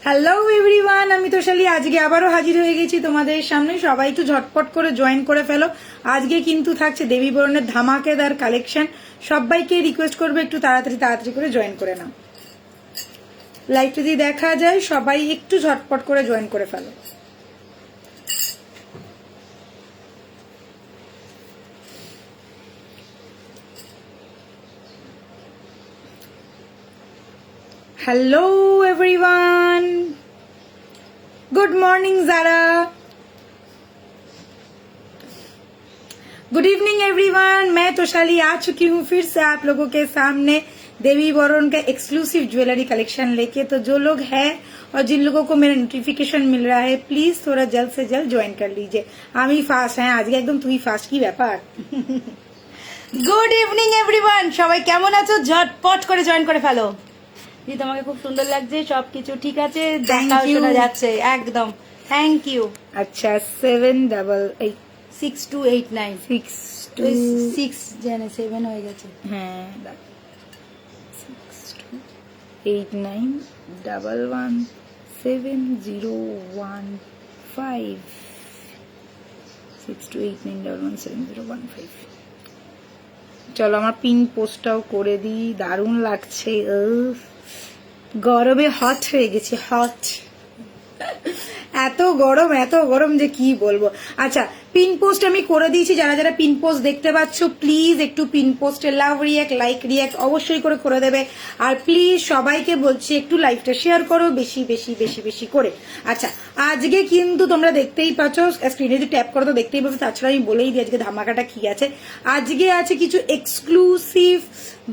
Hello everyone, আমি তোশালি আজকে আবারও হাজির হয়ে গেছি তোমাদের সামনে। সবাই একটু ঝটপট করে জয়েন করে ফেলো। আজকে কিন্তু থাকছে দেবী বরণের ধামাকেদার কালেকশন। সবাইকে রিকোয়েস্ট করবে একটু তাড়াতাড়ি করে জয়েন করে নাও। লাইভ যদি দেখা যায় সবাই একটু ঝটপট করে জয়েন করে ফেলো। Hello everyone, good morning Zara, good evening everyone. मैं तोशाली आ चुकी हूँ फिर से आप लोगों के सामने देवी वरुण का एक्सक्लूसिव ज्वेलरी कलेक्शन लेके। तो जो लोग हैं और जिन लोगों को मेरा नोटिफिकेशन मिल रहा है प्लीज थोड़ा जल्द से जल्द ज्वाइन कर लीजिए। আমি ফার্স্ট, হ্যাঁ আজকে একদম তুই ফার্স্ট, কি ব্যাপার। গুড ইভিনিং এভরিওয়ান, সবাই কেমন আছো? ঝটপট করে জয়েন করে ফেলো। জি, তোমাকে খুব সুন্দর লাগছে, সবকিছু ঠিক আছে, দেখাও শোনা যাচ্ছে একদম। Thank you. আচ্ছা 788 6289 6 জানে 7 হয়ে গেছে। হ্যাঁ 6289117015 6289117015। চলো আমার পিন পোস্টটাও করে দিই। দারুণ লাগছে, গরমে হট হয়ে গেছে, হট। এত গরম যে কি বলবো। আচ্ছা পিন পোস্ট আমি করে দিয়েছি। যারা যারা পিন পোস্ট দেখতে পাচ্ছ প্লিজ একটু পিন পোস্টে লাভ রিয়াক্ট, লাইক রিয়াক্ট অবশ্যই করে দেবে। আর প্লিজ সবাইকে বলছি একটু লাইভটা শেয়ার করো বেশি বেশি বেশি বেশি করে। আচ্ছা আজকে কিন্তু তোমরা দেখতেই পাচ্ছ, স্ক্রিনে যদি ট্যাপ করো তো দেখতেই পাবে। তাছাড়া আমি বলেই দিই আজকে ধামাকাটা কি আছে। আজকে আছে কিছু এক্সক্লুসিভ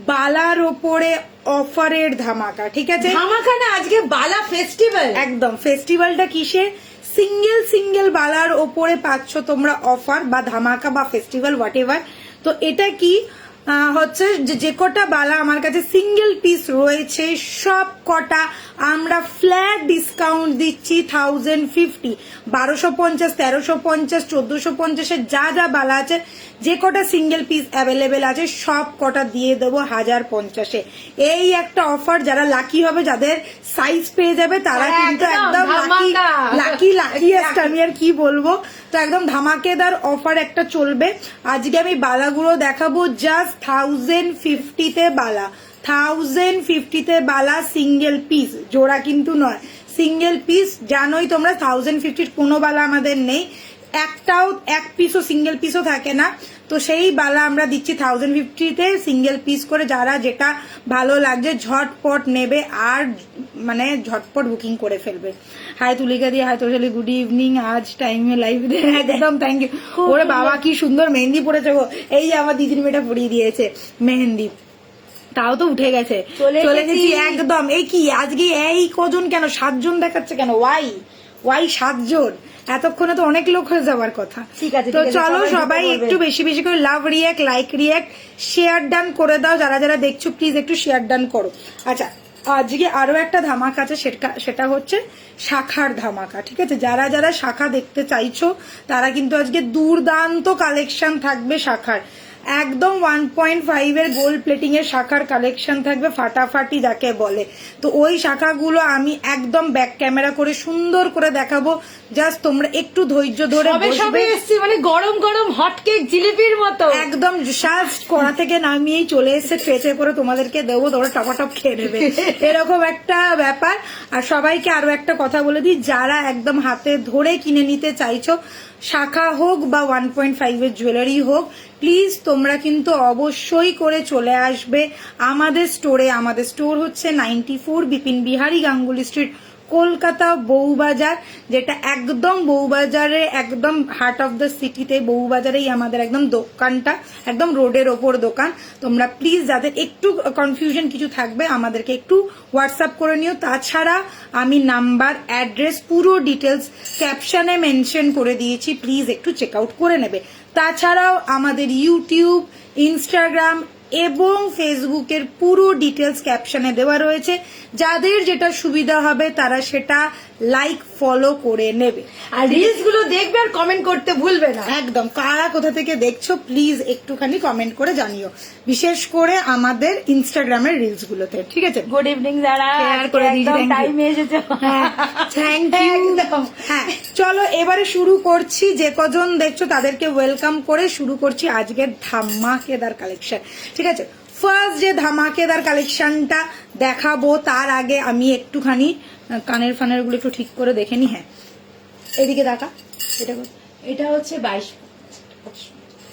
বালার ওপরে অফারের ধামাকা। ঠিক আছে, ধামাকা না, আজকে বালা ফেস্টিভ্যাল। একদম ফেস্টিভ্যালটা কিসে? সিঙ্গেল বালার ওপরে পাচ্ছ তোমরা অফার বা ধামাকা বা ফেস্টিভ্যাল হোয়াট এভার। তো এটা কি হচ্ছে, যে কটা বালা আমার কাছে সিঙ্গেল পিস রয়েছে সব কটা আমরা ফ্ল্যাট ডিসকাউন্ট দিচ্ছি 1050, 1250, 1350, 1450 যা যা বালা আছে, যে কটা সিঙ্গেল পিস অ্যাভেলেবেল আছে সব কটা দিয়ে দেবো 1050-এ। এই একটা অফার, যারা লাকি হবে, যাদের সাইজ পেয়ে যাবে তারা কিন্তু একদম লাকি আমি আর কি বলবো। তো একদম ধামাকেদার অফার একটা চলবে। আজকে আমি বালাগুলো দেখাবো জাস্ট 1050-তে বালা, 1050-তে বালা সিঙ্গেল পিস, জোড়া কিন্তু নয়, সিঙ্গেল পিস। জানোই তোমরা 1050-র কোনো বালা আমাদের নেই, একটাও এক পিসও সিঙ্গেল পিসও থাকে না। তো সেই বালা আমরা দিচ্ছি 1050-তে সিঙ্গেল পিস করে। যারা যেটা ভালো লাগছে ঝটপট নেবে আর মানে ঝটপট বুকিং করে ফেলবে। হাই তুলিকা দিয়ে, হাই তোশালি, গুড ইভিনিং। আজ টাইমে লাইভ একদম থ্যাংক ইউ। ওরে বাবা কি সুন্দর মেহেন্দি পড়েছে গো। এই যে আমার দিদির মেয়েটা পরিয়ে দিয়েছে মেহেন্দি, তাও তো উঠে গেছে, চলে গেছি একদম। এই কি আজকে এই কজন কেন 7 জন দেখাচ্ছে কেন? ওয়াই 7 জন? এতক্ষণে তো অনেক লোক হয়ে যাওয়ার কথা। ঠিক আছে, তো চলো সবাই একটু বেশি বেশি করে love react, like react, share done করে দাও। যারা যারা দেখছো প্লিজ একটু শেয়ার ডান করো। আচ্ছা আজকে আরো একটা ধামাকা আছে, সেটা হচ্ছে শাখার ধামাকা। ঠিক আছে, যারা যারা শাখা দেখতে চাইছো তারা কিন্তু আজকে দুর্দান্ত কালেকশন থাকবে শাখার। একদম 1.5-এর গোল্ড প্লেটিং এর শাখার কালেকশন থাকবে, ফাটাফাটি যাকে বলে। তো ওই শাখাগুলো আমি একদম ব্যাক ক্যামেরা করে সুন্দর করে দেখাবো। জাস্ট তোমরা একটু ধৈর্য ধরে বসবে। মানে গরম গরম হট কেক জিলিপির মতো একদম জাস্ট কড়া থেকে নামিয়েই চলে এসে ট্রেতে করে তোমাদেরকে দেবো, তোমরা টপাটপ খেয়ে নেবে, এরকম একটা ব্যাপার। আর সবাইকে আরো একটা কথা বলে দিই, যারা একদম হাতে ধরে কিনে নিতে চাইছো, শাখা হোক বা 1.5-এর জুয়েলারি হোক, প্লিজ তোমরা কিন্তু অবশ্যই করে চলে আসবে আমাদের স্টোরে। আমাদের স্টোর হচ্ছে 94 বিপিন বিহারী গাঙ্গুলি স্ট্রিট, কলকাতা বউবাজার, যেটা একদম বউবাজারে একদম হার্ট অফ দ্য সিটিতে, বউবাজারেই আমাদের একদম দোকানটা, একদম রোডের ওপর দোকান। তোমরা প্লিজ যাদের একটু কনফিউশন কিছু থাকবে আমাদেরকে একটু হোয়াটসঅ্যাপ করে নিও। তাছাড়া আমি নাম্বার, অ্যাড্রেস, পুরো ডিটেলস ক্যাপশনে মেনশন করে দিয়েছি, প্লিজ একটু চেক আউট করে নেবে। তাছাড়াও আমাদের ইউটিউব, ইনস্টাগ্রাম এবং ফেসবুকের পুরো ডিটেলস ক্যাপশনে দেওয়া রয়েছে। যাদের যেটা সুবিধা হবে তারা সেটা লাইক ফলো করে নেবে। আর রিলস গুলো দেখবে আর কমেন্ট করতে ভুলবে না। একদম, কারা কোথা থেকে দেখছো প্লিজ একটুখানি কমেন্ট করে জানিও, বিশেষ করে আমাদের ইনস্টাগ্রামের রিলস গুলোতে, ঠিক আছে? গুড ইভিনিং যারা Share করে দিয়েছি, একদম thank you. টাইমে এসেছো। Thank you. একদম। হ্যাঁ, চলো এবারে শুরু করছি। যে কজন দেখছো তাদেরকে ওয়েলকাম করে শুরু করছি আজকের ধামাকেদার কালেকশন, ঠিক আছে? ফার্স্ট যে ধামাকেদার কালেকশনটা দেখাবো তার আগে আমি একটুখানি কানের ফানের গুলো একটু ঠিক করে দেখে নি। হ্যাঁ, এদিকে দেখা, এটা কর। এটা হচ্ছে 22।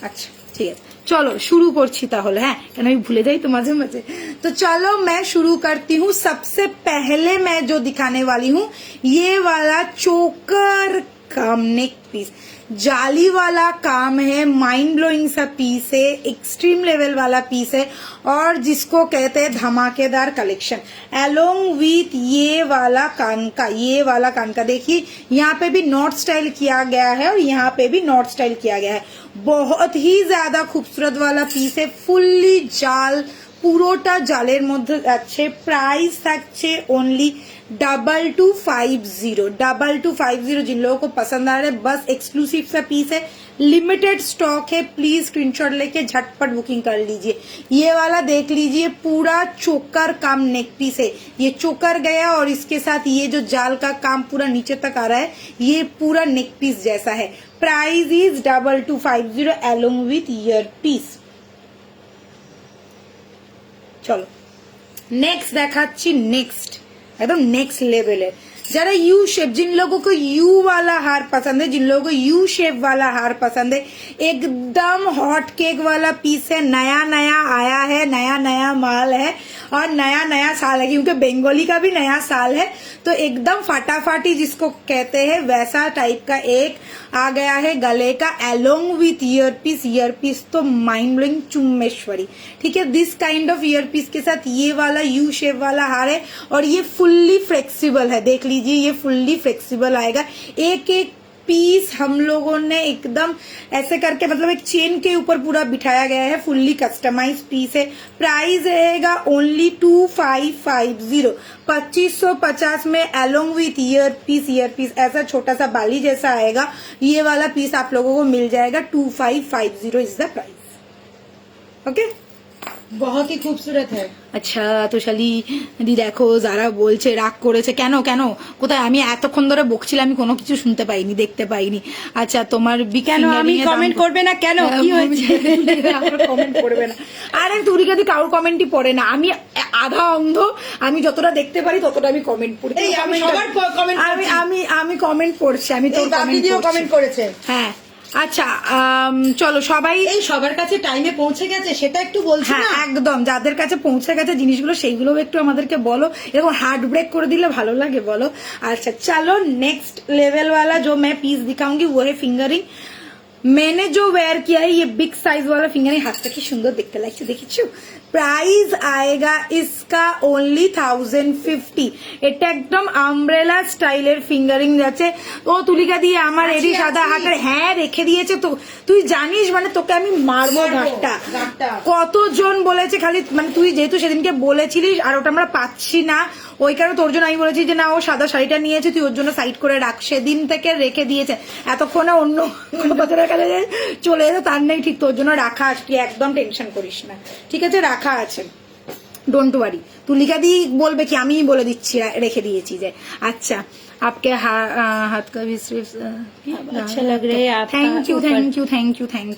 अच्छा ठीक है, चलो शुरू करছি তাহলে। হ্যাঁ, কেন আমি ভুলে যাই তো মাঝে মাঝে। तो चलो मैं शुरू करती हूँ। सबसे पहले मैं जो दिखाने वाली हूँ ये वाला चोकर कम नेक पीस, जाली वाला काम है, माइंड ब्लोइंग सा पीस है, एक्सट्रीम लेवल वाला पीस है और जिसको कहते हैं धमाकेदार कलेक्शन। अलोंग विथ ये वाला कान का देखिए यहाँ पे भी नॉट स्टाइल किया गया है और यहाँ पे भी नॉट स्टाइल किया गया है। बहुत ही ज्यादा खूबसूरत वाला पीस है, फुल्ली जाल, পুরোটা জালের মধ্যে যাচ্ছে। প্রাইস থাকছে ओनली 2250। जिन लोगों को पसंद आ रहा है बस एक्सक्लूसिव सा पीस है, लिमिटेड स्टॉक है, प्लीज स्क्रीनशॉट लेके झटपट बुकिंग कर लीजिए। ये वाला देख लीजिए, पूरा चोकर काम नेक पीस है। ये चोकर गया और इसके साथ ये जो जाल का काम पूरा नीचे तक आ रहा है, ये पूरा नेक पीस जैसा है। Price is 2250 along with ear piece. চলো नेक्स्ट দেখাচ্ছি। नेक्स्ट एकदम नेक्स्ट लेवल है। जरा यू शेप, जिन लोगों को यू वाला हार पसंद है, जिन लोगों को यू शेप वाला हार पसंद है, एकदम हॉट केक वाला पीस है। नया नया आया है, नया नया माल है और नया नया साल है, क्योंकि बंगाली का भी नया साल है। तो एकदम फटाफटी जिसको कहते हैं वैसा टाइप का एक आ गया है गले का, अलोंग विथ ईयर पीस तो माइंड ब्लोइंग चुम्मेश्वरी, ठीक है? This kind of ear piece के साथ ये वाला यू शेप वाला हार है और ये फुल्ली फ्लेक्सिबल है। देख लीजिए, ये फुल्ली फ्लेक्सिबल आएगा। एक एक पीस हम लोगों ने एकदम ऐसे करके, मतलब एक चेन के ऊपर पूरा बिठाया गया है, फुल्ली कस्टमाइज पीस है। प्राइस रहेगा ओनली 2550, 2550 में अलोंग विथ ईयर पीस ऐसा छोटा सा बाली जैसा आएगा। ये वाला पीस आप लोगों को मिल जाएगा 2550 इज द प्राइस। ओके, बहुत ही खूबसूरत है। আচ্ছা, তো শালি দি দেখো যারা বলছে রাগ করেছে, কেন কেন কোথায়? আমি এতক্ষণ ধরে বকছিলাম, আমি কোনো কিছু শুনতে পাইনি, দেখতে পাইনি। আচ্ছা, তোমার কেন আমি কমেন্ট করবে না? কেন কি হয়েছে? কমেন্ট করবে না? আরে তুরিকাদি কারোর কমেন্টই পড়ে না, আমি আধা অন্ধ, আমি যতটা দেখতে পারি ততটা আমি কমেন্ট পড়ি। এই আমি সবার কমেন্ট আমি কমেন্ট পড়ছি, আমি তোর কমেন্ট করেছে। হ্যাঁ, আচ্ছা চলো সবাই। এই সবার কাছে টাইমে পৌঁছে গেছে সেটা একটু বলছি হ্যাঁ না? একদম, যাদের কাছে পৌঁছে গেছে জিনিসগুলো সেইগুলো একটু আমাদেরকে বলো, এরকম हार्ट ब्रेक করে দিলে ভালো লাগে বলো। अच्छा चलो नेक्स्ट लेवल वाला जो मैं पीस दिखाऊंगी वो है फिंगरिंग। मैंने जो वेयर किया है ये बिग साइज वाला फिंगरिंग, हाथটা কি সুন্দর দেখতে লাগছে দেখেছো? प्राइस आएगा इसका ओनली 1050। এটা একদম আমব্রেলা স্টাইলের ফিঙ্গারিং যাচ্ছে। ও তুলিকা দিয়ে আমার এডি সাদা হাতের, হ্যাঁ রেখে দিয়েছে। তো তুই জানিস মানে তোকে আমি মারবো ঘাটটা। কতজন বলেছে, খালি মানে তুই যেহেতু সেদিনকে বলেছিলিস আর ওটা আমরা পাচ্ছি না, ওই কারণে তোর জন্য আমি বলেছি যে না ও সাদা শাড়িটা নিয়েছে, তুই ওর জন্য সাইড করে রাখ। সেদিন থেকে রেখে দিয়েছে, এতক্ষণে অন্য বাজারের কাছে চলে যেত, তার নেই ঠিক, তোর জন্য রাখা আছে, তুই একদম টেনশন করিস না, ঠিক আছে? রাখা আছে, डोंट वरी। तुलिका दी बोलबे कि আমি বলে দিচ্ছি রেখে দিয়েছি যে। अच्छा, आपके हाथ का भी सिर्फ अच्छा लग रहा है आपका। Thank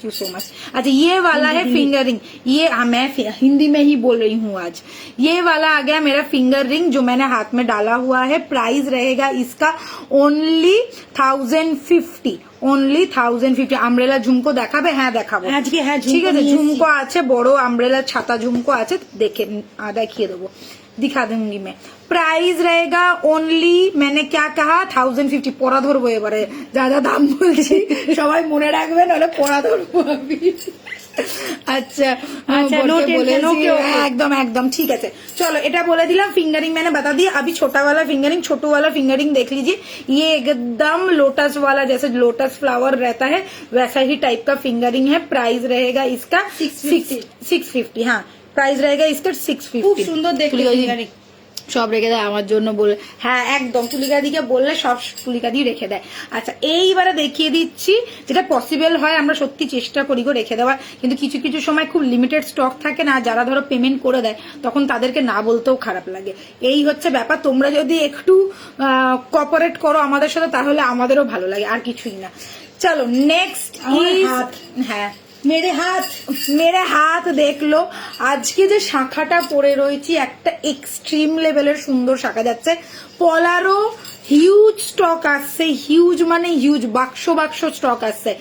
you so much. अच्छा, ये वाला है फिंगर रिंग। ये मैं हिंदी में ही बोल रही हूँ आज। ये वाला आ गया मेरा फिंगर रिंग जो मैंने हाथ में डाला हुआ है। प्राइस रहेगा इसका ओनली 1050, ओनली 1050। আমব্রেলা ঝুমকো দেখাবে? হ্যাঁ দেখাবো আজকে। হ্যাঁ ঠিক আছে, ঝুমকো আছে, বড় আমব্রেলা ছাতা ঝুমকো আছে, দেখিয়ে দেবো, दिखा दूंगी मैं। प्राइस रहेगा ओनली, मैंने क्या कहा, 1050। পড়া ধরবো এবারে, যা যা দাম বলছি সবাই মনে রাখবেন, নাহলে পড়া ধরবো আমি। अच्छा एकदम एकदम ठीक है। चलो এটা বলে দিলাম। फिंगरिंग मैंने बता दिया। अभी छोटा वाला फिंगरिंग, छोटू वाला फिंगरिंग देख लीजिए। ये एकदम लोटस वाला, जैसे लोटस फ्लावर रहता है वैसा ही टाइप का फिंगरिंग है। प्राइस रहेगा इसका 650। हाँ, प्राइस रहेगा इसका 650। खूब सुंदर देखिए फिंगरिंग। সব রেখে দেয় আমার জন্য বলে, হ্যাঁ একদম, তুলিকা দিকে বললে সব তুলিকা দিয়ে রেখে দেয়। আচ্ছা এইবারে দেখিয়ে দিচ্ছি, যেটা পসিবল হয় আমরা সত্যি চেষ্টা করি গো রেখে দেওয়ার, কিন্তু কিছু কিছু সময় খুব লিমিটেড স্টক থাকে না, যারা ধরো পেমেন্ট করে দেয় তখন তাদেরকে না বলতেও খারাপ লাগে। এই হচ্ছে ব্যাপার, তোমরা যদি একটু কোঅপারেট করো আমাদের সাথে তাহলে আমাদেরও ভালো লাগে, আর কিছুই না। চলো নেক্সট, হ্যাঁ মেরে হাত দেখলো। আজকে যে শাখাটা পরে রয়েছি একটা এক্সট্রিম লেভেলের সুন্দর শাখা যাচ্ছে, পলারও হিউজ স্টক আসছে, হিউজ মানে হিউজ, বাক্স বাক্স স্টক আসছে।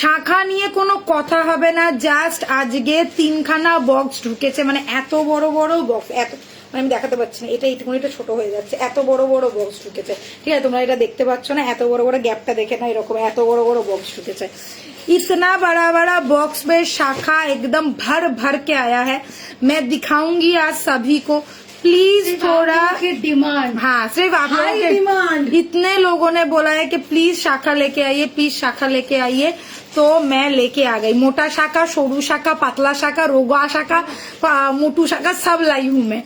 শাখা নিয়ে কোনো কথা হবে না, জাস্ট আজকে 3খানা বক্স ঢুকেছে, মানে এত বড় বড় বক্স, এত আমি দেখাতে পাচ্ছি না, এটা একটু ছোট হয়ে যাচ্ছে, এত বড় বড় বক্স ঢুকেছে। ঠিক আছে, তোমরা এটা দেখতে পাচ্ছ না, এত বড় বড় গ্যাপটা দেখে না, এরকম এত বড় বড় বক্স ঢুকেছে। इतना बड़ा बड़ा बॉक्स में शाखा एकदम भर भर के आया है। मैं दिखाऊंगी आज सभी को, प्लीज थोड़ा डिमांड, हाँ सिर्फ आप लोगों के डिमांड, इतने लोगों ने बोला है कि प्लीज शाखा लेके आइए, प्लीज शाखा लेके आइए, तो मैं लेके आ गई। मोटा शाखा, সরু শাখা, পাতলা শাখা, রোগা শাখা, মোটু শাখা সব লাই हूँ मैं।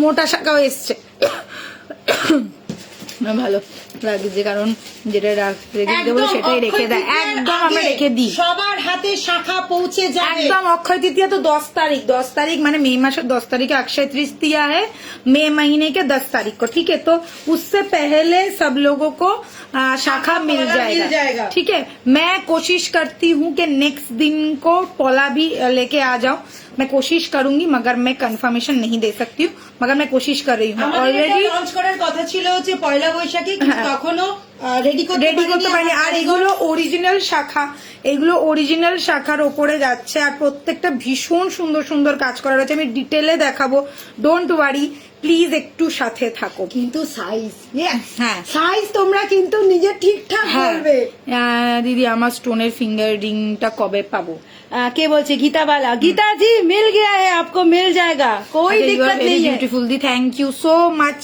মোটা শাখাও এসছে, ভালো লাগছে কারণ যেটা রেখে দেবো সেটাই রেখে দেয়, একদম আমরা রেখে দিই, সবার হাতে শাখা পৌঁছে যাবে একদম। অক্ষয় তৃতীয়া তো 10 তারিখ মানে मई मास 10 तारीख अक्षय तृतीया है, मई महीने के 10 तारीख को। ठीक है, तो उससे पहले सब लोगों को शाखा मिल जाएगा। ठीक है, मैं कोशिश करती हूँ कि नेक्स्ट दिन को पोला भी लेके आ जाऊं, मैं कोशिश करूंगी, मगर मैं कंफर्मेशन नहीं दे सकती हूँ, मगर मैं कोशिश कर रही हूँ। ऑलरेडी লঞ্চ করার কথা ছিল হচ্ছে পয়লা বৈশাখে, তখনও রেডি করতে পারিনি। আর এগুলো অরিজিনাল শাখা, এগুলো অরিজিনাল শাখার ওপরে যাচ্ছে, আর প্রত্যেকটা ভীষণ সুন্দর সুন্দর কাজ করা রয়েছে, আমি ডিটেলে দেখাবো, ডোন্ট ওয়ারি, প্লিজ একটু সাথে থাকো। কিন্তু সাইজ, হ্যাঁ সাইজ তোমরা কিন্তু নিজে ঠিকঠাক বলবে। দিদি আমার স্টোনের ফিঙ্গার রিংটা কবে পাবো? কে বলছে? गीता वाला। गीता जी मिल गया है, आपको मिल जाएगा, कोई दिक्कत नहीं है। Beautiful the, thank you so much.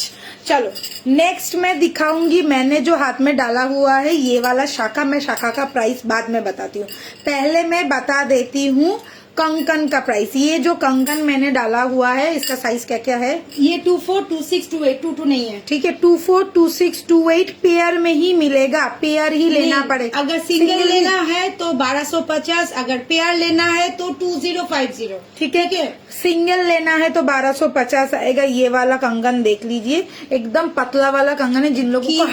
चलो नेक्स्ट मैं दिखाऊंगी, मैंने जो हाथ में डाला हुआ है ये वाला शाखा, मैं शाखा का प्राइस बाद में बताती हूँ, पहले मैं बता देती हूँ कंकन का प्राइस। ये जो कंकन मैंने डाला हुआ है इसका साइज क्या क्या है? ये 24, 26, 28, 22 नहीं है। ठीक है, 24, 26, 28 पेयर में ही मिलेगा, पेयर ही लेना पड़ेगा। अगर सिंगल लेना है तो 1250, अगर पेयर लेना है तो 2050। ठीक है, सिंगल लेना है तो 1250 आएगा। ये वाला कंगन देख लीजिए, एकदम पतला वाला कंगन है, जिन लोगों को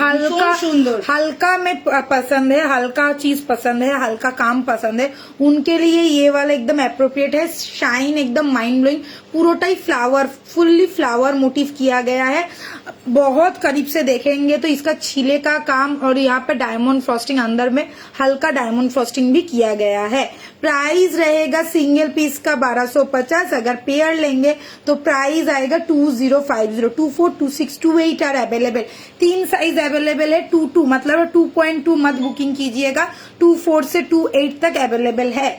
हल्का में पसंद है, हल्का चीज पसंद है, हल्का काम पसंद है, उनके लिए ये वाला एकदम अप्रोप्रिएट है। शाइन एकदम माइंड ब्लोइंग, पूरोटाई फ्लावर, फुल्ली फ्लावर मोटिव किया गया है। बहुत करीब से देखेंगे तो इसका छीले का काम और यहाँ पे डायमंड फ्रॉस्टिंग, अंदर में हल्का डायमंड फ्रॉस्टिंग भी किया गया है। प्राइस रहेगा सिंगल पीस का 1250, अगर पेयर लेंगे तो प्राइस आएगा 2050। 24, 26, 28 आर अवेलेबल, 3 साइज अवेलेबल है, 22 मतलब 2.2 मत बुकिंग कीजिएगा, 24 से 28 तक अवेलेबल है।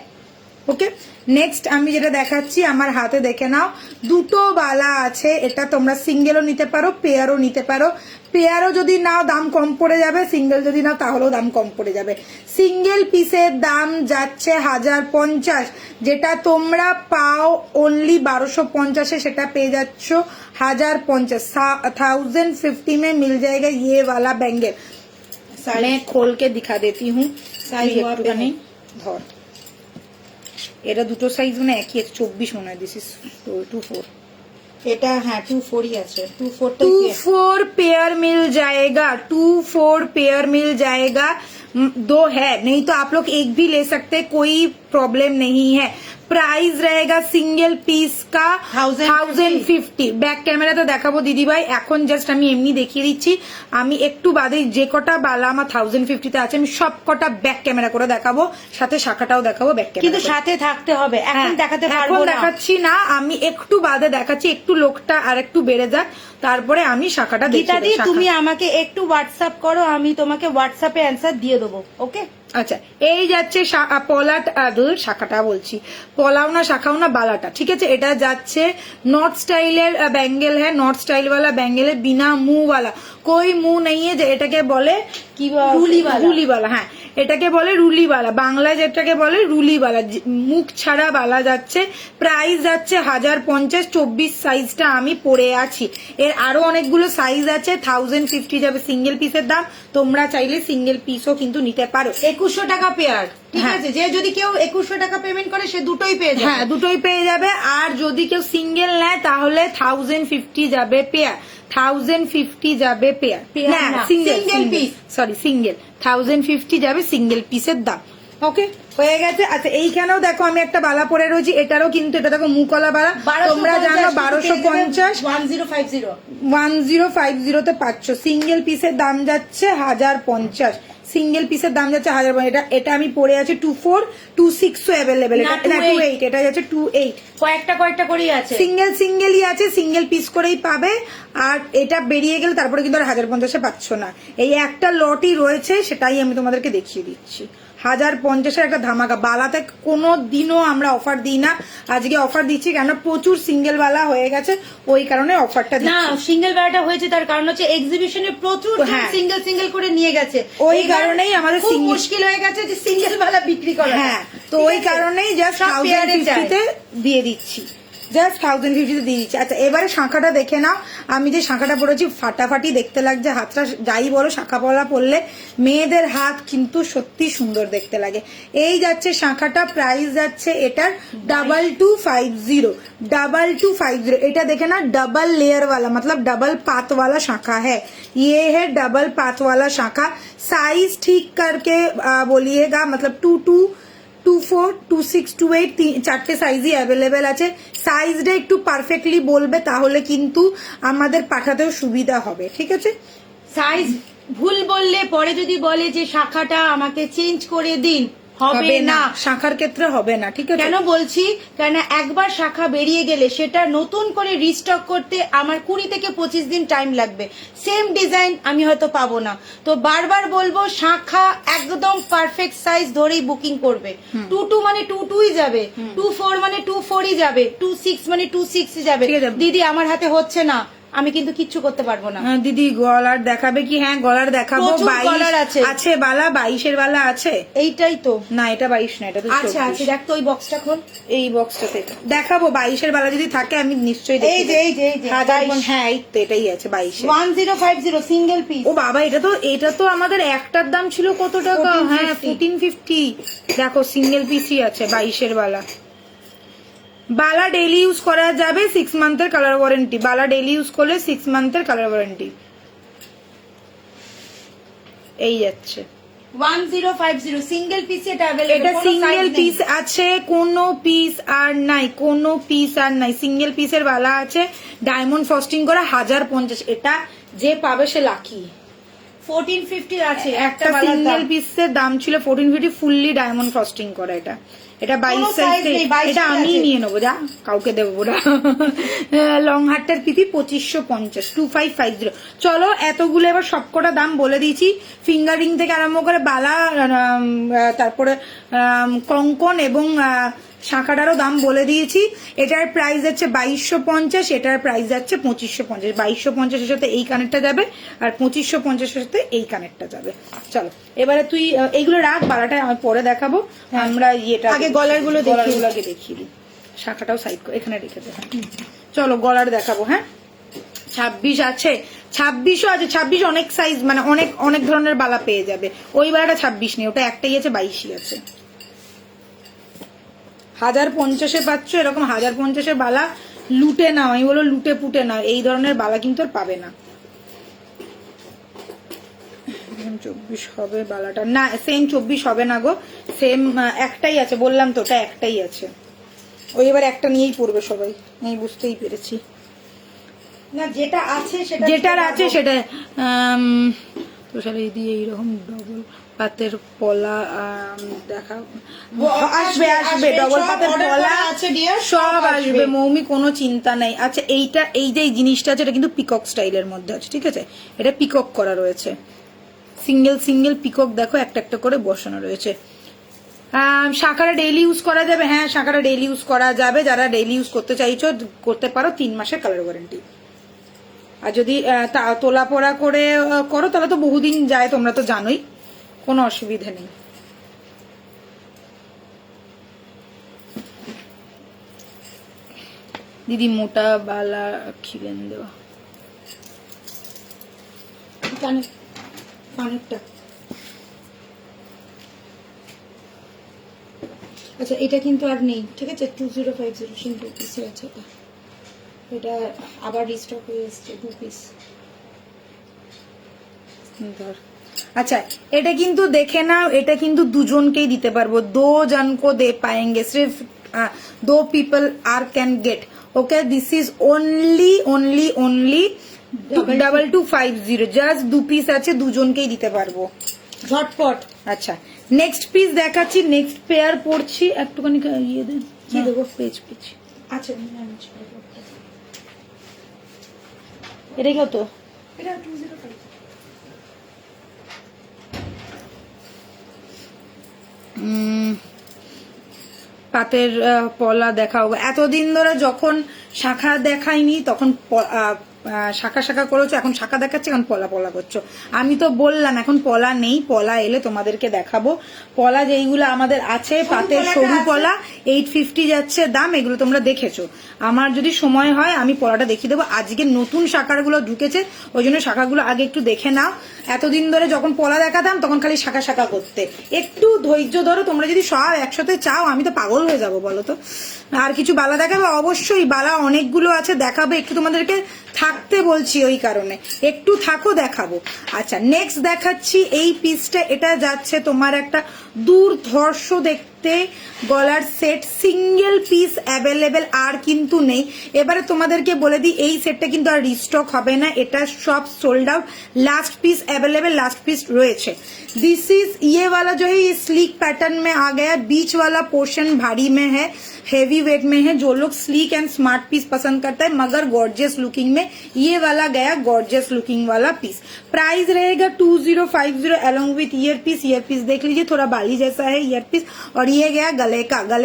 ওকে, নেক্সট আমি যেটা দেখাচ্ছি আমার হাতে দেখে নাও, দুটো বালা আছে, এটা তোমরা সিঙ্গেলও নিতে পারো, পেয়ারও নিতে পারো। পেয়ারও যদি নাও দাম কম পড়ে যাবে, সিঙ্গেল যদি নাও তাহলেও দাম কম পড়ে যাবে। সিঙ্গেল পিসের দাম যাচ্ছে 1050, যেটা তোমরা পাও অনলি 1250, সেটা পেয়ে যাচ্ছ 1050। 1050 में मिल जाएगा ये वाला बैंगल। मैं खोल के दिखा देती हूँ, একটুখানি ধর, এটা দুটো সাইজ মানে একই, 24 মনে হয়, দিস ইজ 24, এটা হ্যাঁ 24 ही আছে, 24 पेयर मिल जाएगा, 24 पेयर मिल जाएगा। 2 है, नहीं तो आप लोग एक भी ले सकते, कोई प्रॉब्लम नहीं है। प्राइस रहेगा सिंगल पीस का 1050। ব্যাক ক্যামেরাতে দেখাবো দিদি ভাই, এখন জাস্ট আমি এমনি দেখিয়ে দিচ্ছি। আমি একটু বাদে যে কটা বালা আমার 1050 তে আছে আমি সব কটা ব্যাক ক্যামেরা করে দেখাবো, সাথে শাখাটাও দেখাবো ব্যাক ক্যামেরা, কিন্তু সাথে থাকতে হবে, এখন দেখাতে পারবো এখন না, দেখাচ্ছি না, আমি একটু বাদে দেখাচ্ছি, একটু লোকটা আর একটু বেড়ে যাক, তারপরে আমি শাখাটা গীতা দি দেখিয়ে দেব। তুমি আমাকে একটু হোয়াটসঅ্যাপ করো, আমি তোমাকে হোয়াটসঅ্যাপে অ্যান্সার দিয়ে দেবো। ওকে, আচ্ছা এই যাচ্ছে পলাট, শাখাটা বলছি, পলাও না শাখাও না বালাটা। ঠিক আছে, এটা যাচ্ছে नॉर्थ স্টাইলের ব্যাঙ্গেল, হ্যাঁ नॉर्थ স্টাইল वाला ব্যাঙ্গেল है, बिना मुंह वाला, कोई मुंह नहीं है, যে এটাকে বলে কি, রুলি वाला। হ্যাঁ এটাকে বলে রুলি বালা, বাংলায় যেটাকে বলে রুলি বালা, মুখ ছাড়া বালা যাচ্ছে। প্রাইস যাচ্ছে 1050, 24 সাইজটা আমি পরে আছি। এর আরো অনেকগুলো সাইজ আছে, 1050 যাবে সিঙ্গেল পিসের দাম। তোমরা চাইলে সিঙ্গেল পিসও কিন্তু নিতে পারো। 2100 টাকা পেয়ার, ঠিক হ্যাঁ। আছে। যে যদি কেউ 2100 টাকা পেমেন্ট করে সে দুটোই পেয়ে যাবে। হ্যাঁ, দুটোই পেয়ে যাবে। আর যদি কেউ সিঙ্গেল নেয় তাহলে 1050 যাবে পেয়ার, 1050 যাবে পেয়ার, পেয়ার না, single piece। সরি সিঙ্গেল, 1050 যাবে সিঙ্গেল পিসের দাম। ওকে, হয়ে গেছে। আচ্ছা, এইখানেও দেখো আমি একটা বালা পরে রয়েছি, এটারও কিন্তু এটা দেখো মুকলা বালা, তোমরা জানো 1250, 1050 পাচ্ছ। সিঙ্গেল পিসের দাম যাচ্ছে 1050, সিঙ্গেল পিসের দাম যাচ্ছে 1000। এটা আমি পরে আছি 24, 26 অ্যাভেলেবেল, এটা 28, এটা যাচ্ছে 28। কয়েকটা করেই আছে, সিঙ্গেলই আছে, সিঙ্গেল পিস করেই পাবে। আর এটা বেরিয়ে গেলে তারপরে কিন্তু আর 1050 পাচ্ছ না। এই একটা লটই রয়েছে, সেটাই আমি তোমাদেরকে দেখিয়ে দিচ্ছি। 1050 একটা ধামাকা। বালাতে কোনো দিনও আমরা অফার দিই না, আজকে অফার দিচ্ছি কেন প্রচুর সিঙ্গেল বালা হয়ে গেছে, ওই কারণে অফারটা না। দিচ্ছি। সিঙ্গেল বালাটা হয়েছে তার কারণ হচ্ছে এক্সিবিশনে প্রচুর হ্যাঁ। সিঙ্গেল করে নিয়ে গেছে, ওই কারণেই আমাদের খুব মুশকিল হয়ে গেছে যে সিঙ্গেল বালা বিক্রি করা। হ্যাঁ, তো ওই কারণেই জাস্ট সব পেয়ারে 1050 দিয়ে দিচ্ছি, জাস্ট 1050 দিয়ে দিচ্ছি। আচ্ছা, এবারে শাঁখাটা দেখে নাও। আমি যে শাঁখাটা পরেছি ফাটাফাটি দেখতে লাগছে, হাতটা যাই বলো শাঁখা পলা পরলে মেয়েদের হাত কিন্তু সত্যি সুন্দর দেখতে লাগে। এই যাচ্ছে শাঁখাটা, প্রাইস যাচ্ছে এটার 2250, এটা দেখে না, डबल लेयर वाला मतलब डबल पात वाला शाखा है, ये है डबल पात वाला शाखा। साइज ठीक करके बोलिएगा, मतलब 22, 24, 26, 28 চারটে সাইজই অ্যাভেলেবেল আছে। সাইজটা একটু পারফেক্টলি বলবে, তাহলে কিন্তু আমাদের পাঠাতেও সুবিধা হবে, ঠিক আছে। সাইজ ভুল বললে পরে যদি বলে যে শাখাটা আমাকে চেঞ্জ করে দিন, হবে না, শাখার ক্ষেত্রে হবে না, ঠিক আছে। কেন বলছি, কারণ একবার শাখা বেরিয়ে গেলে সেটা নতুন করে রিস্টক করতে আমার 20 থেকে 25 দিন টাইম লাগবে। সেম ডিজাইন আমি হয়তো পাবো না, তো বারবার বলবো শাখা একদম পারফেক্ট সাইজ ধরেই বুকিং করবে। 22 মানে 22ই যাবে, 24 মানে 24ই যাবে, 26 মানে 26ই যাবে। দিদি আমার হাতে হচ্ছে না, আমি কিন্তু কিচ্ছু করতে পারবো না। দিদি গলার দেখাবে কি? হ্যাঁ, গলার দেখাবো। প্রচুর 22 গলার আছে। আছে বালা, 22-এর বালা আছে। এইটাই তো না, এটা 22 না, এটা তো আচ্ছা 24। আচ্ছা, দেখ তো ওই বক্সটা খোল। এই বক্সটা থেকে দেখাবো, 22-এর বালা যদি থাকে আমি নিশ্চয়ই দেখিয়ে এই যে, দেবো। এই যে, এই যে, 1000, হ্যাঁ এই তো এটাই আছে 22-এর। 1050 সিঙ্গেল পিস। ও বাবা, এটা তো আমাদের একটার দাম ছিল কত টাকা? হ্যাঁ 1450। দেখো সিঙ্গেল পিসই আছে 22-এর বালা। বালা ডেইলি ইউজ করা যাবে, 6 মান্থের কালার ওয়ারেন্টি। বালা ডেইলি ইউজ করলে 6 মান্থের কালার ওয়ারেন্টি। এই যাচ্ছে 1050 সিঙ্গেল পিস, এটা अवेलेबल। এটা সিঙ্গেল পিস আছে, কোনো পিস আর নাই, কোনো পিস আর নাই। সিঙ্গেল পিসের বালা আছে, ডায়মন্ড ফ্রস্টিং করা, 1050। এটা যে পাবে সে লাকি। 1450 আছে একটা সিঙ্গেল পিসের দাম ছিল 1450, ফুললি ডায়মন্ড ফ্রস্টিং করা। এটা 22 সাইজ, এটা আমি নিয়ে নেবো, যা কাউকে দেবো না। লং হাটটার পিপি 2550, 2550। চলো, এতগুলো এবার সবকটা দাম বলে দিয়েছি। ফিঙ্গারিং থেকে আরম্ভ করে বালা, তারপরে কঙ্কন এবং শাঁখাটারও দাম বলে দিয়েছি। এটার প্রাইস যাচ্ছে 2250, এটার প্রাইস যাচ্ছে 2550। 2250-এর সাথে এই কানেরটা যাবে, আর 2550-এর সাথে এই কানেরটা যাবে। চলো, এবারে তুই এইগুলো রাখ, বালাটা আমি পরে দেখাবো। আমরা ইয়েটা আগে গলারগুলো গলারগুলোকে দেখিয়ে দিই। শাঁখাটাও সাইড করে এখানে রেখে দে। চলো গলার দেখাবো। হ্যাঁ, 26 আছে, 26ও আছে। 26 অনেক সাইজ, মানে অনেক অনেক ধরনের বালা পেয়ে যাবে। ওই বালাটা 26 নেই, ওটা একটাই আছে, 22ই আছে। 1050-এ পাচ্ছ এরকম 1050-এর বালা। লুটে নাও, আমি বলো লুটে পুটে নাও, এই ধরনের বালা কিন্তু আর পাবে না। 24 হবে বালাটা, না সেম 24 হবে না গো, সেম একটাই আছে, বললাম তো ওটা একটাই আছে। ওই এবার একটা নিয়েই পড়বে সবাই, আমি বুঝতেই পেরেছি। না, যেটা আছে সেটা, যেটার আছে সেটা তো শাড়ি দিয়ে এইরকম ডবল পাতের পলা দেখা আসবে, আসবে ডবল পাতের পলা আছে ডিয়ার, সব আসবে মৌমি, কোনো চিন্তা নেই। আচ্ছা, এইটা এই যে জিনিসটা আছে, এটা কিন্তু পিকক স্টাইলের মধ্যে আছে, ঠিক আছে। এটা পিকক করা রয়েছে, সিঙ্গেল সিঙ্গেল পিকক দেখো একটা একটা করে বসানো রয়েছে। শাঁখাটা ডেইলি ইউজ করা যাবে, হ্যাঁ শাঁখাটা ডেইলি ইউজ করা যাবে। যারা ডেইলি ইউজ করতে চাইছো করতে পারো, 3 মাসের কালার ওয়ারেন্টি। আর যদি তোলা পড়া করে করো তাহলে তো বহুদিন যায়, তোমরা তো জানোই, কোনো অসুবিধা নেই। দিদি মোটা বালা খিলেন দেওয়া কানেরটা। আচ্ছা এটা কিন্তু আর নেই, ঠিক আছে, 2050 সিম্পল পিসে আছে এটা, এটা আবার রিস্টক হয়ে এসছে 2 পিস। আচ্ছা এটা কিন্তু দেখে নাও, এটা কিন্তু দুজনকেই দিতে পারবো, 2 জন को दे पाएंगे, सिर्फ 2 people are can get, okay, this is only 2250, just 2 piece আছে, দুজনকেই দিতে পারবো ঝটপট। আচ্ছা নেক্সট পিস দেখাচ্ছি, নেক্সট পেয়ার পড়ছি, একটুখানি ইয়ে দেন, কি দেবো, পেজ পেজ। আচ্ছা এটা কত? এটা 205। পাতের পলা দেখাও, এতদিন ধরে যখন শাখা দেখাইনি তখন শাখা শাখা করেছো, এখন শাখা দেখাচ্ছে, এখন পলা পলা করছো। আমি তো বললাম এখন পলা নেই, পলা এলে তোমাদেরকে দেখাবো। পলা যেইগুলো আমাদের আছে, পাতের সরু পলা 850 যাচ্ছে দাম, এগুলো তোমরা দেখেছো। আমার যদি সময় হয় আমি পলাটা দেখিয়ে দেবো। আজকে নতুন শাখাগুলো ঢুকেছে, ওই জন্য শাখাগুলো আগে একটু দেখে নাও। এতদিন ধরে যখন পলা দেখাতাম তখন খালি শাখা শাখা করতে, একটু ধৈর্য ধরো। তোমরা যদি সব একসাথে চাও আমি তো পাগল হয়ে যাবো, বলো তো। আর কিছু বালা দেখাবে, অবশ্যই বালা অনেকগুলো আছে দেখাবে, একটু তোমাদেরকে থাকতে বলছি, ওই কারণে একটু থাকো, দেখাবো। আচ্ছা নেক্সট দেখাচ্ছি এই পিসটা, এটা যাচ্ছে তোমার একটা দুর্ধর্ষ দেখতে গলার সেট, সিঙ্গেল পিস অ্যাভেলেবেল আর কিন্তু নেই। এবারে তোমাদেরকে বলে দিই এই সেটটা কিন্তু আর রিস্টক হবে না, এটা সব sold out, last piece available, last piece রয়েছে। दिस इज ये वाला जो है ये स्लीक पैटर्न में आ गया, बीच वाला पोर्शन भारी में है, हेवी वेट में है। जो लोग स्लीक एंड स्मार्ट पीस पसंद करता है मगर गॉर्जियस लुकिंग में, ये वाला गया गॉर्जियस लुकिंग वाला पीस। प्राइस रहेगा 2050 along with ear piece. Ear piece देख लीजिए, थोड़ा बाली जैसा है ईयर पीस। और ये गया गले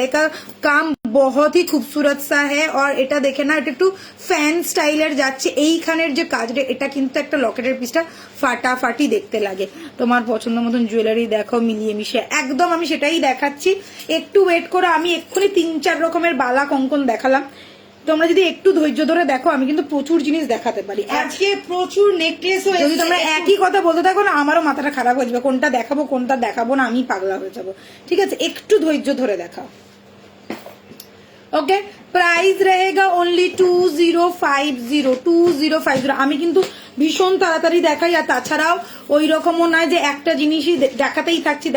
का काम बहुत ही खूबसूरत सा है। और এটা দেখে না, এটা একটু ফ্যান স্টাইলের যাচ্ছে, এইখানের যে কাজটা, এটা কিন্তু একটা লকেটের পিসটা ফাটাফাটি দেখতে লাগে। তোমার পছন্দ মতন জুয়েলারি দেখো, মিলিয়ে মিশে একদম আমি সেটাই দেখাচ্ছি। একটু ওয়েট করো, আমি এক্ষুনি 3-4 রকমের বালা কঙ্কন দেখালাম, তোমরা যদি একটু ধৈর্য ধরে দেখো আমি কিন্তু প্রচুর জিনিস দেখাতে পারি। আজকে প্রচুর নেকলেস, যদি তোমরা একই কথা বলতে থাকো না, আমারও মাথাটা খারাপ হয়ে যাবে, কোনটা দেখাবো কোনটা দেখাবো না, আমি পাগলা হয়ে যাবো। ঠিক আছে, একটু ধৈর্য ধরে দেখাও। ওকে, প্রাইস रहेगा ओनली 2050। আমি কিন্তু ভীষণ তাড়াতাড়ি দেখাই, আর তাছাড়াও ওই রকমও নয় যে একটা জিনিসই দেখাতেই থাকছি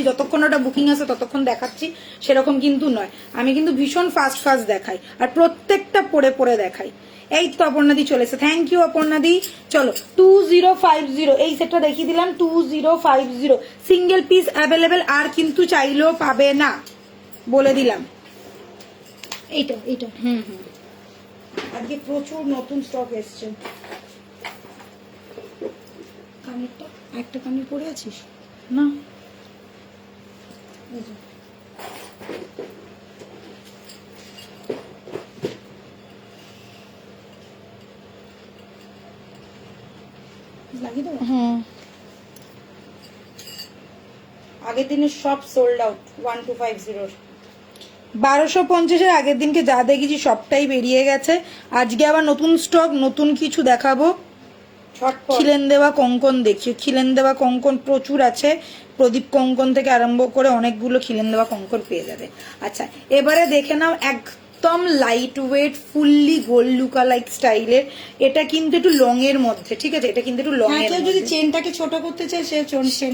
যতক্ষণ ওটা বুকিং আছে ততক্ষণ দেখাচ্ছি, সেরকম কিন্তু নয়। আমি কিন্তু ভীষণ ফাস্ট দেখাই, আর প্রত্যেকটা পরে পরে দেখাই। এই তো অপর্ণাদি চলেছে, থ্যাংক ইউ অপর্ণাদি। চলো 2050 এই সেটটা দেখিয়ে দিলাম, 2050 সিঙ্গেল পিস অ্যাভেলেবেল, আর কিন্তু চাইলেও পাবে না, বলে দিলাম। এইটা আজকে প্রচুর নতুন স্টক এসছে। কানেরটা একটা কানের পরে আছিস না, লাগিয়ে দেবো। আগের দিনের সব সোল্ড আউট 1250। 1250 আগের দিনকে যা দেখেছি সবটাই বেরিয়ে গেছে। আজকে আবার নতুন স্টক, নতুন কিছু দেখাবো। খিলেন দেওয়া কঙ্কন দেখছি, খিলেন দেওয়া কঙ্কন প্রচুর আছে, প্রদীপ কঙ্কন থেকে আরম্ভ করে অনেকগুলো খিলেন দেওয়া কঙ্কন পেয়ে যাবে। আচ্ছা এবারে দেখে নাও, একদম light weight fully gold look like স্টাইলের, এটা কিন্তু একটু লং এর মধ্যে, ঠিক আছে, এটা কিন্তু একটু লং এর। কেউ যদি চেনটাকে ছোট করতে চায় সে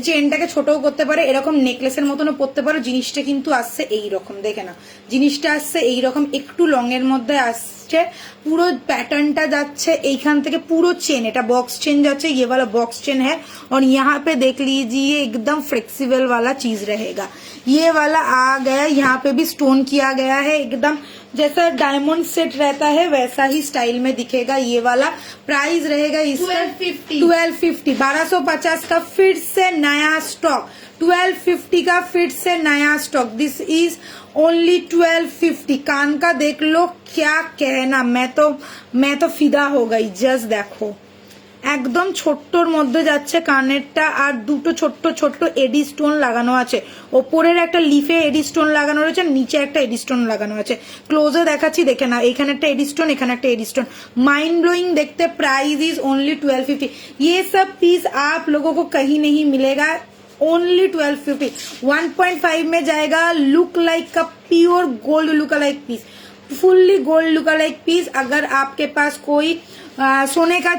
চেনটাকে ছোটও করতে পারে, এরকম নেকলেসের মতনও পরতে পারো। জিনিসটা কিন্তু আসছে এইরকম, দেখে না, জিনিসটা আসছে এইরকম একটু লং এর মধ্যে আসছে, পুরো প্যাটার্নটা যাচ্ছে এইখান থেকে পুরো চেন, এটা বক্স চেন যাচ্ছে, ये वाला बॉक्स चेन है। और यहाँ पे देख लीजिए एकदम फ्लेक्सिबल वाला चीज रहेगा, ये वाला आ गया, यहाँ पे भी स्टोन किया गया है, एकदम जैसा डायमंड सेट रहता है वैसा ही स्टाइल में दिखेगा। ये वाला प्राइस रहेगा इसका 1250। 1250 का फिर से नया स्टॉक, 1250 का फिर से नया स्टॉक, दिस इज ओनली 1250। कान का देख लो, क्या कहना, मैं तो फिदा हो गई। जस्ट देखो একদম ছোট্টর মধ্যে যাচ্ছে কানেরটা, আর দুটো ছোট্ট ছোট্ট এডি স্টোন লাগানো আছে। ওপরের একটা লিফে এডি স্টোন লাগানো রয়েছে, নিচে একটা এডি স্টোন লাগানো আছে। ক্লোজে দেখাচ্ছি, দেখে না, এখানে একটা এডি স্টোন, এখানে একটা एडी स्टोन। माइंड ब्लोइंग देखते, प्राइस इज ओनली 1250। ये सब पीस आप लोगों को कहीं नहीं मिलेगा, ओनली 1250। 1.5 में जाएगा, लुक लाइक का pure gold look like piece, fully gold look like piece. अगर आपके पास कोई सोने का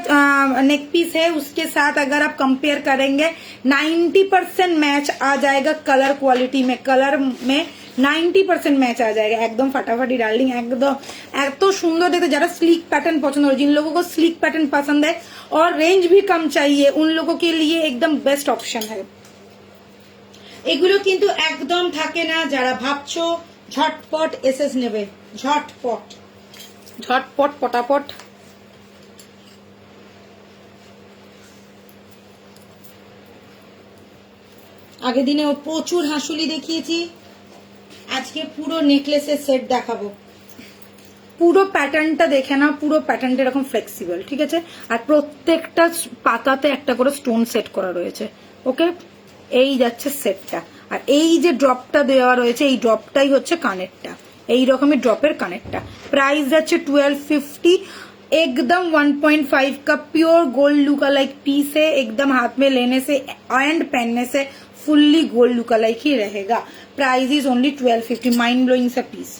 नेक पीस है, उसके साथ अगर आप कंपेयर करेंगे 90% मैच आ जाएगा कलर क्वालिटी में, कलर में 90% मैच आ जाएगा। एकदम फटाफटी डार्लिंग, एकदम এত সুন্দর দেখতে। যারা स्लीक पैटर्न पसंद हो, जिन लोगों को स्लीक पैटर्न पसंद है और रेंज भी कम चाहिए, उन लोगों के लिए एकदम बेस्ट ऑप्शन है। এগুলো কিন্তু একদম থাকে না, যারা ভাবছো ঝটপট এসএস নেবে, ঝটপট ঝটপট পটাপট। আগের দিনে ও প্রচুর হাসুলি দেখিয়েছি, আজকে পুরো নেকলেসের সেট দেখাবো। পুরো প্যাটার্নটা দেখে না, পুরো প্যাটার্নটা এরকম ফ্লেক্সিবল, ঠিক আছে। আর প্রত্যেকটা পাতাতে একটা করে স্টোন সেট করা রয়েছে, ওকে। এই যাচ্ছে সেটটা, আর এই যে ড্রপটা দেওয়া রয়েছে, এই ড্রপটাই হচ্ছে কানেরটা, এই রকমের ড্রপের কানেরটা। প্রাইস যাচ্ছে 1250। एकदम 1.5 का pure gold lookalike piece है, एकदम हाथ में लेने से एंड पहनने से फुल्ली गोल्ड लुका लाइक ही रहेगा। Price is only 1250। Mind blowing सा पीस,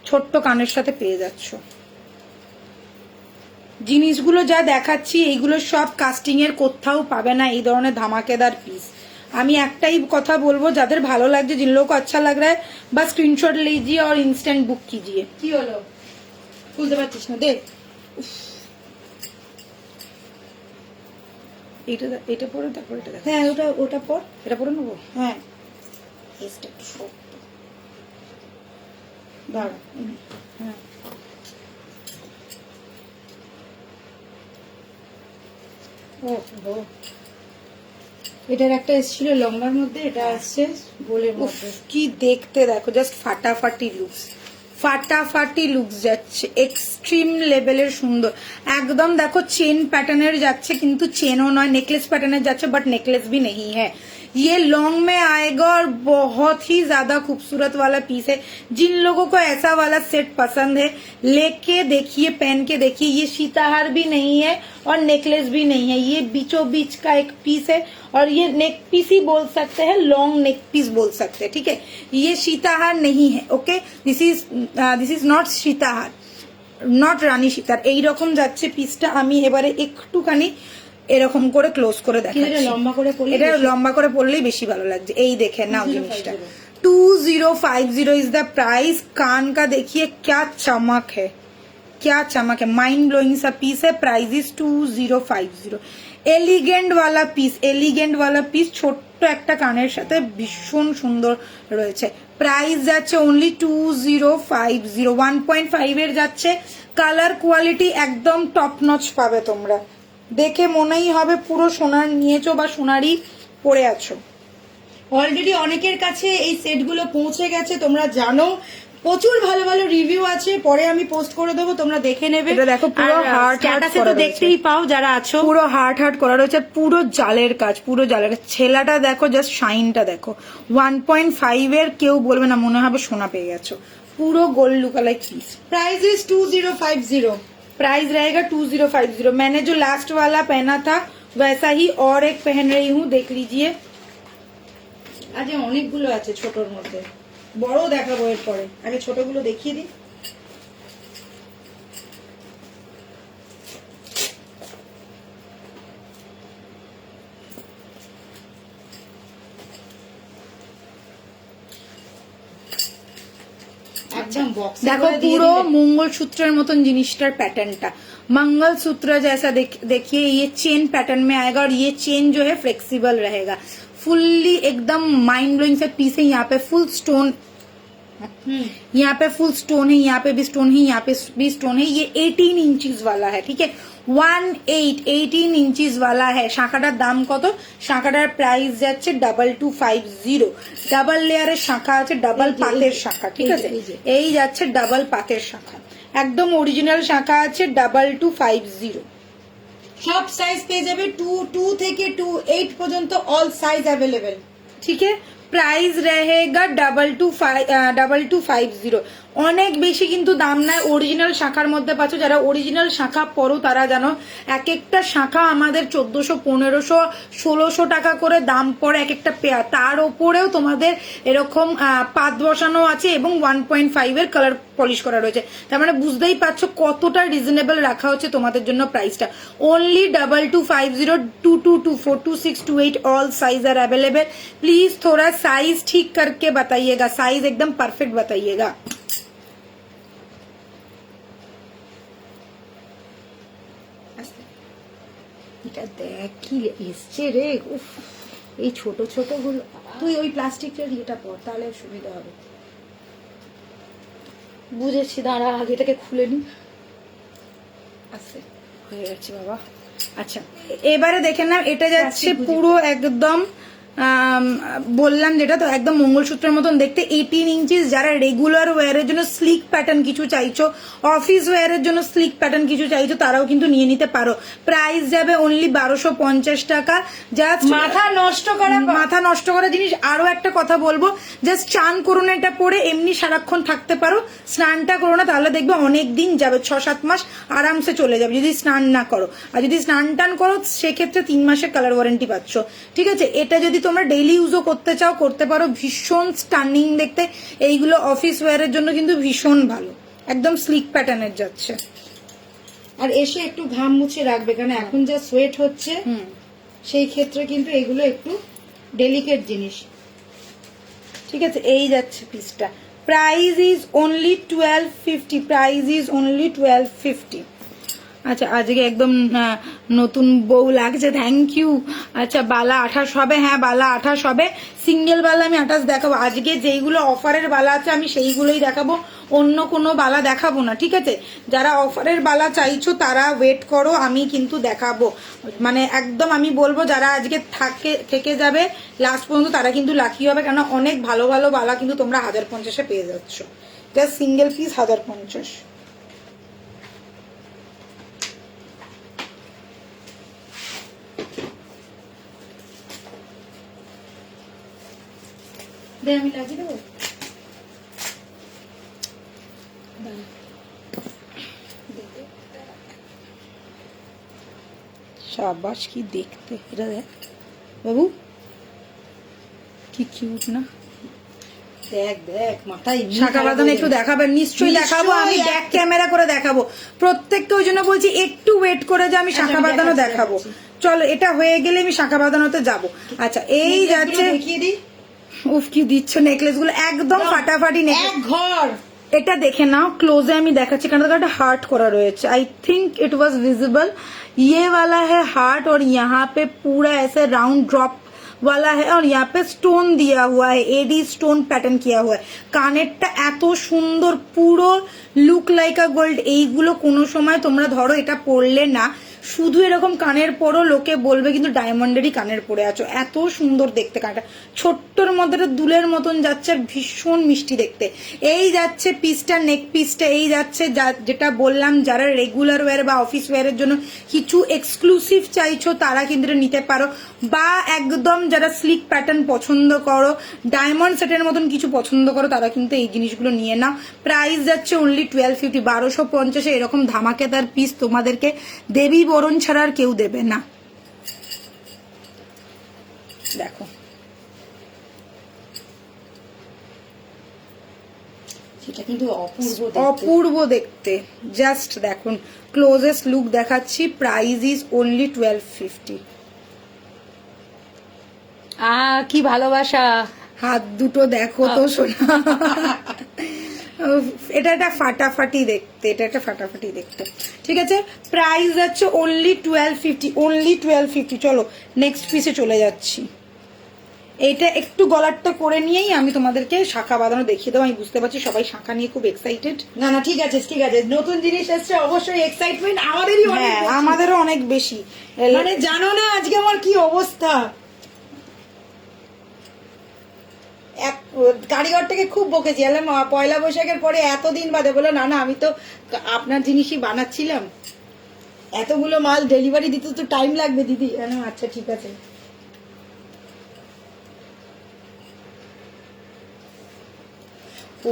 ছোট্ট কানের সাথে পেয়ে যাচ্ছ। জিনিসগুলো যা দেখাচ্ছি এইগুলো সব কাস্টিং এর কোথাও পাবে না এই ধরনের ধামাকেদার পিস। আমি একটাই কথা বলবো, যাদের ভালো লাগছে, जिन लोगों को अच्छा लग रहा है, बस स्क्रीनशॉट लीजिए और इंस्टेंट बुक कीजिए। কি হলো, খুলতে পারছিস না? দেখ, এটা পরে তারপর এটা দেখো। হ্যাঁ ওটা পর, এটা পরে নেবো। হ্যাঁ এটা একটু শক্ত। দাঁড়া, হ্যাঁ, ও এটার একটা এসেছিল লম্বার মধ্যে, এটা আসছে গোলের মধ্যে। কি দেখতে দেখো, জাস্ট ফাটাফাটি লুকস, ফাটাফাটি লুকস যাচ্ছে, এক্সট্রিম লেভেলের সুন্দর। একদম দেখো চেন প্যাটার্নের যাচ্ছে, কিন্তু চেনও নয়, नेकलेस पैटर्न যাচ্ছে, बट नेकलेस भी नहीं है। ये लॉन्ग में आएगा और बहुत ही ज्यादा खूबसूरत वाला पीस है। जिन लोगों को ऐसा वाला सेट पसंद है, लेके देखिए, पहन के देखिए। ये सीताहार भी नहीं है और नेकलेस भी नहीं है, ये बीचों बीच का एक पीस है, और ये नेक पीस ही बोल सकते हैं, लॉन्ग नेक पीस बोल सकते हैं, ठीक है। ये सीताहार नहीं है, okay. This is not Sitahar, not রানী সীতার। এইরকম যাচ্ছে পিসটা। আমি এবারে একটুখানি এরকম করে ক্লোজ করে দেখাচ্ছি। লম্বা করে পরলে, এটা লম্বা করে পরলেই বেশি ভালো লাগছে। এই দেখে নাও জিনিসটা, 2050 इज द प्राइस। कान का देखिए क्या चमक है, क्या चमक है, माइंड ब्लोइंग सा पीस है। Price is 2050। এলিগেন্ট वाला পিস, এলিগেন্ট वाला পিস, ছোট্ট একটা কানের সাথে ভীষণ সুন্দর রয়েছে। প্রাইস যাচ্ছে অনলি 2050। 1.5 এর যাচ্ছে। কালার কোয়ালিটি একদম টপ নচ পাবে তোমরা, দেখে মনেই হবে পুরো সোনার নিয়েছো বা সোনারই পরে আছো। অলরেডি অনেকের কাছে এই সেটগুলো পৌঁছে গেছে, তোমরা জানো। প্রচুর ভালো ভালো রিভিউ আছে, পরে আমি পোস্ট করে দেবো, তোমরা দেখে নেবে। এটা দেখো পুরো হার্ট স্ট্যাটাসে তো দেখতেই পাও যারা আছো, পুরো হার্ট হার্ট করা রয়েছে, পুরো জালের কাজ, পুরো জালের কাজ। ছেলাটা দেখো, জাস্ট শাইনটা দেখো। 1.5 এর কেউ বলবে না মনে হবে সোনা পেয়ে গেছো। पूरा gold look like piece. Price is 2050। Price रहेगा 2050। मैंने जो लास्ट वाला पहना था वैसा ही और एक पहन रही हूँ, देख लीजिए। আজ অনেকগুলো আছে ছোটর মধ্যে, বড় দেখাবো এরপরে, আগে ছোটগুলো দেখিয়ে দিই। देखो पूरा मंगलसूत्र मतन जिनिसटार पैटर्नटा मंगलसूत्र जैसा देखिए। ये चेन पैटर्न में आएगा और ये चेन जो है फ्लेक्सिबल रहेगा, फुल्ली एकदम माइंड ब्लोइंग से पीस है। यहाँ पे फुल स्टोन, यहाँ पे फुल स्टोन है, यहाँ पे भी स्टोन है, यहाँ पे भी स्टोन है। ये 18 इंचेस वाला है, ठीक है। 18 इंचेस वाला है। শাঁখাটার দাম কত? শাঁখাটার প্রাইস যাচ্ছে 2250। ডাবল লেয়ারের শাঁখা আছে, ডাবল পাতের শাঁখা, ঠিক আছে। এই যাচ্ছে ডাবল পাতের শাঁখা, একদম অরিজিনাল শাঁখা আছে 2250। সব সাইজ পেয়ে যাবে, 2 থেকে 2 পর্যন্ত অল সাইজ অ্যাভেলেবেল। ठीक है। প্রাইস रहेगा 2250। অনেক বেশি কিন্তু দাম নাই, অরিজিনাল শাখার মধ্যে পাচ্ছ। যারা অরিজিনাল শাখা পরো তারা জানো এক একটা শাখা আমাদের 1400, 1500, 1600 টাকা করে দাম পড়ে এক একটা পেয়ার। তার ওপরেও তোমাদের এরকম পাত বসানো আছে এবং 1.5 এর কালার পলিশ করা রয়েছে। তার মানে বুঝতেই পারছো কতটা রিজনেবল রাখা হচ্ছে তোমাদের জন্য প্রাইসটা। Only 2250, 2224, 2628 all size are available. Please थोड़ा साइज ठीक करके बताइएगा, साइज एकदम परफेक्ट बताइएगा। এটা দেখ কি এসছে রে, উফ এই ছোট ছোট গুলো। তুই ওই প্লাস্টিকের ইয়েটা পর, তাহলে সুবিধা হবে। বুঝেছি, দাঁড়া আগে এটাকে খুলে নি। আচ্ছা হয়ে গেছে বাবা। আচ্ছা এবারে দেখে নাও, এটা যাচ্ছে পুরো একদম বললাম যেটা, তো একদম মঙ্গলসূত্রের মতন দেখতে, 18 ইঞ্চিস। যারা রেগুলার ওয়্যারের জন্য স্লিক প্যাটার্ন কিছু চাইছো, অফিস ওয়্যারের জন্য স্লিক প্যাটার্ন কিছু চাইছো, তারাও কিন্তু নিয়ে নিতে পারো। প্রাইস যাবে অনলি 1250 টাকা। জাস্ট মাথা নষ্ট করা জিনিস। আরো একটা কথা বলবো, জাস্ট চান করো না এটা পরে, এমনি সারাক্ষণ থাকতে পারো। স্নানটা করো না, তাহলে দেখবে অনেক দিন যাবে, 6-7 মাস আরামসে চলে যাবে যদি স্নান না করো। আর যদি স্নান টান করো সেক্ষেত্রে 3 মাসের কালার ওয়ারেন্টি পাচ্ছ। ঠিক আছে, এটা যদি তোমরা ডেইলি ইউজও করতে চাও করতে পারো। ভীষণ স্টানিং দেখতে, এইগুলো অফিস ওয়্যারের জন্য কিন্তু ভীষণ ভালো, একদম স্লিক প্যাটার্নের যাচ্ছে। আর এসে একটু ঘাম মুছে রাখবে, কারণ এখন যা সোয়েট হচ্ছে সেই ক্ষেত্রে কিন্তু এগুলো একটু ডেলিকেট জিনিস। ঠিক আছে, এই যাচ্ছে পিসটা। Price is only 1250, price is only 1250। আচ্ছা আজকে একদম নতুন বউ লাগছে, থ্যাংক ইউ। আচ্ছা বালা 28 হবে, হ্যাঁ বালা 28 হবে। সিঙ্গেল বালা আমি 28 দেখাবো। আজকে যেইগুলো অফারের বালা আছে আমি সেইগুলোই দেখাবো, অন্য কোনো বালা দেখাবো না। ঠিক আছে, যারা অফারের বালা চাইছো তারা ওয়েট করো, আমি কিন্তু দেখাবো। মানে একদম আমি বলবো যারা আজকে থেকে যাবে লাস্ট পর্যন্ত তারা কিন্তু লাকি হবে, কেন অনেক ভালো ভালো বালা কিন্তু তোমরা 1050-এ পেয়ে যাচ্ছ। Just single piece 1050। আমি লাগিয়ে দেবো। শাবাশ কি দেখতে, এটা দেখ বাবু কি কিউট না। দেখ দেখ মাথায় শাখা বাঁধানো একটু দেখাবেন, নিশ্চয়ই দেখাবো, আমি ব্যাক ক্যামেরা করে দেখাবো প্রত্যেককে। ওই জন্য বলছি একটু ওয়েট করে যে আমি শাখা বাঁধানো দেখাবো। চলো এটা হয়ে গেলে আমি শাখা বাঁধানোতে যাবো। আচ্ছা এই যাচ্ছে, দেখিয়ে দিই। উফ কি দিচ্ছ নেকলেস গুলো, একদম ফাটাফাটি নেকলেস। ঘর এটা দেখে নাও ক্লোজে, আমি দেখাচ্ছি কারণ একটা হার্ট করা রয়েছে। I think it was visible. ये वाला है हार्ट और यहाँ पे पूरा ऐसे राउंड ड्रॉप वाला है और यहाँ पे स्टोन दिया हुआ है, एडी स्टोन पैटर्न किया हुआ है। কানেরটা এত সুন্দর, পুরো লুক লাইক আ গোল্ড। এইগুলো কোনো সময় তোমরা ধরো এটা পরলে না, শুধু এরকম কানের পরও লোকে বলবে কিন্তু ডায়মন্ডেরই কানের পরে আছো। এত সুন্দর দেখতে কানটা, ছোট্টর মধ্যে দুলের মতন যাচ্ছে, আর ভীষণ মিষ্টি দেখতে। এই যাচ্ছে পিসটা, নেক পিসটা। এই যাচ্ছে যেটা বললাম, যারা রেগুলার ওয়্যার বা অফিস ওয়্যারের জন্য কিছু এক্সক্লুসিভ চাইছো তারা কিন্তু এটা নিতে পারো, বা একদম যারা স্লিক প্যাটার্ন পছন্দ করো, ডায়মন্ড সেটের মতন কিছু পছন্দ করো, তারা কিন্তু এই জিনিসগুলো নিয়ে নাও। প্রাইস যাচ্ছে অনলি 1250, 1250। এরকম ধামাকেদার পিস তোমাদেরকে দেবী বরণ ছাড়া আর কেউ দেবে না। দেখো সেটা কিন্তু অপূর্ব দেখতে। জাস্ট দেখুন, ক্লোজেস্ট লুক দেখাচ্ছি। Price is only 1250। কি ভালোবাসা, হাত দুটো দেখো তো সোনা। এটা একটা ফাটাফাটি দেখতে, এটা একটা ফাটাফাটি দেখতে। ঠিক আছে, প্রাইস যাচ্ছে অনলি 1250, অনলি 1250। চলো নেক্সট পিসে চলে যাচ্ছি। এইটা একটু গলারটা করে নিয়েই আমি তোমাদেরকে শাখা বাঁধানো দেখিয়ে দেবো। আমি বুঝতে পারছি সবাই শাখা নিয়ে খুব এক্সাইটেড। না না ঠিক আছে ঠিক আছে, নতুন জিনিস এসছে অবশ্যই এক্সাইটমেন্ট আমাদেরই। হ্যাঁ আমাদেরও অনেক বেশি। মানে জানো না আজকে আমার কি অবস্থা। কারিগরটাকে খুব বকেছি, পয়লা বৈশাখের পরে এতদিন বাদে বলে না না আমি তো আপনার জিনিসই বানাচ্ছিলাম। এতগুলো মাল ডেলিভারি দিতে তো টাইম লাগবে দিদি। আচ্ছা ঠিক আছে।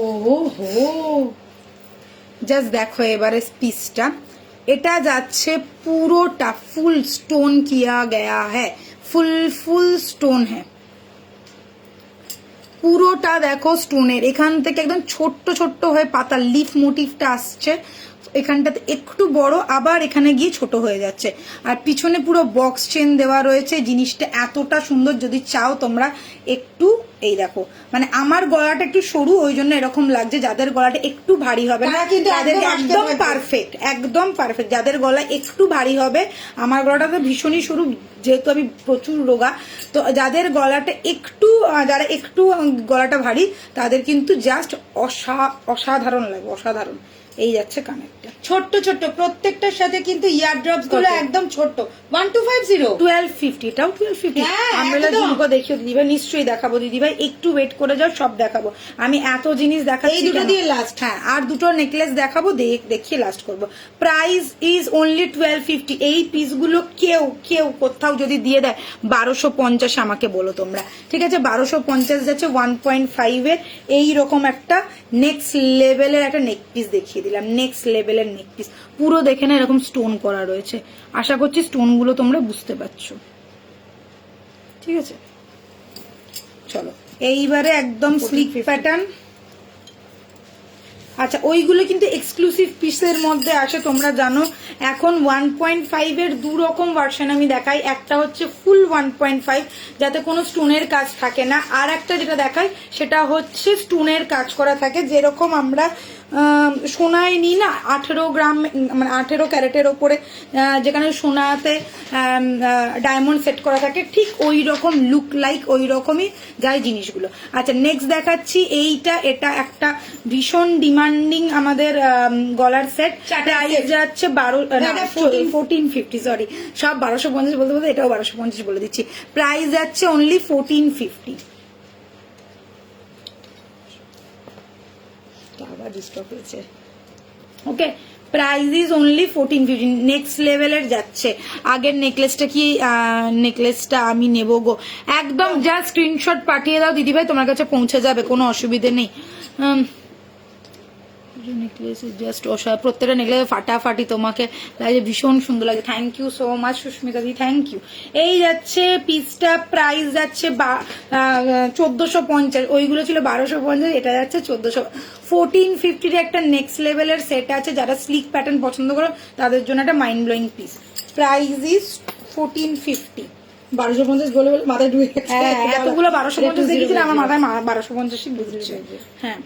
ও হো, জাস্ট দেখো এবারে পিসটা, এটা যাচ্ছে পুরোটা ফুল স্টোন কিয়া গয়া হ্যাঁ, ফুল স্টোন হ্যাঁ, পুরোটা দেখো স্টোনের, এখান থেকে একদম ছোট্ট ছোট্ট হয়ে পাতা লিফ মোটিভটা আসছে, এখানটাতে একটু বড় আবার এখানে গিয়ে ছোট হয়ে যাচ্ছে, আর পিছনে পুরো বক্স চেন দেওয়া রয়েছে। জিনিসটা এতটা সুন্দর, যদি চাও তোমরা একটু, এই দেখো মানে আমার গলাটা একটু সরু ওই জন্য এরকম লাগছে, যাদের গলাটা একটু ভারী হবে না তাদের একদম পারফেক্ট, একদম পারফেক্ট। যাদের গলা একটু ভারী হবে, আমার গলাটা তো ভীষণই সরু যেহেতু আমি প্রচুর রোগা, তো যাদের গলাটা একটু, যারা একটু গলাটা ভারী তাদের কিন্তু জাস্ট অসাধারণ লাগবে, অসাধারণ। এই যাচ্ছে কানেরটা ছোট্ট ছোট্ট, প্রত্যেকটার সাথে কিন্তু ইয়ার ড্রপস গুলো একদম ছোট্ট। 1250 1250, এটাও 1250। আমরেলা ঝুমকো দেখিও দিদিভাই, নিশ্চয়ই দেখাবো দিদিভাই, একটু ওয়েট করে যাও, সব দেখাবো। আমি এত জিনিস দেখাচ্ছি, এই দুটো দিয়ে লাস্ট। হ্যাঁ, আর দুটো নেকলেস দেখাবো, দেখিয়ে লাস্ট করবো। Price is only 1250। এই পিসগুলো কেউ কোথাও যদি দিয়ে দেয় 1250 আমাকে বলো তোমরা, ঠিক আছে? 1250 যাচ্ছে 1.5 এর এইরকম একটা নেক্সট লেভেলের একটা নেক পিস দেখিয়ে দিলাম, নেক্সট লেভেলের নেক পিস। পুরো দেখে না এরকম স্টোন করা রয়েছে, আশা করছি স্টোন গুলো তোমরা বুঝতে পারছো, ঠিক আছে? চলো এইবারে একদম স্লিক প্যাটার্ন। আচ্ছা, ওইগুলো কিন্তু এক্সক্লুসিভ পিসের মধ্যে আসে, তোমরা জানো। এখন 1.5 এর দু রকম ভার্সন আমি দেখাই, একটা হচ্ছে ফুল 1.5 যাতে কোনো স্টোনের কাজ থাকে না, আর একটা যেটা দেখাই সেটা হচ্ছে স্টোনের কাজ করা থাকে, যেরকম আমরা সোনায় নিই না 18 গ্রাম, মানে 18 ক্যারেটের ওপরে যেখানে সোনাতে ডায়মন্ড সেট করা থাকে, ঠিক ওই রকম লুক লাইক ওই রকমই যায় জিনিসগুলো। আচ্ছা, নেক্সট দেখাচ্ছি এইটা, এটা একটা ভীষণ ডিমান্ডিং আমাদের গলার সেট, প্রাইস যাচ্ছে 1450, সরি সব 1250 বলতে বলতে এটাও 1250 বলে দিচ্ছি। প্রাইস যাচ্ছে অনলি 1450। আবার ডিস্টার্ব হয়েছে, okay. Price is only 1450। Next লেভেলের যাচ্ছে। আগের নেকলেসটা কি, নেকলেসটা আমি নেব গো, একদম জাস্ট স্ক্রিনশট পাঠিয়ে দাও দিদিভাই, তোমার কাছে পৌঁছে যাবে, কোনো অসুবিধে নেই। নেকলেস জাস্ট প্রত্যেকটা নেকলেস ফাটাফাটি, তোমাকে লাগে, ভীষণ সুন্দর লাগে। Thank you so much Susmita দি, থ্যাংক ইউ। এই যাচ্ছে পিসটা, প্রাইস যাচ্ছে 1450, ওইগুলো ছিল 1250, এটা যাচ্ছে 1400। 1450 একটা নেক্সট লেভেলের সেট আছে, যারা স্লিক প্যাটার্ন পছন্দ করো তাদের জন্য একটা mind blowing piece. Price is 1450। 1250 বলে মাথায় ঢুকে গেছে। হ্যাঁ, এতগুলো 1250 দেখেছিলাম, আমার মাথায় 1250ই বুঝছে। হ্যাঁ,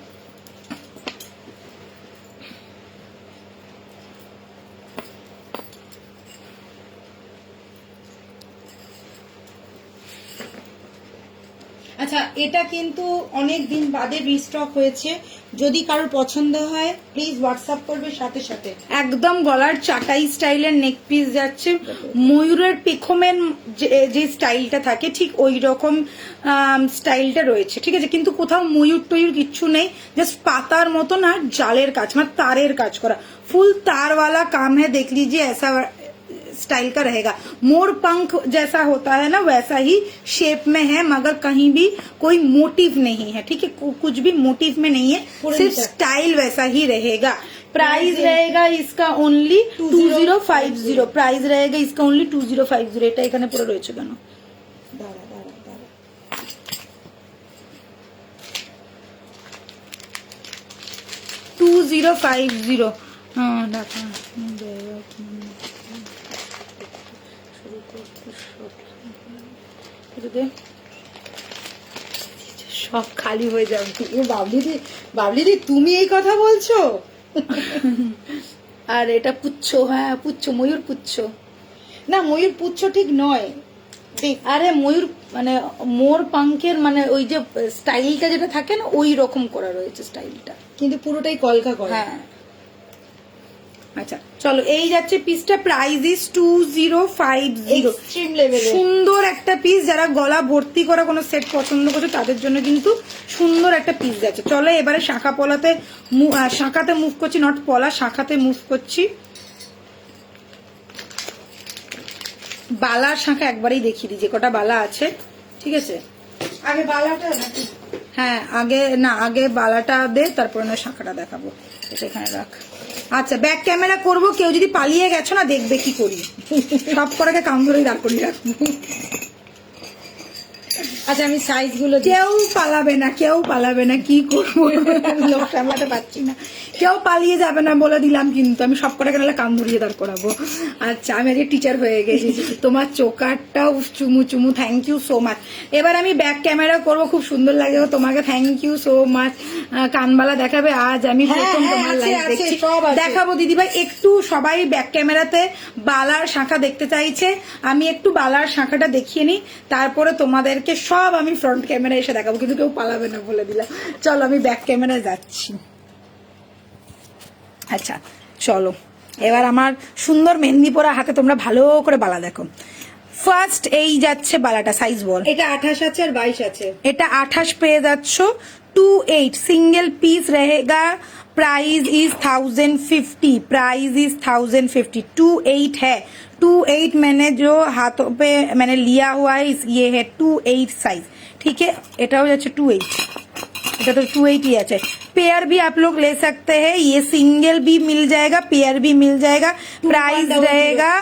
আচ্ছা, এটা কিন্তু অনেক দিন বাদে রিস্টক হয়েছে, যদি কারোর পছন্দ হয় প্লিজ হোয়াটসঅ্যাপ করবে সাথে সাথে। একদম গলার চাটাই স্টাইলের নেক পিস যাচ্ছে, ময়ূরের পেখমের যে স্টাইলটা থাকে ঠিক ওই রকম স্টাইলটা রয়েছে, ঠিক আছে? কিন্তু কোথাও ময়ূর টয়ূর কিচ্ছু নেই, জাস্ট পাতার মতন আর জালের কাজ, মানে তারের কাজ করা, ফুল तारवाला काम है। देख लीजिए ऐसा स्टाइल का रहेगा, मोर पंख जैसा होता है ना वैसा ही शेप में है, मगर कहीं भी कोई मोटिव नहीं है, ठीक है? कुछ भी मोटिव में नहीं है, सिर्फ स्टाइल वैसा ही रहेगा। प्राइस रहेगा इसका ओनली 2050। प्राइस रहेगा इसका ओनली 2050। এটা এখানে পুরো রয়েছে কেন? 2050। হ্যাঁ, দেখা সব খালি হয়ে যাবে। বাবলিদি তুমি এই কথা বলছো? আর এটা পুচ্ছ, হ্যাঁ পুচ্ছ, ময়ূর পুচ্ছ না, ময়ূর পুচ্ছ ঠিক নয়। আরে ময়ূর মানে মোর পাঙ্কের মানে ওই যে স্টাইলটা যেটা থাকে না ওই রকম করা রয়েছে স্টাইলটা, কিন্তু পুরোটাই কলকা করা। হ্যাঁ। আচ্ছা চলো, এই যাচ্ছে পিসটা, প্রাইস ইজ 2050। এক্সট্রিম লেভেলে সুন্দর একটা পিস, যারা গলা ভর্তি করা কোনো সেট পছন্দ করছে তাদের জন্য কিন্তু সুন্দর একটা পিস যাচ্ছে। চলো এবারে শাখা পলাতে, শাখাতে মুভ করছি, নট পলা, শাখাতে মুভ করছি। বালার শাঁখা একবারেই দেখিয়ে দিই যে কটা বালা আছে, ঠিক আছে? আগে বালাটা নাকি? হ্যাঁ আগে বালাটা দে, তারপরে না শাঁখাটা দেখাবো। এটা এখানে রাখ। আচ্ছা ব্যাক ক্যামেরা করব, কেউ যদি পালিয়ে গেছো না দেখবে কি করি, সব কটাকে কাম ধরেই দাঁড় করিয়ে রাখবো। আচ্ছা আমি সাইজ গুলো কেউ পালাবে না, কি করবো লোক সামলাতে পারছি না, কেউ পালিয়ে যাবে না বলে দিলাম, কিন্তু আমি সব কটাকে নাহলে কান ধরিয়ে দাঁড় করাবো। আচ্ছা আমি আজকে টিচার হয়ে গেছি। তোমার চোকারটাও চুমু চুমু, থ্যাংক ইউ সো মাচ। এবার আমি ব্যাক ক্যামেরা করব, খুব সুন্দর লাগে তোমাকে, থ্যাংক ইউ সো মাচ। কানবালা দেখাবে, আজ আমি প্রথম তোমার লাইভ দেখছি, দেখাবো দিদিভাই। একটু সবাই ব্যাক ক্যামেরাতে বালার শাঁখা দেখতে চাইছে, আমি একটু বালার শাঁখাটা দেখিয়ে নিই, তারপরে তোমাদেরকে সব আমি ফ্রন্ট ক্যামেরা এসে দেখাবো, কিন্তু কেউ পালাবে না বলে দিলাম। চলো আমি ব্যাক ক্যামেরায় যাচ্ছি। আচ্ছা চলো, এবার আমার সুন্দর মেহেন্দি পরা হাতে তোমরা ভালো করে বালা দেখো। ফার্স্ট এই যাচ্ছে বালাটা, সাইজ বল। এটা 28 আছে আর 22 আছে। এটা 28 পেয়ে যাচ্ছ, 28 सिंगल पीस रहेगा, प्राइस इज 1050, प्राइस इज 1050, 28 है। 28 मैंने जो हाथों पे मैंने लिया हुआ है ये है 28 साइज, ठीक है? এটাও যাচ্ছে 28, এটা তো 28 ही আছে। पेयर भी आप लोग ले सकते हैं, ये सिंगल भी मिल जाएगा, पेयर भी मिल जाएगा। प्राइस रहेगा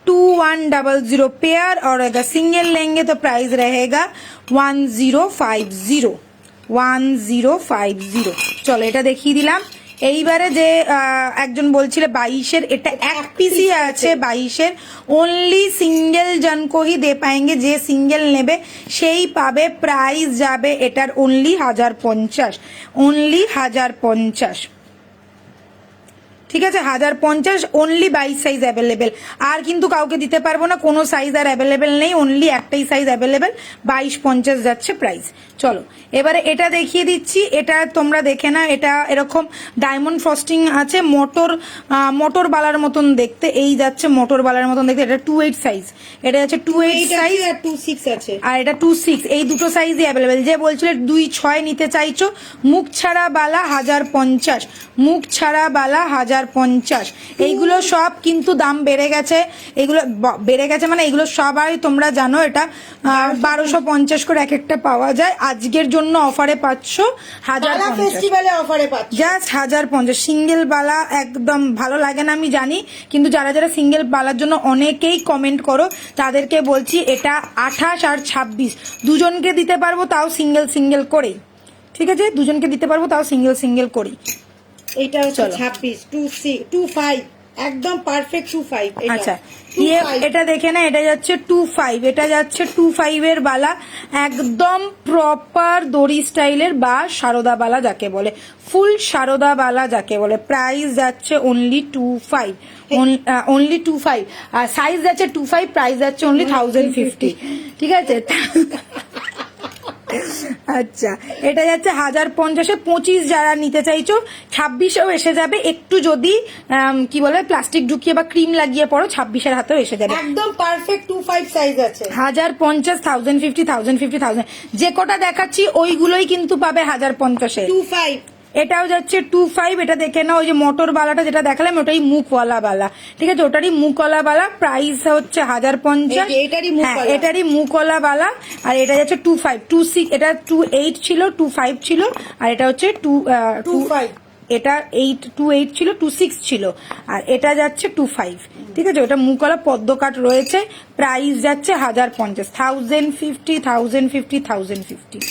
2100 पेयर, और अगर सिंगल लेंगे तो प्राइस रहेगा 1050, 1050। চলো এটা দেখিয়ে দিলাম। এইবারে যে একজন বলছিল 22-এর, এটা এক পিসই আছে 22-এর, ওনলি সিঙ্গেল জনকো হি দে পাएंगे, যে সিঙ্গেল নেবে সেই পাবে। প্রাইস যাবে এটার ওনলি 1050, ওনলি 1050, ঠিক আছে? 1050, ওনলি 22 সাইজ অ্যাভেলেবেল, আর কিন্তু কাউকে দিতে পারবো না, কোনো সাইজ আর অ্যাভেলেবেল নেই, ওনলি একটাই সাইজ অ্যাভেলেবেল, 2250 যাচ্ছে প্রাইস। চলো এবারে এটা দেখিয়ে দিচ্ছি, এটা তোমরা দেখে না, এটা এরকম ডায়মন্ড ফ্রস্টিং আছে, মোটর বালার মতন দেখতে, এই যাচ্ছে মোটর বালার মতন দেখতে। এটা 28 সাইজ, এটা যাচ্ছে 28 সাইজ, আর 26 আছে, আর এটা 26, এই দুটো সাইজই অ্যাভেলেবেল। যে বলছিল 2-6 নিতে চাইছো, মুখ ছাড়া বালা 1050, মুখ ছাড়া বালা 1050, এইগুলো সব কিন্তু দাম বেড়ে গেছে, এগুলো বেড়ে গেছে মানে এগুলো সবাই তোমরা জানো, এটা 1250 করে এক একটা পাওয়া যায়। আজকের জন্য অফারে পাচ্ছ 1050, ফেস্টিভ্যালে অফারে পাচ্ছ জাস্ট 1050। সিঙ্গেল বালা একদম ভালো লাগে না আমি জানি, কিন্তু যারা যারা সিঙ্গেল বালার জন্য অনেকেই কমেন্ট করো, তাদেরকে বলছি এটা 28 আর 26 দুজনকে দিতে পারবো, তাও সিঙ্গেল সিঙ্গেল করেই, ঠিক আছে? দুজনকে দিতে পারবো তাও সিঙ্গেল সিঙ্গেল করেই। এটা হচ্ছে 26, 25 একদম পারফেক্ট 25। আচ্ছা এটা দেখে না, এটা যাচ্ছে 25, এটা যাচ্ছে 25 এর বালা, একদম প্রপার দড়ি স্টাইলের বা সারদা বালা যাকে বলে, ফুল সারদা বালা যাকে বলে। প্রাইস যাচ্ছে অনলি 25, অনলি 25, আর সাইজ যাচ্ছে 25, প্রাইস যাচ্ছে অনলি 1050, ঠিক আছে? আচ্ছা এটা যাচ্ছে 1050-এ 25 যারা নিতে চাইছো, 26-এও এসে যাবে, একটু যদি কি বলে প্লাস্টিক ঢুকিয়ে বা ক্রিম লাগিয়ে পড়ো 26-এর হাতেও এসে যাবে। একদম পারফেক্ট 25 সাইজ আছে। 1050, 1050, 1050, যে কটা দেখাচ্ছি ওইগুলোই কিন্তু পাবে 1050-এ। 25 এটাও যাচ্ছে 25, এটা দেখে না, ওই যে মোটর বালাটা যেটা দেখালাম ওটাই মুখওয়ালা বালা, ঠিক আছে? ওটারই মুখওয়ালা বালা, প্রাইস হচ্ছে 1050, এটারই মুখওয়ালা বালা। আর এটা যাচ্ছে 25, 26, এটা 28 ছিল, 25 ছিল, আর এটা হচ্ছে 25, এটা 28 ছিল, 26 ছিল, আর এটা যাচ্ছে 25, ঠিক আছে? ওটা মুখওয়ালা পদ্ম কাট রয়েছে, প্রাইস যাচ্ছে 1050, 1050, 1050, 1050।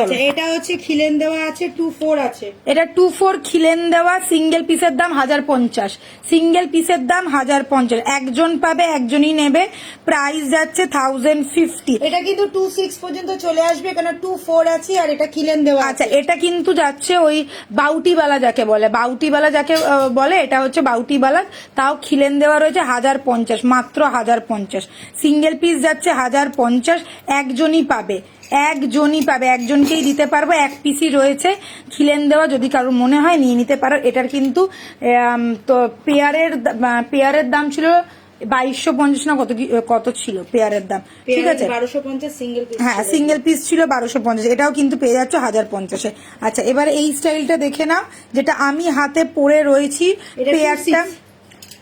আচ্ছা এটা হচ্ছে খিলেন দেওয়া আছে, 24 আছে, এটা 24 খিলেন দেওয়া, সিঙ্গেল পিসের দাম 1050, সিঙ্গেল পিসের দাম 1050, একজন পাবে, একজনই নেবে, প্রাইস যাচ্ছে 1050। এটা কিন্তু 26 পর্যন্ত চলে আসবে, কারণ 24 আছে আর এটা খিলেন দেওয়া। আচ্ছা এটা কিন্তু যাচ্ছে ওই বাউটিবালা যাকে বলে, বাউটিবালা যাকে বলে, এটা হচ্ছে বাউটিবালা, তাও খিলেন দেওয়া রয়েছে 1050, মাত্র 1050, সিঙ্গেল পিস যাচ্ছে 1050, একজনই পাবে, একজনকেই দিতে পারবো, এক পিসই রয়েছে খিলেন দেওয়া, যদি কারোর মনে হয় নিয়ে নিতে পারো। এটার কিন্তু তো পেয়ারের দাম ছিল 2250 না কত ছিল পেয়ারের দাম, ঠিক আছে? 1250 সিঙ্গেল পিস, হ্যাঁ সিঙ্গেল পিস ছিল 1250, এটাও কিন্তু পেয়ে যাচ্ছ 1050-এ। আচ্ছা এবারে এই স্টাইলটা দেখে নাও, যেটা আমি হাতে পরে রয়েছি, পেয়ারটা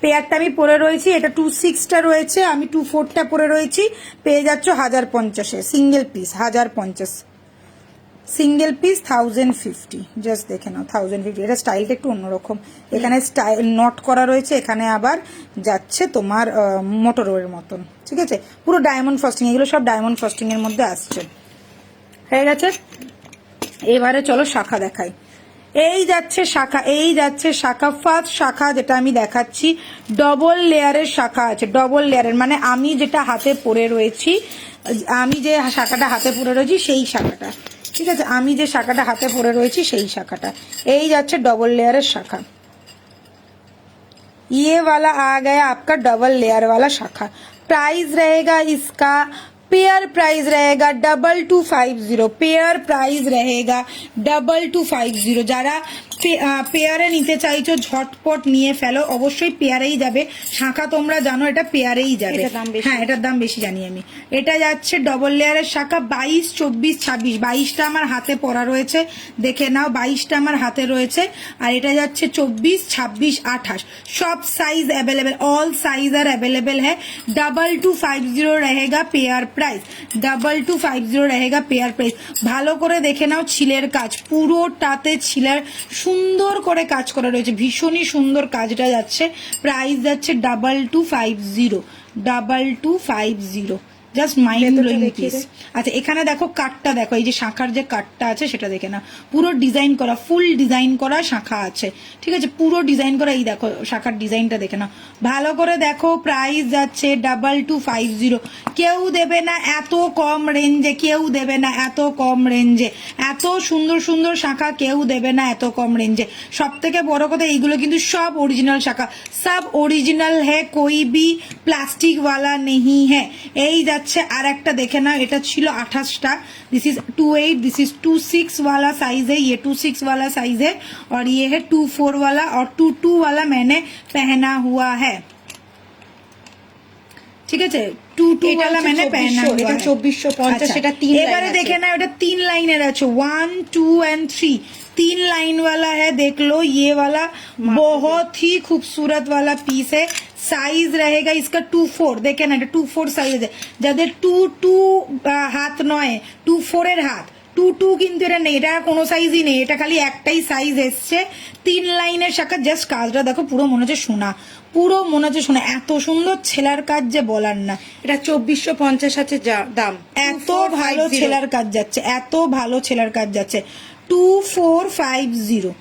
পেয়ারটা আমি পরে রয়েছি, এটা 26টা রয়েছে, আমি 24টা পরে রয়েছি, পেয়ে যাচ্ছ 1050-এ single piece 1050, single piece 1050, just দেখে নাও 1050। এটা স্টাইলটা একটু অন্যরকম, এখানে স্টাইল নট করা রয়েছে, এখানে আবার যাচ্ছে তোমার মোটরের মতন, ঠিক আছে, পুরো ডায়মন্ড ফ্রস্টিং, এগুলো সব ডায়মন্ড ফ্রস্টিং এর মধ্যে আসছে। হয়ে গেছে, এবারে চলো শাখা দেখাই। এই যাচ্ছে শাখা, এই যাচ্ছে শাখা, ফার্স্ট শাখা যেটা আমি দেখাচ্ছি ডবল লেয়ারের শাখা আছে, ডবল লেয়ারের মানে আমি যেটা হাতে পরে রয়েছি, আমি যে শাখাটা হাতে পরে রয়েছি সেই শাখাটা, ঠিক আছে, আমি যে শাখাটা হাতে পরে রয়েছি সেই শাখাটা, এই যাচ্ছে डबल लेयर शाखा। ये वाला आ गया आपका डबल लेयर वाला शाखा। प्राइस रहेगा इसका, पेयर प्राइस रहेगा 2250, पेयर प्राइस रहेगा 2250। যারা পেয়ারে নিতে চাইছো ঝটপট নিয়ে ফেলো, অবশ্যই পেয়ারেই যাবে, শাখা তোমরা জানো এটা পেয়ারেই যাবে। হ্যাঁ, এটার দাম বেশি জানি আমি। এটা যাচ্ছে ডবল লেয়ারের শাখা, 22, 24, 26, 22টা আমার হাতে পরা রয়েছে, দেখে নাও 22টা আমার হাতে রয়েছে। আর এটা যাচ্ছে 24, 26, 28, সব size available, all size are available है। 2250 रहेगा पेयर प्राइस, 2250 रहेगा पेयर प्राइस। ভালো করে দেখে নাও ছিলের কাজ, পুরোটাতে ছিলের সুন্দর করে কাজ করা রয়েছে, ভীষণই সুন্দর কাজটা যাচ্ছে। প্রাইস যাচ্ছে 2250, 2250, জাস্ট মাইন্ড ব্লোয়িং পিস। আচ্ছা এখানে দেখো কাটটা দেখো, এই যে শাখার যে কাটটা আছে সেটা দেখে না, পুরো ডিজাইন করা, ফুল ডিজাইন করা শাখা আছে, ঠিক আছে, পুরো ডিজাইন করা। এই দেখো শাখার ডিজাইনটা দেখে না, ভালো করে দেখো। প্রাইস যাচ্ছে 2250, কেউ দেবে না এত কম রেঞ্জে, কেউ দেবে না এত কম রেঞ্জে, এত সুন্দর সুন্দর শাখা কেউ দেবে না এত কম রেঞ্জে। সব থেকে বড় কথা এইগুলো কিন্তু সব অরিজিনাল শাখা, সব অরিজিনাল হ্যাঁ, कोई भी प्लास्टिक वाला नहीं है। এই যাচ্ছে আর একটা দেখে না, এটা ছিল 28টা, दिस इज 28, दिस इज 26 वाला साइज है, ये 26 वाला साइज है, और ये है 24 वाला, और 22 वाला मैंने पहना हुआ है, ঠিক আছে, 22 वाला मैंने पहना हुआ है। 2450, এটা 3 লাইন। এবারে দেখে না, এটা 3 লাইনের আছে, 1, 2 एंड 3, 3 लाइन वाला है, देख लो ये वाला बहुत ही खूबसूरत वाला पीस है। साइज रहेगा इसका 24, देखे ना, 24 সাইজ, যাদের 22 হাত নয়, 24 এর হাত, 22 কিন্তু এটা নেই, এটা কোনো সাইজই নেই, এটা খালি একটাই সাইজ এসছে। 3 লাইনের শাখা, জাস্ট কাজটা দেখো, পুরো মনে হচ্ছে সোনা, পুরো মনে হচ্ছে সোনা, এত সুন্দর ছেলার কাজ যে বলার না। এটা 2450 আছে দাম, এত ভালো ছেলার কাজ যাচ্ছে, এত ভালো ছেলার কাজ যাচ্ছে। 2450,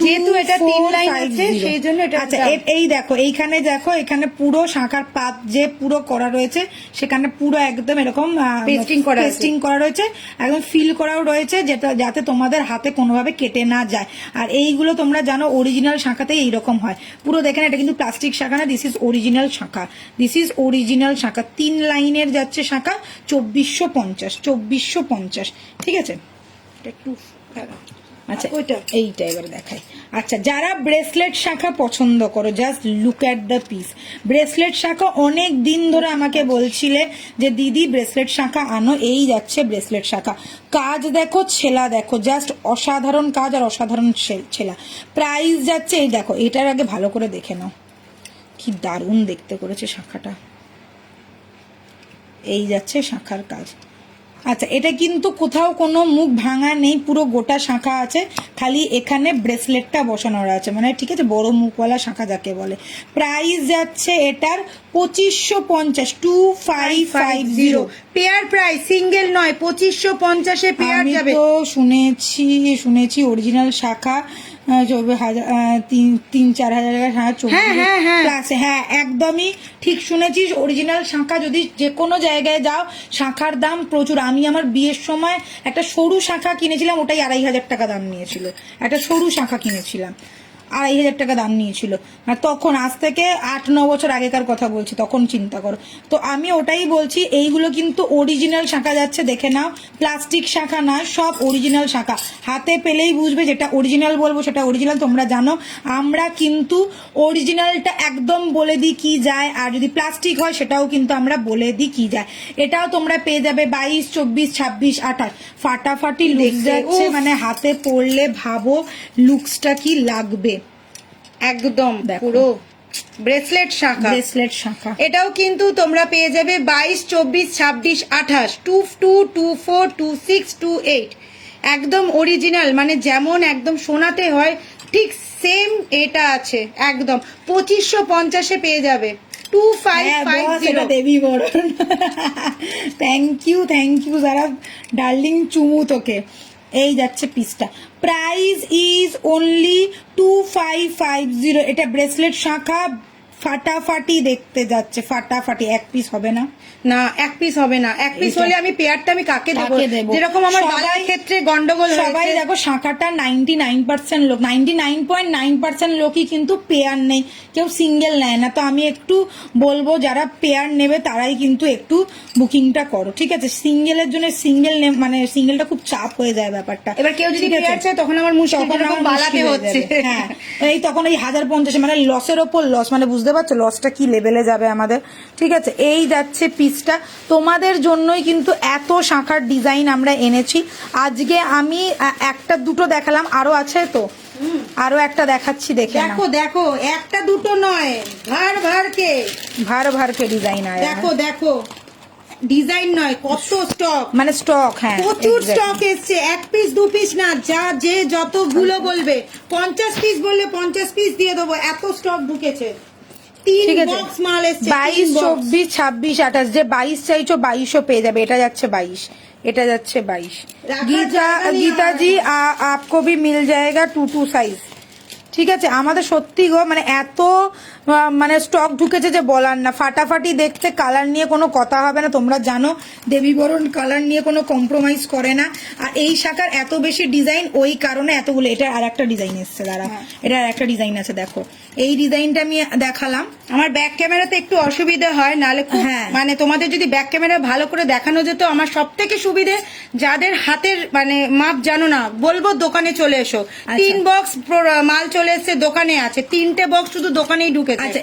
যেহেতু এটা 3 লাইন আছে সেই জন্য এটা। আচ্ছা এই দেখো, এইখানে দেখো, এখানে পুরো শাখার পাত যে পুরো করা রয়েছে, সেখানে পুরো একদম এরকম পেস্টিং করা রয়েছে, একদম ফিল করাও রয়েছে, যেটা যাতে তোমাদের হাতে কোনোভাবে কেটে না যায়। আর এইগুলো তোমরা জানো অরিজিনাল শাখাতেই এইরকম হয় পুরো। দেখেন এটা কিন্তু প্লাস্টিক শাখা না, দিস ইজ অরিজিনাল শাখা, দিস ইজ অরিজিনাল শাখা। 3 লাইনের যাচ্ছে শাখা, 2450, 2450, ঠিক আছে। একটু আচ্ছা ওইটা, এইটা এবার দেখাই। আচ্ছা যারা ব্রেসলেট শাখা পছন্দ করো, just look at the piece. Bracelet শাখা অনেক দিন ধরে আমাকে বলছিলে যে দিদি ব্রেসলেট শাখা আনো, এই যাচ্ছে ব্রেসলেট শাখা। কাজ দেখো, ছেলা দেখো, জাস্ট অসাধারণ কাজ আর অসাধারণ ছেলা। প্রাইস যাচ্ছে, এই দেখো, এটার আগে ভালো করে দেখে নাও, কি দারুণ দেখতে করেছে শাখাটা। এই যাচ্ছে শাখার কাজ। আচ্ছা এটা কিন্তু কোথাও কোনো মুখ ভাঙা নেই, পুরো গোটা শাখা আছে, খালি এখানে ব্রেসলেটটা বসানো আছে, মানে ঠিক আছে, বড় মুখওয়ালা শাখা যাকে বলে। প্রাইস যাচ্ছে এটার 2550, 2550 পেয়ার প্রাইস, সিঙ্গেল নয়, 2550 পেয়ার যাবে। তো শুনেছি অরিজিনাল শাখা 3-4 হাজার টাকা, হ্যাঁ একদমই ঠিক শুনেছিস। অরিজিনাল শাখা যদি যে কোনো জায়গায় যাও, শাখার দাম প্রচুর। আমি আমার বিয়ের সময় একটা সরু শাখা কিনেছিলাম, ওটাই 2500 টাকা দাম নিয়েছিল। একটা সরু শাখা কিনেছিলাম, 2500 টাকা দাম নিয়েছিল। আর তখন আজ থেকে 8-9 বছর আগেকার কথা বলছি, তখন চিন্তা করো। তো আমি ওটাই বলছি, এইগুলো কিন্তু অরিজিনাল শাখা যাচ্ছে, দেখে নাও, প্লাস্টিক শাখা না, সব অরিজিনাল শাখা। হাতে পেলেই বুঝবে যেটা অরিজিনাল বলবো সেটা অরিজিনাল। তোমরা জানো আমরা কিন্তু অরিজিনালটা একদম বলে দিই কি যায়, আর যদি প্লাস্টিক হয় সেটাও কিন্তু আমরা বলে দিই কি যায়। এটাও তোমরা পেয়ে যাবে 22, 24, 26, 28, ফাটাফাটি লুক যাচ্ছে, মানে হাতে পরলে ভাবো লুকসটা কি লাগবে। একদম পুরো ব্রেসলেট শাখা, ব্রেসলেট শাখা। এটাও কিন্তু তোমরা পেয়ে যাবে 22, 24, 26, 28, 22, 24, 26, 28, একদম অরিজিনাল, মানে যেমন একদম সোনাতে হয় ঠিক সেম এটা আছে একদম 2550 পেয়ে যাবে। 2550। দেবী বরণ। থ্যাংক ইউ যারা ডার্লিং, চুমু তোকে। এই যাচ্ছে পিসটা, প্রাইস ইজ অনলি 2550। এটা ব্রেসলেট শাখা, ফাটাফাটি দেখতে যাচ্ছে, ফাটাফাটি। এক পিস হবে না? না, এক পিস হবে না। এক পিস হলে আমি পেয়ারটা আমি কাকে দেবো? যেরকম আমার বালার ক্ষেত্রে গন্ডগোল সবাই হয়েছে। দেখো শাখাটা 99% লোক, 99.9% লোকই কিন্তু পেয়ার নেই, কেউ সিঙ্গেল নেয় না। তো আমি একটু বলবো যারা পেয়ার নেবে তারাই কিন্তু একটু বুকিংটা করো, ঠিক আছে? সিঙ্গেলের জন্য মানে সিঙ্গেলটা খুব চাপ হয়ে যায় ব্যাপারটা। এবার কেউ যদি পেয়ার চায় তখন আমার মুশকিল, তখন বালাতে হচ্ছে। হ্যাঁ, এই তখন এই 1050, মানে লসের ওপর লস, মানে বুঝতে পারছো লসটা কি লেভেলে যাবে আমাদের, ঠিক আছে? এই যাচ্ছে পিসটা, তোমাদের জন্যই কিন্তু এত শাখার ডিজাইন আমরা এনেছি। আজকে আমি একটা দুটো দেখালাম, আরো আছে তো, আরো একটা দেখাচ্ছি, দেখে নাও। দেখো দেখো, একটা দুটো নয়, ভার ভার কে ডিজাইন আয়া দেখো দেখো, ডিজাইন নয়, কত স্টক, মানে স্টক, হ্যাঁ প্রচুর স্টক এসছে। এক পিস দু পিস না, যে যতগুলো বলবে, 50 পিস বললে 50 পিস দিয়ে দেবো, এত স্টক ঢুকেছে। 3 বক্স মাল এসছে, 22, 24, 26, 28, যে 22 চাইছো 22ও পেয়ে যাবে। এটা যাচ্ছে 22, এটা যাচ্ছে 22। গীতাজি আপকো ভি মিল জায়েগা 2 সাইজ, ঠিক আছে? আমাদের সত্যি গো, মানে এত মানে স্টক ঢুকেছে যে বলার না, ফাটাফাটি দেখতে। কালার নিয়ে কোনো কথা হবে না, তোমরা জানো দেবী বরণ কালার নিয়ে কোনো কম্প্রোমাইজ করে না। আর এই শাখার এত বেশি ডিজাইন, ওই কারণে এতগুলো। এটা আর একটা ডিজাইন এসছে, দাঁড়া, এটা আর একটা ডিজাইন আছে, দেখো। এই ডিজাইনটা আমি দেখালাম। আমার ব্যাক ক্যামেরাতে একটু অসুবিধা হয়, নালে হ্যাঁ, মানে তোমাদের যদি ব্যাক ক্যামেরা ভালো করে দেখানো যেত আমার সব থেকে সুবিধে। যাদের হাতের মানে মাপ জানো না, বলবো দোকানে চলে এসো। 3 বক্স মাল চলে এসছে, দোকানে আছে 3টে বক্স শুধু দোকানেই ঢুকেছে। আচ্ছা,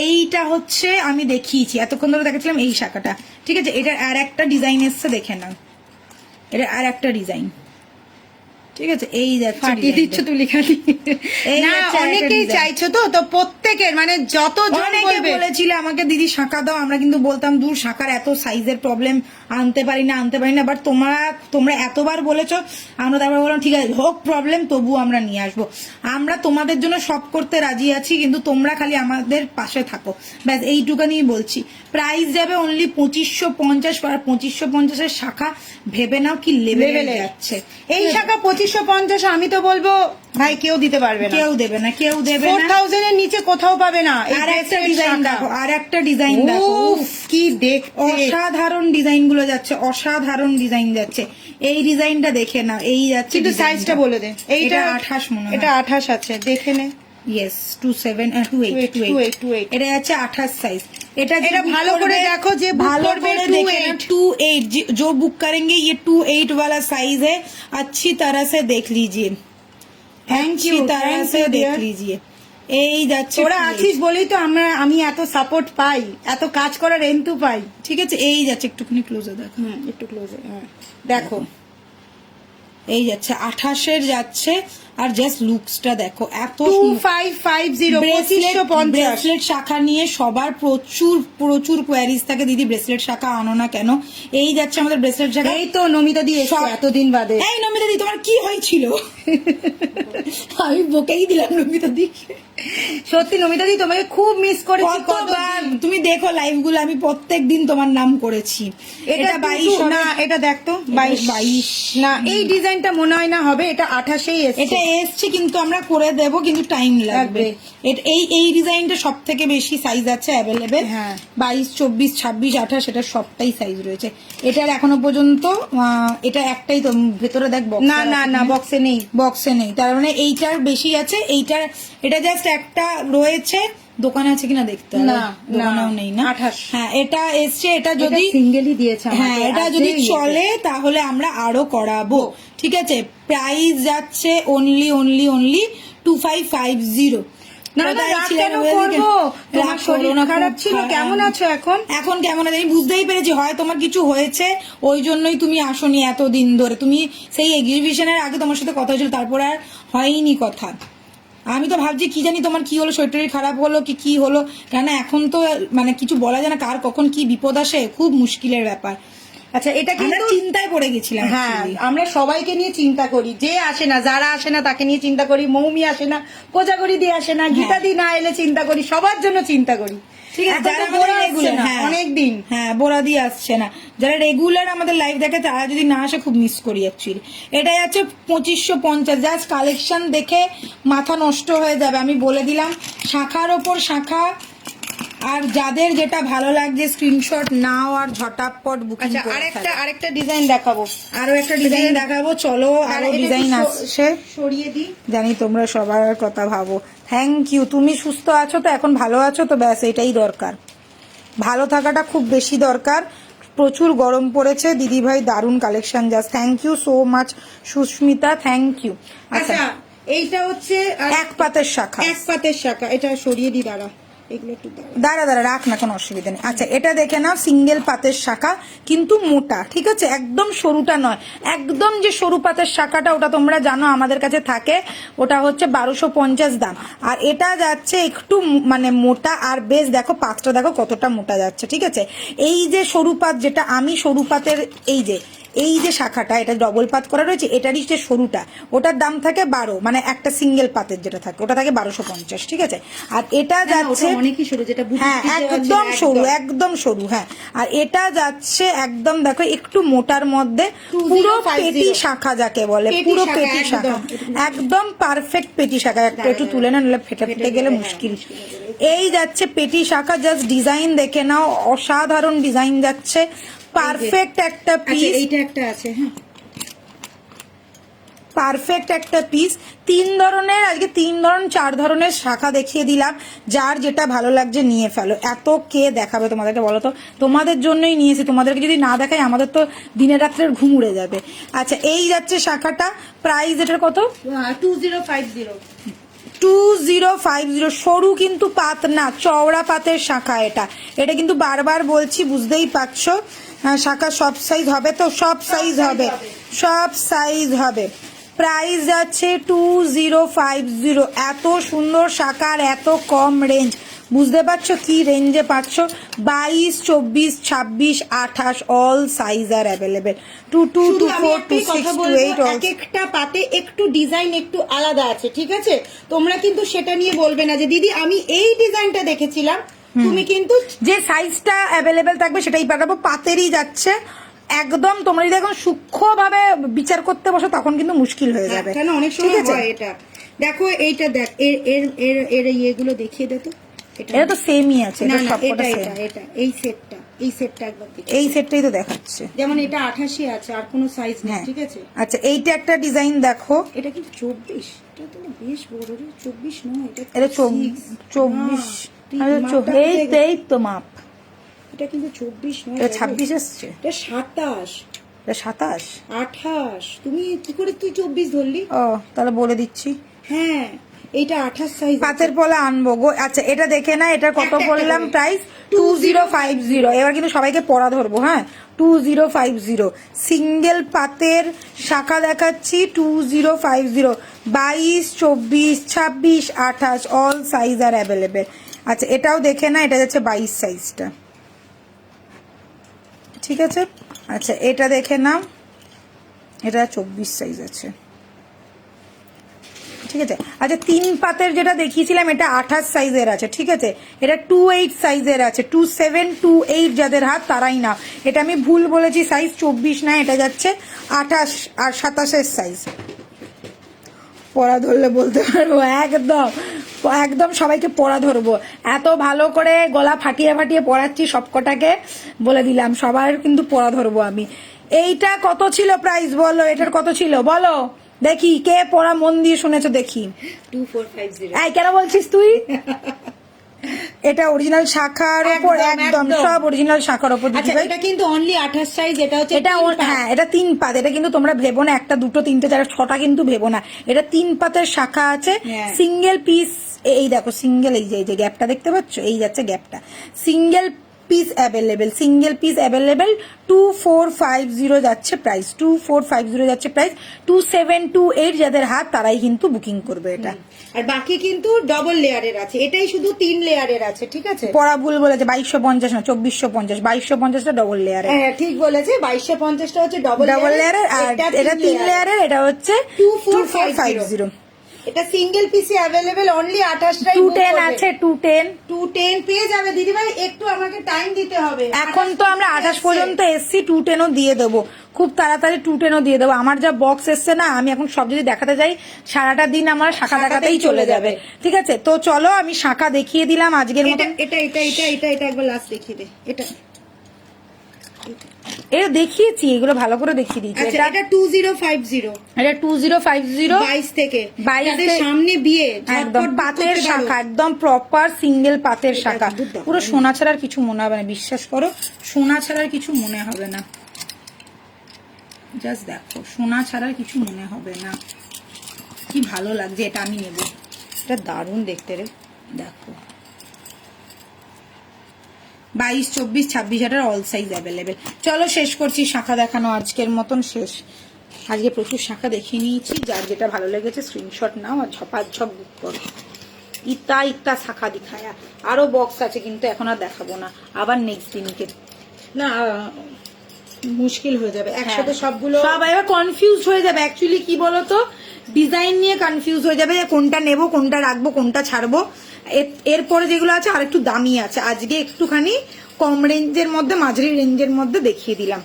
এইটা হচ্ছে আমি দেখিয়েছি এতক্ষণ ধরে দেখাচ্ছিলাম এই শাখাটা, ঠিক আছে? এটার আর একটা ডিজাইন এসছে, দেখে নাও। এটা আর একটা ডিজাইন, ঠিক আছে? এই ফাটিয়ে দিচ্ছ তুমি লিখাটি। না, অনেকেই চাইছো তো প্রত্যেকের, মানে যত অনেকে বলেছিলে আমাকে দিদি শাখা দাও, আমরা কিন্তু বলতাম দূর, শাখার এত সাইজের প্রবলেম, আনতে পারি না। বাট তোমরা এতবার বলেছো, আমরা তারপর বললাম ঠিক আছে, হোক প্রবলেম, তবু আমরা নিয়ে আসবো। আমরা তোমাদের জন্য সব করতে রাজি আছি, কিন্তু তোমরা খালি আমাদের পাশে থাকো, ব্যাস এইটুকানি বলছি। প্রাইস যাবে অনলি 2550। 2550 শাখা ভেবে নাও কি লেভেলে যাচ্ছে। এই শাখা 2550, আমি তো বলবো ভাই কেউ দিতে পারবে না, কেউ দেবে না। 4000 এর নিচে কোথাও পাবে না। আর একটা ডিজাইন দেখো, আর একটা ডিজাইন দেখো, কি দেখতে অসাধারণ ডিজাইন গুলো যাচ্ছে, অসাধারণ ডিজাইন যাচ্ছে। এই ডিজাইনটা দেখে না, এই যাচ্ছে। কিন্তু সাইজটা বলে দে। এইটা 28 মনে হয়, এটা 28 আছে, দেখে নে। ইয়েস, 28 এটা যাচ্ছে 28 সাইজ। এটা ভালো করে দেখো, যে ভালো করে দেখে 28 जो बुक करेंगे ये 28 वाला साइज है। अच्छी तरह से देख लीजिए, अच्छी तरह से देख लीजिए। এই যাচ্ছে, ওরা আছিস বলেই তো আমি এত সাপোর্ট পাই, এত কাজ করার এন্টু পাই, ঠিক আছে? এই যাচ্ছে, একটুখানি ক্লোজে দেখো, একটু ক্লোজে দেখো। এই যাচ্ছে 28 যাচ্ছে। আর জাস্ট লুকসটা দেখো, এত 2550 2550 ব্রেসলেট শাখা নিয়ে সবার প্রচুর কোয়ারিজ থাকে, দিদি ব্রেসলেট শাখা আনো না কেন? এই যাচ্ছে আমাদের ব্রেসলেট শাখা। এই তো নমিতা দি এসে এতদিন বাদে। এই নমিতা দি, তোমার কি হয়েছিল? আমি বকেই দিলাম নমিতা দি। সত্যি নমিতা দি, তোমাকে খুব মিস করেছি। কতবার তুমি দেখো লাইভ গুলো, আমি প্রত্যেকদিন তোমার নাম করেছি। এটা 22 না, এটা দেখ তো 22 না, এই ডিজাইনটা মনে হয় না হবে, এটা 28 এসেছে। এটা এসছে, কিন্তু আমরা করে দেব, কিন্তু টাইম লাগবে। এই ডিজাইনটা সব থেকে বেশি সাইজ আছে অ্যাভেলেবেল। 22, 24, 26, 28 এটা সবটাই সাইজ রয়েছে। এটার এখনো পর্যন্ত এটা একটাই তো ভেতরে দেখ, না বক্সে নেই, তার মানে এইটার বেশি আছে। এটা জাস্ট একটা রয়েছে, দোকানে আছে কিনা দেখতে হবে, দোকানেও নেই না। 28, হ্যাঁ এটা এসছে। এটা যদি সিঙ্গেলই দিয়েছে, হ্যাঁ এটা যদি চলে তাহলে আমরা আরো করাবো, ঠিক আছে? প্রাইস যাচ্ছে অনলি 2550। খারাপ ছিল, কেমন আছো এখন? এখন কেমন আছে আমি বুঝতেই পেরেছি, হয় তোমার কিছু হয়েছে, ওই জন্যই তুমি আসোনি এতদিন ধরে। তুমি সেই এক্সিবিশনের আগে তোমার সাথে কথা হয়েছিল, তারপর আর হয়নি কথা। আমি তো ভাবছি কি জানি তোমার কি হলো, শরীর খারাপ হলো কি হলো, কেন এখন তো মানে কিছু বলা যায় না, কার কখন কি বিপদ আসে, খুব মুশকিলের ব্যাপার। আচ্ছা, এটা আমরা কিন্তু চিন্তায় পড়ে গেছিলাম হ্যাঁ, actually। আমরা সবাইকে নিয়ে চিন্তা করি, যে আসে না, যারা আসে না তাকে নিয়ে চিন্তা করি, মৌমি আসে না, কোজাগরি দিয়ে আসে না, গীতাদি না এলে চিন্তা করি, সবার জন্য চিন্তা করি। ঠিক আছে, যারা যারা বোরা আসছে রেগুলার না অনেকদিন, হ্যাঁ বোরা দিয়ে আসছে না, যারা রেগুলার আমাদের লাইভ দেখে তারা যদি না আসে খুব মিস করি অ্যাকচুয়ালি। এটাই আছে 2550, জাস্ট কালেকশন দেখে মাথা নষ্ট হয়ে যাবে, আমি বলে দিলাম। শাখার ওপর শাখা, আর যাদের যেটা ভালো লাগছে স্ক্রিনশট নাও আর ঝটাপট বুকিং আচ্ছা, করে ফেলো। আরেকটা ডিজাইন দেখাবো, আরো একটা ডিজাইন দেখাবো, চলো আরো এটা ডিজাইন একটু আসছে। সরিয়ে দিই। জানি তোমরা সবার কথা ভাবো, থ্যাংক ইউ। তুমি সুস্থ আছো তো, এখন ভালো আছো তো, ব্যাস এটাই দরকার, ভালো থাকাটা খুব বেশি দরকার। প্রচুর গরম পড়েছে দিদি ভাই, দারুণ collection, just thank you so much Susmita, thank you. আচ্ছা, এইটা হচ্ছে এক পাতের শাখা, এক পাতের শাখা, এটা সরিয়ে দিই, দাঁড়া এগুলো একটু দাঁড়া রাখ না, কোনো অসুবিধা নেই। আচ্ছা, এটা দেখে নাও, সিঙ্গেল পাতের শাখা কিন্তু মোটা, ঠিক আছে, একদম সরুটা নয়, একদম যে সরু পাতের শাখাটা ওটা তোমরা জানো আমাদের কাছে থাকে, ওটা হচ্ছে 1250 দাম। আর এটা যাচ্ছে একটু মানে মোটা, আর বেশ দেখো পাতটা দেখো কতটা মোটা যাচ্ছে, ঠিক আছে। এই যে সরু পাত, যেটা আমি সরু পাতের, এই যে শাখাটা, এটা ডবল পাত করা রয়েছে, এটারই যে সরুটা, ওটার দাম থাকে 12, মানে একটা সিঙ্গেল পাতের যেটা থাকে ওটা থাকে 1250, ঠিক আছে। আর এটা যাচ্ছে অনেকই সরু, যেটা হ্যাঁ একদম সরু, একদম সরু, হ্যাঁ। আর এটা যাচ্ছে একদম দেখো একটু মোটার মধ্যে, পুরো পেটি শাখা যাকে বলে, পুরো পেটি শাখা, একদম পারফেক্ট পেটি শাখা। একটু তুলে না, নিলে ফেটে গেলে মুশকিল। এই যাচ্ছে পেটি শাখা, জাস্ট ডিজাইন দেখে নাও, অসাধারণ ডিজাইন যাচ্ছে, পারফেক্ট একটা পিস। এইটা একটা আছে, হ্যাঁ পারফেক্ট একটা পিস। 3 ধরনের, আজকে 4 ধরনের শাখা দেখিয়ে দিলাম, যার যেটা ভালো লাগছে নিয়ে ফেলো। এত কে দেখাবে তোমাদেরকে বলো তো, তোমাদের জন্যই নিয়েছি, তোমাদেরকে যদি না দেখাই আমাদের তো দিনে রাত্রের ঘুম উড়ে যাবে। আচ্ছা, এই যাচ্ছে শাখাটা, প্রাইস এটার কত? 2050। 2050, সরু কিন্তু পাত না, চওড়া পাতের শাখা এটা। এটা কিন্তু বারবার বলছি, বুঝতেই পারছো। শাখা সব সাইজ হবে তো, সব সাইজ হবে, সব সাইজ হবে। প্রাইস যাচ্ছে 2050। এত সুন্দর শাখার এত কম রেঞ্জ, বুঝতে পারছো কি রেঞ্জে পাচ্ছ? 22, 24, 26, 28 অল সাইজ আর অ্যাভেলেবেল। 22, 24, 26, 28 এক একটা পাতে একটু ডিজাইন একটু আলাদা আছে, ঠিক আছে। তোমরা কিন্তু সেটা নিয়ে বলবে না যে দিদি আমি এই ডিজাইনটা দেখেছিলাম, তুমি কিন্তু যে সাইজটা অ্যাভেলেবেল থাকবে সেটাই পাঠাবো। পাতেরই যাচ্ছে একদম, তোমরা যদি এখন সূক্ষ্মভাবে বিচার করতে বসো তখন কিন্তু মুশকিল হয়ে যাবে, কেন অনেক সময় হয় এটা। দেখো এইটা দেখ, এর ইয়েগুলো দেখিয়ে দে তো। এটা তো সেমই আছে, না এটা না, সবকটা এটা সেম। এটা এই সেটটা একবার দেখি। এই সেটটাই তো দেখাচ্ছে, যেমন এটা 88 আছে, আর কোনো সাইজ নেই, ঠিক আছে। আচ্ছা, এইটা একটা ডিজাইন দেখো, এটা কি 24? এটা তো বেশ বড় রে, 24 নয়, এটা 24, এই তো মাপ, এটা কিন্তু 24 নয়, এটা 26 আসছে, এটা 27, এটা 27, 28। তুমি কি করে তুই 24 ধরলি? ও তাহলে বলে দিচ্ছি, হ্যাঁ এইটা 28 সাইজ। পাতের পলা আনবো গো। আচ্ছা, এটা দেখে না, এটার কত বললাম প্রাইস? 2050। এবার কিন্তু সবাইকে পড়া ধরবো, হ্যাঁ 2050। সিঙ্গেল পাতের শাখা দেখাচ্ছি 2050, 22, 24, 26, 28 অল সাইজ আর অ্যাভেলেবেল। আচ্ছা, এটাও দেখে না, এটা যাচ্ছে 22 সাইজটা, ঠিক আছে। আচ্ছা, এটা দেখে নাও, এটা 24 সাইজ আছে, ঠিক আছে। আচ্ছা, 3 পাতের যেটা দেখিয়েছিলাম এটা 28 সাইজের আছে, ঠিক আছে। এটা 28 সাইজের আছে, 27, 28 যাদের হাত তারাই না। এটা আমি ভুল বলেছি, সাইজ 24 না, এটা যাচ্ছে 28 আর 27 সাইজ। পড়া ধরলে বলতে পারবো, একদম একদম সবাইকে পড়া ধরবো, এত ভালো করে গলা ফাটিয়ে ফাটিয়ে পড়াচ্ছি, সবকটাকে বলে দিলাম, সবার কিন্তু পড়া ধরবো আমি। এইটা কত ছিল প্রাইস বলো, এটার কত ছিল বলো দেখি, কে পড়া মন দিয়ে শুনেছো দেখি। 2450। এই কেন বলছিস তুই? এটা অরিজিনাল শাখার উপর, একদম সব অরিজিনাল শাখার উপর। আচ্ছা, এটা কিন্তু অনলি 28 সাইজ, এটা হচ্ছে এটা হ্যাঁ, এটা 3 পাত। এটা কিন্তু তোমরা ভেবো না 1, 2, 3, 4, 6টা কিন্তু ভেবো না, এটা 3 পাতের শাখা আছে, সিঙ্গেল পিস। এই দেখো সিঙ্গেল, এই যে গ্যাপটা দেখতে পাচ্ছ, এই যাচ্ছে গ্যাপটা, single piece available, single piece available. 2450 যাচ্ছে প্রাইস, 2450 যাচ্ছে প্রাইস। 2728 যাদের হাত তারাই কিন্তু বুকিং করবে এটা। আর বাকি কিন্তু ডবল লেয়ারের আছে, এটাই শুধু 3 লেয়ারের আছে, ঠিক আছে। পড়া ভুল বলেছে, 2250 না 2450, 2250টা ডবল লেয়ারের। হ্যাঁ ঠিক বলেছে, 2250টা হচ্ছে ডবল লেয়ারের, আর এটা 3 লেয়ারের, এটা হচ্ছে 2450। এটা সিঙ্গেল পিসি অ্যাভেলেবেল, অনলি 28টাই 210 আছে, 210 পেয়ে যাবে দিদি ভাই, একটু আমাকে টাইম দিতে হবে। এখন তো আমরা 28 পর্যন্ত এসছি, 210ও দিয়ে দেবো খুব তাড়াতাড়ি, 210ও দিয়ে দেবো। আমার যা বক্স এসছে না, আমি এখন সব যদি দেখাতে যাই সারাটা দিন আমার শাখা দেখাতেই চলে যাবে, ঠিক আছে। তো চলো আমি শাখা দেখিয়ে দিলাম আজকের মতো। এটা এটা এটা এটা এটা একবার লাস্ট দেখিয়ে দে। এটা এটা দেখিয়েছি, এগুলো ভালো করে দেখিয়ে দিয়েছি। আচ্ছা, এটা 2050, এটা 2050, 22 থেকে 22 যাদের সামনে বিয়ে, একদম ঝটপট পাতের করতে পারো। শাখা, একদম প্রপার সিঙ্গেল পাতের শাখা, বুঝতে পুরো সোনা ছাড়ার কিছু মনে হবে না, বিশ্বাস করো সোনা ছাড়ার কিছু মনে হবে না। জাস্ট দেখো, সোনা ছাড়ার কিছু মনে হবে না। কি ভালো লাগছে, এটা আমি নেব, এটা দারুণ দেখতে রে। দেখো 22, 24, 26 হাজার অল সাইজ অ্যাভেলেবেল। চলো শেষ করছি শাখা দেখানো, আজকের মতন শেষ। আজকে প্রচুর শাখা দেখিয়ে নিয়েছি, যার যেটা ভালো লেগেছে স্ক্রিনশট নাও আর ঝপাঝপ বুক করো। ইতা ইতা শাখা দিখায়া, আরো বক্স আছে কিন্তু এখন আর দেখাবো না, আবার নেক্সট দিনকে। না মুশকিল হয়ে যাবে একসাথে সবগুলো, সব এবার কনফিউজ হয়ে যাবে। অ্যাকচুয়ালি কি বলতো, ডিজাইন নিয়ে কনফিউজ হয়ে যাবে যে কোনটা নেব, কোনটা রাখবো, কোনটা ছাড়বো। এরপরে যেগুলো আছে আর একটু দামি আছে, আজকে একটুখানি কম রেঞ্জের মধ্যে, মাঝারি রেঞ্জের মধ্যে দেখিয়ে দিলাম।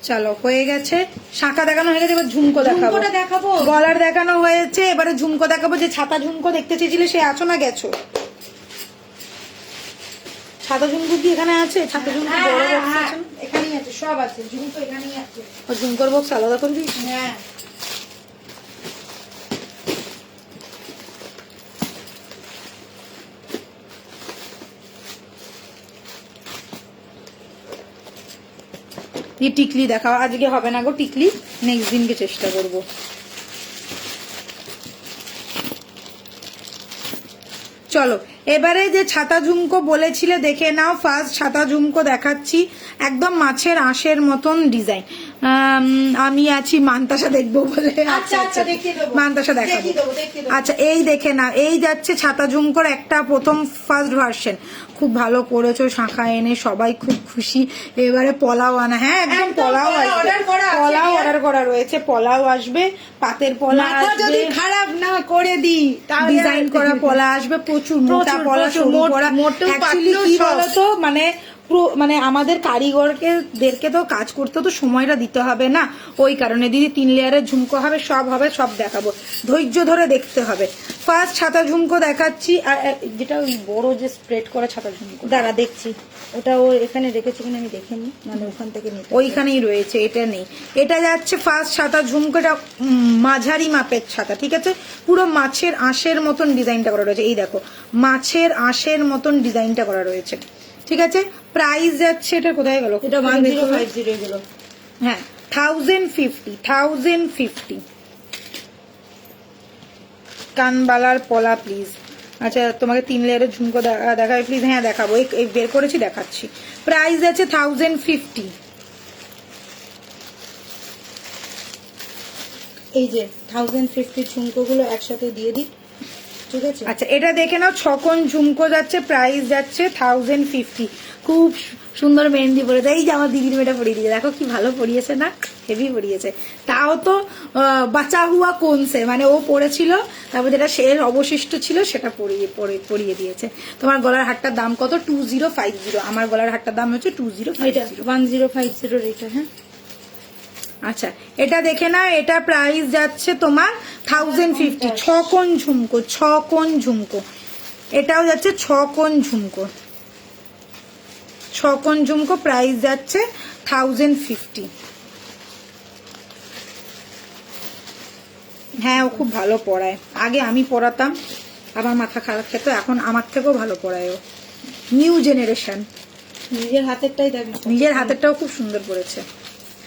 চলো হয়ে গেছে, শাখা দেখানো হয়ে গেছে, এবার ঝুমকো দেখাবো। দেখাবো, গলার দেখানো হয়েছে, এবারে ঝুমকো দেখাবো। যে ছাতা ঝুমকো দেখতে চেয়েছিলে সে আছো না গেছো? ছাতা ঝুমকো কি এখানে আছে? ছাতা ঝুমকো বড় বক্স আছে, এখানেই আছে, সব আছে, ঝুমকো এখানেই আছে। ও ঝুমকোর বক্স আলাদা করবি? হ্যাঁ দিয়ে টিকলি দেখাও, আজকে হবে না গো টিকলি, নেক্সট দিনকে চেষ্টা করব। চলো এবারে যে ছাতা ঝুমকো বলেছিলে দেখে নাও। ফার্স্ট ছাতা ঝুমকো দেখাচ্ছি, একদম মাছের আঁশের মতন ডিজাইন। আমি আছি মান্তাসা দেখবো বলে, আচ্ছা আচ্ছা দেখিয়ে দেবো, মান্তাসা দেখাবো। দেখিয়ে দেবো। আচ্ছা এই দেখে নাও, এই যাচ্ছে ছাতা ঝুমকোর একটা প্রথম ফার্স্ট ভার্সন। খুব ভালো করেছো, শাখা এনে সবাই খুব খুশি। এবারে পলাও আনা, হ্যাঁ একদম পলাও আসবে, পলাও অর্ডার করা রয়েছে, পলাও আসবে, পাতের পলা যদি আসবে, খারাপ না করে দিই ডিজাইন করা পলা আসবে, প্রচুর মোটা পলা, সরু পলা। অ্যাকচুয়ালি কি বলতো, মানে আমাদের কারিগরদেরকে তো কাজ করতে তো সময়টা দিতে হবে না, ওই কারণে দিদি 3 লেয়ারের ঝুমকো হবে, সব দেখাবো, ধৈর্য ধরে দেখতে হবে। ফার্স্ট ছাতা ঝুমকো দেখাচ্ছি, আর যেটা ওই বড় যে স্প্রেড করা ছাতা ঝুমকো, দাঁড়া দেখছি, ওটা ও এখানে রেখেছে কিনা আমি দেখিনি, মানে ওখান থেকে নিতে ওইখানেই রয়েছে, এটা নেই। এটা যাচ্ছে ফার্স্ট ছাতা ঝুমকোটা, মাঝারি মাপের ছাতা, ঠিক আছে। পুরো মাছের আঁশের মতন ডিজাইনটা করা রয়েছে, এই দেখো মাছের আঁশের মতন ডিজাইনটা করা রয়েছে, ঠিক আছে। প্রাইস যাচ্ছে, এটা কোথায় গেল? এটা 1050 গেল, হ্যাঁ 1050 কানবালার পলা প্লিজ। আচ্ছা তোমাকে 3 লেয়ারের ঝুমকো দেখাবে প্লিজ? হ্যাঁ দেখাবো, এই বের করেছি দেখাচ্ছি। প্রাইস আছে 1050। এই যে 1050 ঝুমকো গুলো একসাথে দিয়ে দিই, ঠিক আছে। আচ্ছা এটা দেখে নাও, 6 কোণ ঝুমকো যাচ্ছে, প্রাইস যাচ্ছে 1050। খুব সুন্দর মেহেন্দি পরেছে, এই যে আমার দিদির মেয়েটা পরিয়ে দিয়েছে, দেখো কি ভালো পরিয়েছে না, হেভি পরিয়েছে। তাও তো বাঁচা হুয়া কোনসে, মানে ও পরেছিল, তারপর যেটা শেষ অবশিষ্ট ছিল সেটা পরিয়ে দিয়েছে। তোমার গলার হারটার দাম কত? 2050। আমার গলার হারটার দাম হচ্ছে 2050। 1050 এটা, হ্যাঁ আচ্ছা এটা দেখে না, এটা প্রাইস যাচ্ছে তোমার 1050। 6 কোণ ঝুমকো, 6 কোণ ঝুমকো, এটাও যাচ্ছে 6 কোণ ঝুমকো, 6 কোণ ঝুমকো, প্রাইস যাচ্ছে 1050। হ্যাঁ ও খুব ভালো পড়ায়, আগে আমি পড়াতাম, আমার মাথা খারাপ খেতো, এখন আমার থেকেও ভালো পড়ায় ও, নিউ জেনারেশন। নিজের হাতেরটাই দেখ, নিজের হাতেরটাও খুব সুন্দর পড়েছে।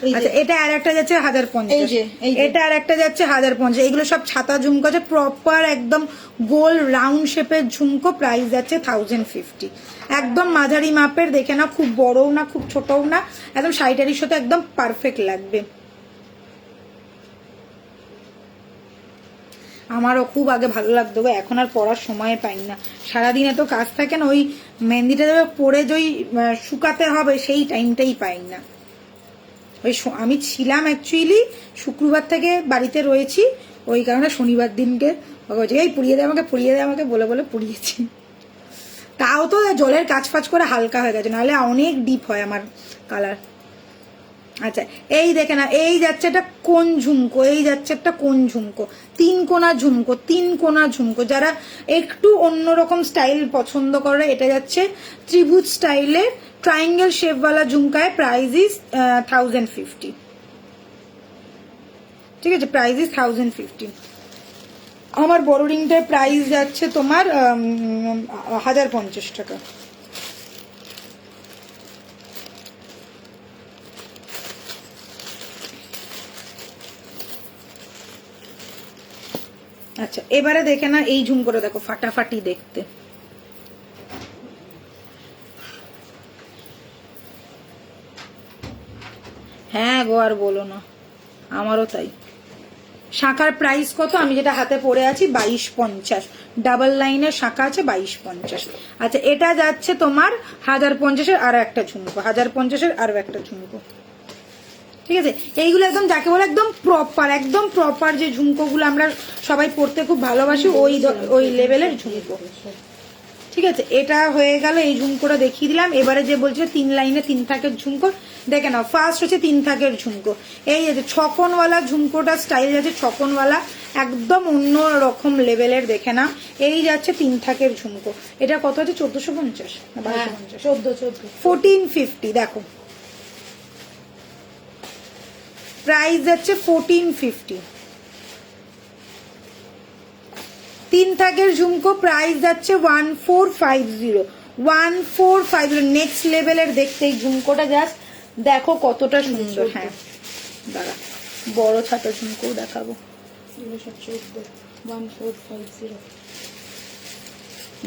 এই যে। আচ্ছা এটা আর একটা যাচ্ছে 1050, এই যে, এই যে। এটা আর একটা যাচ্ছে 1050। এগুলো সব ছাতা ঝুমকো আছে, প্রপার একদম গোল রাউন্ড শেপের ঝুমকো, প্রাইস যাচ্ছে 1050। একদম মাঝারি মাপের, দেখে না, খুব বড়ও না খুব ছোটও না, একদম শাড়িটারির সাথে একদম পারফেক্ট লাগবে। আমারও খুব আগে ভালো লাগতো গো, এখন আর পড়ার সময় পাই না, সারাদিনে তো কাজ থাকে না, ওই মেহেন্দিটা পরে যে শুকাতে হবে সেই টাইমটাই পাই না। ওই আমি ছিলাম অ্যাকচুয়ালি শুক্রবার থেকে বাড়িতে রয়েছি, ওই কারণে শনিবার দিনকে বলছে এই পুড়িয়ে দে আমাকে, পুড়িয়ে দে আমাকে বলে বলে পুড়িয়েছি। তাও তো জলের কাজ ফাজ করে হালকা হয়ে গেছে, নাহলে অনেক ডিপ হয় আমার কালার। আচ্ছা এই দেখে না, এই যাচ্ছে একটা কোন ঝুমকো, এই যাচ্ছে একটা কোন ঝুমকো, 3 কোনা ঝুমকো, 3 কোনা ঝুমকো। যারা একটু অন্যরকম স্টাইল পছন্দ করে, এটা যাচ্ছে ত্রিভুজ স্টাইলে ট্রায়াঙ্গেল শেপওয়ালা ঝুমকায়, প্রাইস ইজ 1050। ঠিক আছে, প্রাইস ইজ 1050। আমার বড় রিংটার প্রাইস যাচ্ছে তোমার 1050 টাকা। আচ্ছা এবারে দেখে না এই ঝুমকোটা দেখো, ফাটাফাটি দেখতে। হ্যাঁ গো আর বলো না, আমারও তাই। শাঁখার প্রাইস কত, আমি যেটা হাতে পরে আছি 2250, ডাবল লাইনের শাঁখা আছে 2250। আচ্ছা এটা যাচ্ছে তোমার 1050-এর আরো একটা ঝুমকো, 1050-এর আরো একটা ঝুমকো। ঠিক আছে, এইগুলো একদম যাকে বলে একদম প্রপার, একদম প্রপার যে ঝুমকোগুলো আমরা সবাই পড়তে খুব ভালোবাসি, ওই লেভেলের ঝুমকো। ঠিক আছে, এটা হয়ে গেল, এই ঝুমকোটা দেখিয়ে দিলাম। এবারে যে বলছিল 3 লাইনে 3 থাকের ঝুমকো, দেখে নাও। ফার্স্ট হচ্ছে 3 থাকের ঝুমকো, এই আছে ছকনওয়ালা ঝুমকোটা, স্টাইল যাচ্ছে ছকনওয়ালা, একদম অন্য রকম লেভেলের, দেখে না। এই যাচ্ছে 3 থাকের ঝুমকো, এটা কত আছে 1450 না 1250? 1450। দেখো প্রাইস যাচ্ছে 1450। 3 থাকের ঝুমকো প্রাইস যাচ্ছে 1450, 1450। নেক্সট লেভেলের দেখতে এই ঝুমকোটা, জাস্ট দেখো কতটা সুন্দর। হ্যাঁ দাঁড়া, বড় ছাতা ঝুমকো দেখাবো।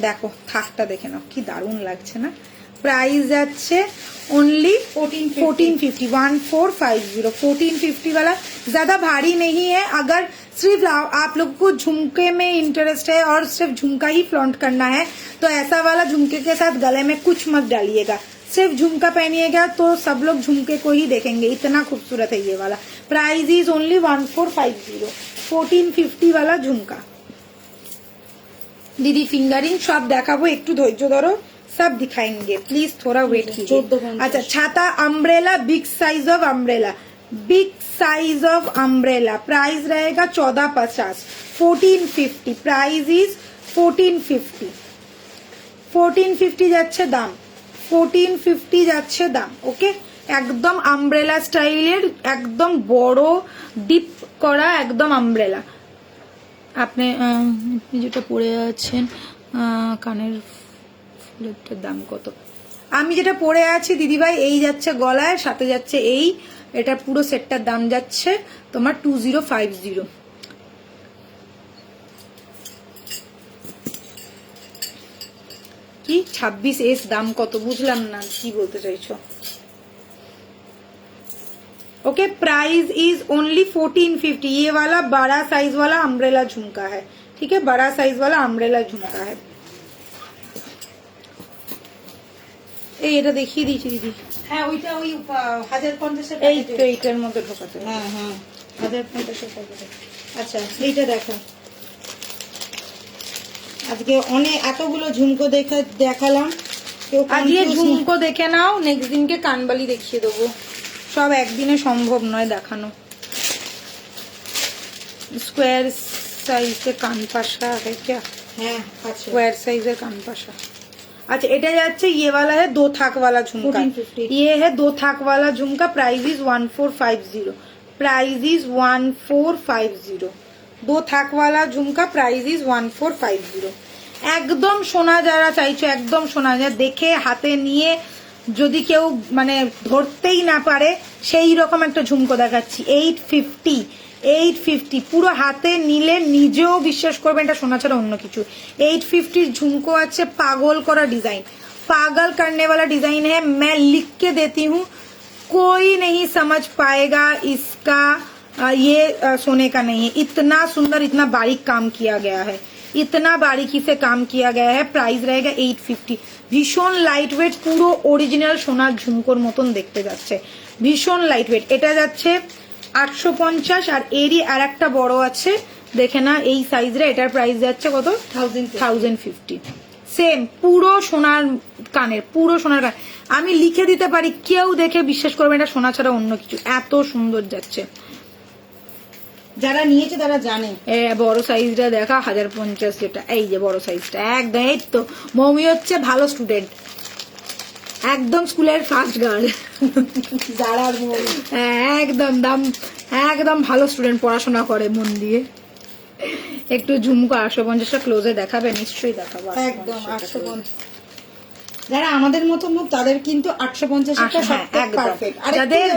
দেখো থাকটা দেখে নাও, কি দারুণ লাগছে না। प्राइस যাচ্ছে ओनली 1450, 1450। 1450 वाला ज्यादा भारी नहीं है। अगर सिर्फ आप लोग को झुमके में इंटरेस्ट है और सिर्फ झुमका ही फ्लॉन्ट करना है तो ऐसा वाला झुमके के साथ गले में कुछ मत डालिएगा, सिर्फ झुमका पहनिएगा तो सब लोग झुमके को ही देखेंगे, इतना खूबसूरत है ये वाला। प्राइस इज ओनली 1450, 1450 वाला झुमका। दीदी फिंगारिंग सब देखाबो, एकटू धैर्य धरो, सब दिखाएंगे, प्लीज थोड़ा वेट कीजिए। अच्छा छाता umbrella, big size of umbrella, big size of umbrella, price रहेगा 1450, 1450। प्राइस इज 1450, 1450 যাচ্ছে দাম, 1450 যাচ্ছে দাম। ওকে, একদম আমব্রেলা স্টাইলের, একদম বড় ডিপ করা একদম আমব্রেলা। আপনি যেটা পরে আছেন কানের ফুলেরটার দাম কত? আমি যেটা পরে আছি দিদিভাই, এই যাচ্ছে গলায়, সাথে যাচ্ছে এই, এটা পুরো সেটটার দাম যাচ্ছে তোমার 2050। কি 26S দাম কত? বুঝলাম না কি বলতে চাইছো। Okay, price is only 1450। ये वाला बड़ा साइज वाला अम्ब्रेला झुमका है, ठीक है, बड़ा साइज वाला अम्ब्रेला झुमका है। এটা দেখিয়ে দিয়েছি দিদি। হ্যাঁ ওইটা ওই 1050 এইটার মধ্যে ঢোকাতে। হ্যাঁ হ্যাঁ 1050 টাকা। আচ্ছা এইটা দেখো, আজকে অনেক এতগুলো ঝুমকো দেখালাম, আজকে ঝুমকো দেখে নাও, নেক্সট দিনকে কানবালি দেখিয়ে দেবো, সব একদিনে সম্ভব নয় দেখানো। স্কোয়ার সাইজের कानपाशा है क्या? হ্যাঁ আছে স্কোয়ার সাইজের कानपाशा। अच्छा এটা যাচ্ছে ये वाला है 2 थाक वाला झुमका, ये है 2 थाक वाला झुमका। Price is 1450, price is 1450। 2 थाक वाला झुमका, प्राइस इज 1450। একদম সোনা যারা চাইছো, একদম সোনা যা দেখে হাতে নিয়ে যদি কেউ মানে ধরতেই না পারে সেই রকম একটা ঝুমকো দেখাচ্ছি। 850 পুরো হাতে নিলে নিজেও বিশ্বাস করবেন এটা সোনা ছাড়া অন্য কিছু। 850 ঝুমকো আছে, পাগল করা डिजाइन, पागल करने वाला डिजाइन है। मैं लिख के देती हूँ, कोई नहीं समझ पाएगा इसका ये सोने का नहीं है। इतना सुंदर, इतना बारीक काम किया गया है, इतना बारीकी से काम किया गया है। प्राइस रहेगा 850। ভীষণ লাইট ওয়েট, পুরো অরিজিনাল সোনার ঝুমকোর মতন দেখতে যাচ্ছে, ভীষণ লাইট ওয়েট। এটা যাচ্ছে 850 আর এরই আর একটা বড় আছে দেখে না এই সাইজরে, এটার প্রাইস যাচ্ছে কত 1050। সেম পুরো সোনার কানের, পুরো সোনার কান। আমি লিখে দিতে পারি, কেউ দেখে বিশ্বাস করবে এটা সোনা ছাড়া অন্য কিছু, এত সুন্দর যাচ্ছে। যারা নিয়েছে তারা জানে। বড় সাইজটা দেখা 1050 যেটা, এই যে বড় সাইজটা একদম। এই তো মমি হচ্ছে ভালো স্টুডেন্ট, একদম স্কুলের ফার্স্ট গার্ল, যারা একদম একদম ভালো স্টুডেন্ট, পড়াশোনা করে মন দিয়ে। একটু ঝুমকো 850টা ক্লোজে দেখাবে? নিশ্চয়ই দেখাবো, একদম 850। যারা আমাদের মতো মুখ তাদের কিন্তু 850 টা সবথেকে পারফেক্ট।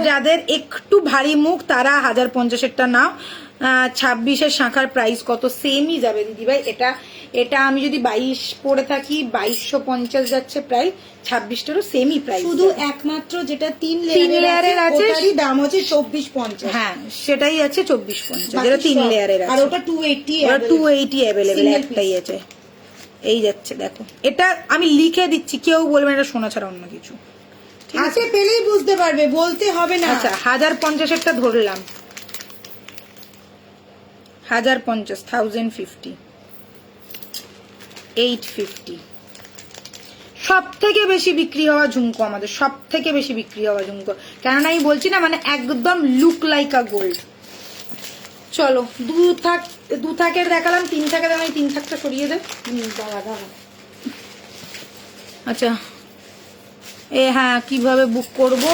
যাদের একটু ভারী মুখ তারা 1050 নাও। 26 শাখার প্রাইস কত? সেমই যাবে দিদি ভাই। এটা আমি যদি 22 পরে থাকি 2250 যাচ্ছে প্রাইস, 26টারও সেমই প্রাইস। শুধু একমাত্র যেটা 3 লেয়ারের আছে ওটারই দাম হচ্ছে 2450। হ্যাঁ সেটাই আছে 2450, যেটা 3 লেয়ারের আছে। আর ওটা 280 अवेलेबल একটাই আছে। এই যাচ্ছে দেখো, এটা আমি লিখে দিচ্ছি, কেউ বলবে এটা সোনা ছাড়া অন্য কিছু। হাতে পেলেই বুঝতে পারবে, বলতে হবে না। আচ্ছা 1050 ধরলাম, 1050, 1050, 850। সব থেকে বেশি বিক্রি হওয়া ঝুমকো আমাদের, সব থেকে বেশি বিক্রি হওয়া ঝুমকো, কেননা আমি বলছি না মানে একদম লুক লাইক আ গোল্ড। চলো দু থাকের দেখালাম, 3 থাকে দেখালাম, 3 থাকটা সরিয়ে দে। আচ্ছা হ্যাঁ, কিভাবে বুক করবে?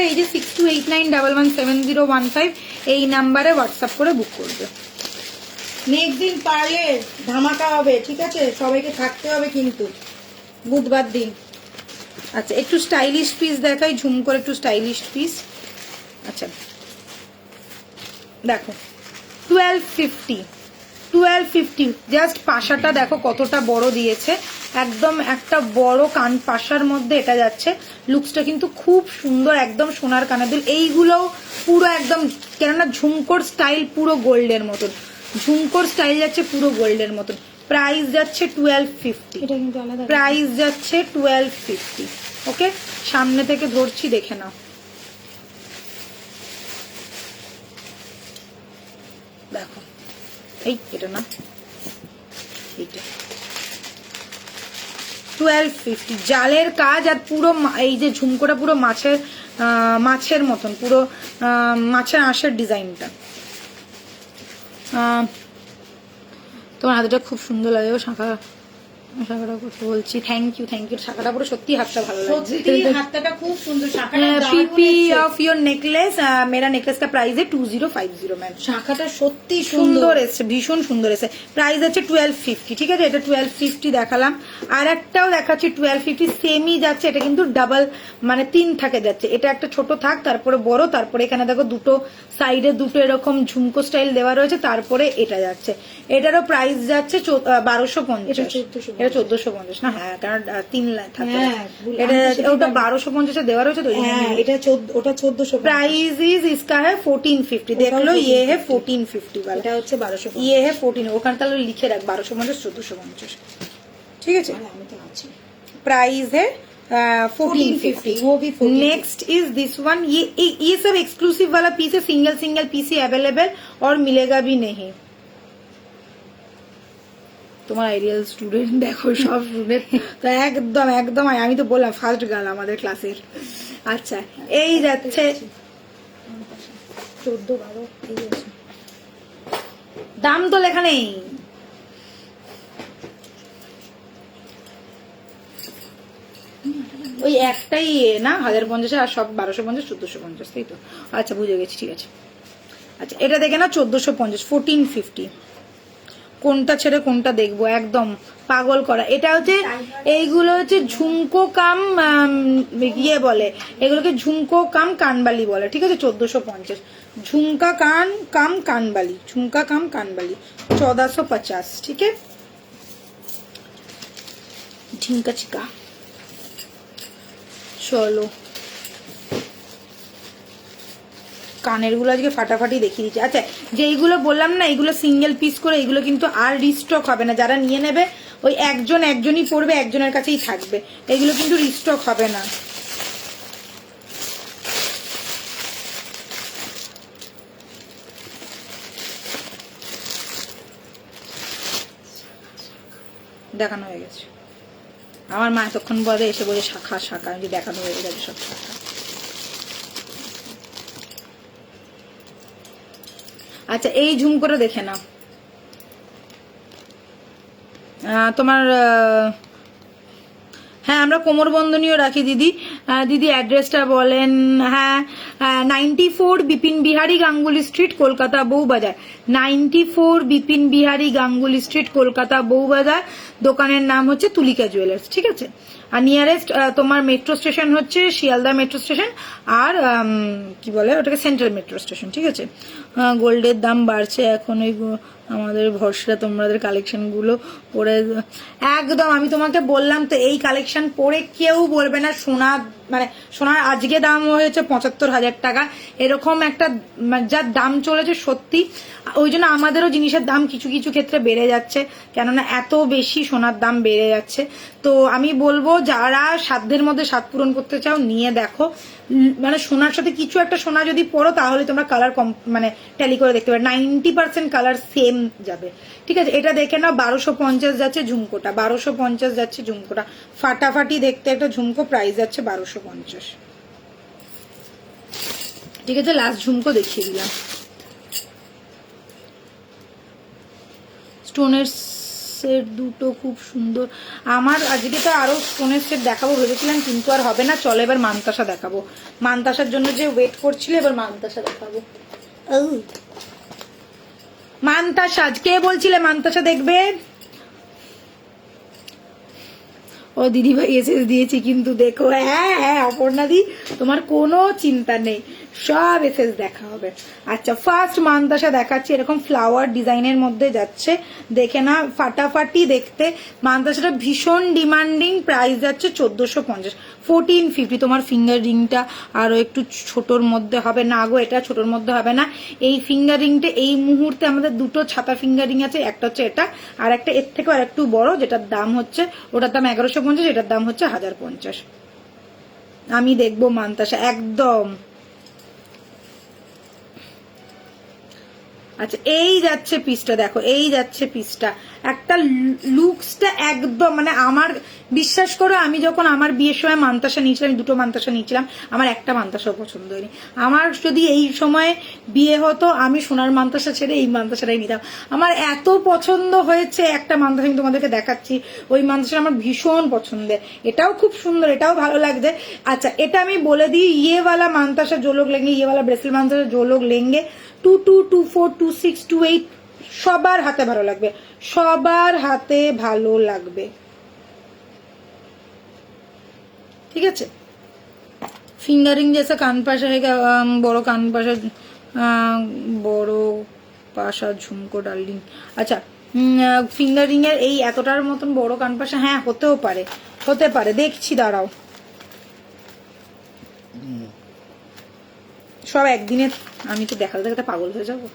এই যে 6289117015 এই নাম্বারে হোয়াটসঅ্যাপ করে বুক করবে। নেক্সট দিন পারলে ধামাকা হবে, ঠিক আছে? সবাইকে থাকতে হবে কিন্তু বুধবার দিন। আচ্ছা একটু স্টাইলিশ পিস দেখাই, ঝুমকোর একটু স্টাইলিশ পিস। আচ্ছা দেখো 1250 জাস্ট পাশাটা দেখো কতটা বড় দিয়েছে, একদম একটা বড় কান পাশার মধ্যে এটা যাচ্ছে। লুকসটা কিন্তু খুব সুন্দর, একদম সোনার কানের দুল। এইগুলো পুরো একদম, কেননা ঝুমকোর স্টাইল পুরো গোল্ডের মতন, ঝুমকোর স্টাইল যাচ্ছে পুরো গোল্ডের মতন। প্রাইস যাচ্ছে 1250, এটা কিন্তু আলাদা প্রাইস যাচ্ছে 1250। ওকে, সামনে থেকে ধরছি দেখে নাও। দেখো এই এটা না, এইটা 1250 জালের কাজ। আর পুরো এই যে ঝুমকোটা পুরো মাছের মতন, পুরো মাছের আঁশের ডিজাইনটা। তোমার হাতটা খুব সুন্দর লাগে, শাখাটা করতে বলছি। থ্যাংক ইউ শাখাটা পুরো সত্যি হাতটা ভালো লাগছে, সত্যি হাতটা খুব সুন্দর। শাখাটা পিপি অফ ইওর নেকলেস, মেরা নেকলেস কা প্রাইস है 2050 ম্যাম। শাখাটা সত্যি সুন্দর এসছে, ভীষণ সুন্দর এসছে। প্রাইস আছে 1250, ঠিক আছে? এটা 1250 দেখালাম। আর একটাও দেখাচ্ছি 1250, সেমই যাচ্ছে। এটা কিন্তু ডাবল মানে 3 থাকে যাচ্ছে। এটা একটা ছোট থাক, তারপরে বড়, তারপরে এখানে দেখো দুটো সাইডে দুটো এরকম ঝুমকো স্টাইল দেওয়া রয়েছে, তারপরে এটা যাচ্ছে। এটারও প্রাইস যাচ্ছে 1250। এটা 1450 না? হ্যাঁ, কারণ 3 থাকে। এটা ওটা 1250 দেওয়া রয়েছে তো, ওটা 1400। प्राइस इज इसका है 1450। देख लो ये है 1450 वाला, এটা হচ্ছে 1200। ये है 14। ওখানে তাহলে লিখে রাখ 1250 1450, ঠিক আছে? আমি তো আছি। प्राइस है 1450। वो भी 1450। Next is this one. ये सब एक्सक्लूसिव वाला पीस है, सिंगल पीस ही अवेलेबल और मिलेगा भी नहीं। তোমার আইডিয়াল স্টুডেন্ট দেখো, সব স্টুডেন্ট তো একদম আমি তো বললাম ফার্স্ট গার্ল আমাদের ক্লাসের। আচ্ছা এই যাচ্ছে 14-12 এই আছে। দাম তো লেখা নেই। ওই একটাই না 1050, আর সব 1250 1450, তাই তো? আচ্ছা বুঝে গেছি, ঠিক আছে। আচ্ছা এটা দেখে না 1450, 1450। কোনটা ছেড়ে কোনটা দেখবো, একদম পাগল করা। এটা হচ্ছে এইগুলো হচ্ছে ঝুমকো কাম ইয়ে বলে, এগুলোকে ঝুমকো কাম কানবালি বলে, ঠিক আছে। 1450 ঝুমকা কাম কানবালি, ঝুমকা কাম কানবালি 1450, ঠিক আছে। ঝিমকা চিকা, চলো কানের গুলো আজকে ফাটাফাটি দেখিয়ে দিচ্ছি। আচ্ছা, যেইগুলো বললাম না এইগুলো সিঙ্গেল পিস করে, এগুলো কিন্তু আর রিস্টক হবে না। যারা নিয়ে নেবে ওই একজনই পড়বে, একজনের কাছেই থাকবে, এগুলো কিন্তু রিস্টক হবে না। দেখানো হয়ে গেছে, আমার মা এতক্ষণ বলে এসে বলে শাখা শাখা, আমি দেখানো হয়ে গেছে সব শাখা। আচ্ছা, এই ঝুমকোটা দেখে নাও, তোমার হ্যাঁ আমরা কোমর বন্ধনীও রাখি দিদি। দিদি অ্যাড্রেসটা বলেন। হ্যাঁ, 94 বিপিন বিহারী গাঙ্গুলি স্ট্রিট, কলকাতা বউবাজার। 94 বিপিন বিহারী গাঙ্গুলি স্ট্রিট, কলকাতা বউবাজার। দোকানের নাম হচ্ছে তুলিকা জুয়েলার্স, ঠিক আছে। আর নিয়ারেস্ট তোমার মেট্রো স্টেশন হচ্ছে শিয়ালদা মেট্রো স্টেশন, আর কি বলে ওটাকে সেন্ট্রাল মেট্রো স্টেশন, ঠিক আছে। গোল্ডের দাম বাড়ছে এখন, ওই আমাদের ভরসা তোমাদের কালেকশন গুলো পরে একদম, আমি তোমাকে বললাম তো এই কালেকশন পরে কেউ বলবে না সোনা, মানে সোনার আজকে দাম হয়েছে 75,000 টাকা, এরকম একটা যার দাম চলেছে সত্যি। ওই জন্য আমাদেরও জিনিসের দাম কিছু কিছু ক্ষেত্রে বেড়ে যাচ্ছে, কেননা এত বেশি সোনার দাম বেড়ে যাচ্ছে। তো আমি বলবো যারা সাধ্যের মধ্যে স্বাদ পূরণ করতে চাও নিয়ে দেখো, মানে সোনার সাথে কিছু একটা সোনা যদি পরো তাহলে তোমরা কালার মানে ট্যালি করে দেখতে পারো, 90% কালার সেম যাবে, ঠিক আছে। এটা দেখে নাও 1250 যাচ্ছে ঝুমকোটা, 1250 যাচ্ছে ঝুমকোটা, ফাটাফাটি দেখতে একটা ঝুমকো, প্রাইস যাচ্ছে 1250, ঠিক আছে। লাস্ট ঝুমকো দেখিয়ে দিলাম। স্টোনের সেট দুটো খুব সুন্দর, আমার আজকে তো আরো স্টোনের সেট দেখাবো ভেবেছিলাম, কিন্তু আর হবে না। চলো এবার মানতাসা দেখাবো, মানতাসার জন্য যে ওয়েট করছিল এবার মানতাসা দেখাবো। মানতাসা, কে বলছিলে মানতাসা দেখবে? ও দিদি ভাই এসএস দিয়েছি কিন্তু দেখো, হ্যাঁ হ্যাঁ অপর্ণা দি তোমার কোনো চিন্তা নেই, সব এসএস দেখা হবে। আচ্ছা, ফার্স্ট মানতাসা দেখাচ্ছি, এরকম ফ্লাওয়ার ডিজাইনের মধ্যে যাচ্ছে, দেখে না ফাটাফাটি দেখতে। মানতাসাটা ভীষণ ডিমান্ডিং, প্রাইস যাচ্ছে 1450, 1450। তোমার ফিঙ্গার রিংটা আরো একটু ছোটর মধ্যে হবে না গো, এটা ছোটর মধ্যে হবে না। এই ফিঙ্গার রিংটা এই মুহূর্তে আমাদের দুটো ছাতা ফিঙ্গার রিং আছে, একটা হচ্ছে এটা আর একটা এর থেকে আর একটু বড়, যেটার দাম হচ্ছে, ওটার দাম 1150, এটার দাম হচ্ছে 1050। আমি দেখবো মানতাসা একদম। আচ্ছা, এই যাচ্ছে পিসটা, দেখো এই যাচ্ছে পিসটা, একটা লুকসটা একদম, মানে আমার বিশ্বাস করো আমি যখন আমার বিয়ের সময় মানতাসা নিয়েছিলাম, আমি দুটো মানতাসা নিয়েছিলাম, আমার একটা মানতাসাও পছন্দ হয়নি। আমার যদি এই সময় বিয়ে হতো আমি সোনার মানতাসা ছেড়ে এই মানতাসাটাই নিতাম, আমার এত পছন্দ হয়েছে। একটা মানতাসা আমি তোমাদেরকে দেখাচ্ছি, ওই মানতাসা আমার ভীষণ পছন্দের, এটাও খুব সুন্দর, এটাও ভালো লাগছে। আচ্ছা, এটা আমি বলে দিই, ইয়েওয়ালা মানতাসা जो लोग लेंगे, ये वाला ब्रेसलेट मानतासा जो लोग लेंगे 22, 24, 26, 28 সবার হাতে ভালো লাগবে, সবার হাতে ভালো লাগবে, ঠিক আছে। ফিঙ্গারিং जैसा कान पाशा है, বড় কান পাশা, বড় পাশা ঝুমকো ডার্লিং। আচ্ছা, ফিঙ্গারিং এর এই এতটার মতন বড় কান পাশা, হ্যাঁ হতেও পারে, হতে পারে, দেখছি দাঁড়াও, সব একদিনে, আমি তো দেখাতে দেখাতে পাগল হয়ে যাবো।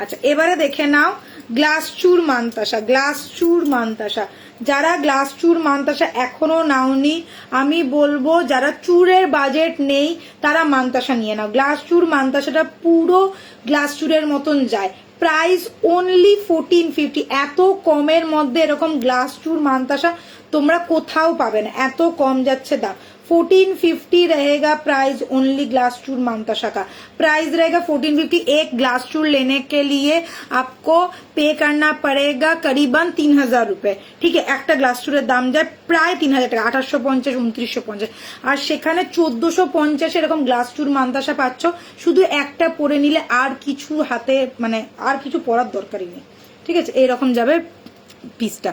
আচ্ছা, এবারে দেখে নাও গ্লাস চুর মানতাসা, গ্লাস চুর মানতাসা। যারা গ্লাস চুর মানতাসা এখনো নাওনি, আমি বলবো যারা চুরের বাজেট নেই তারা মানতাসা নিয়ে নাও। গ্লাস চুর মানতাসাটা পুরো গ্লাস চুরের মতন যায়, প্রাইস অনলি 1450। এত কমের মধ্যে এরকম গ্লাস চুর মানতাসা তোমরা কোথাও পাবে না, এত কম যাচ্ছে দাম। 1450 रहेगा प्राइस ओनली ग्लास चूर मानतासा का, प्राइस रहेगा 1450। एक ग्लास चूर लेने के लिए आपको पे करना पड़ेगा करीबन 3000 रुपए, ठीक है। একটা গ্লাস চুরের দাম যায় প্রায় 3000 টাকা, 2850, 2950, আর সেখানে 1450 এরকম গ্লাস চুর মানতাসা পাচ্ছ। শুধু একটা পরে নিলে আর কিছু হাতে, মানে আর কিছু পরার দরকারই নেই, ঠিক আছে। এইরকম যাবে পিসটা।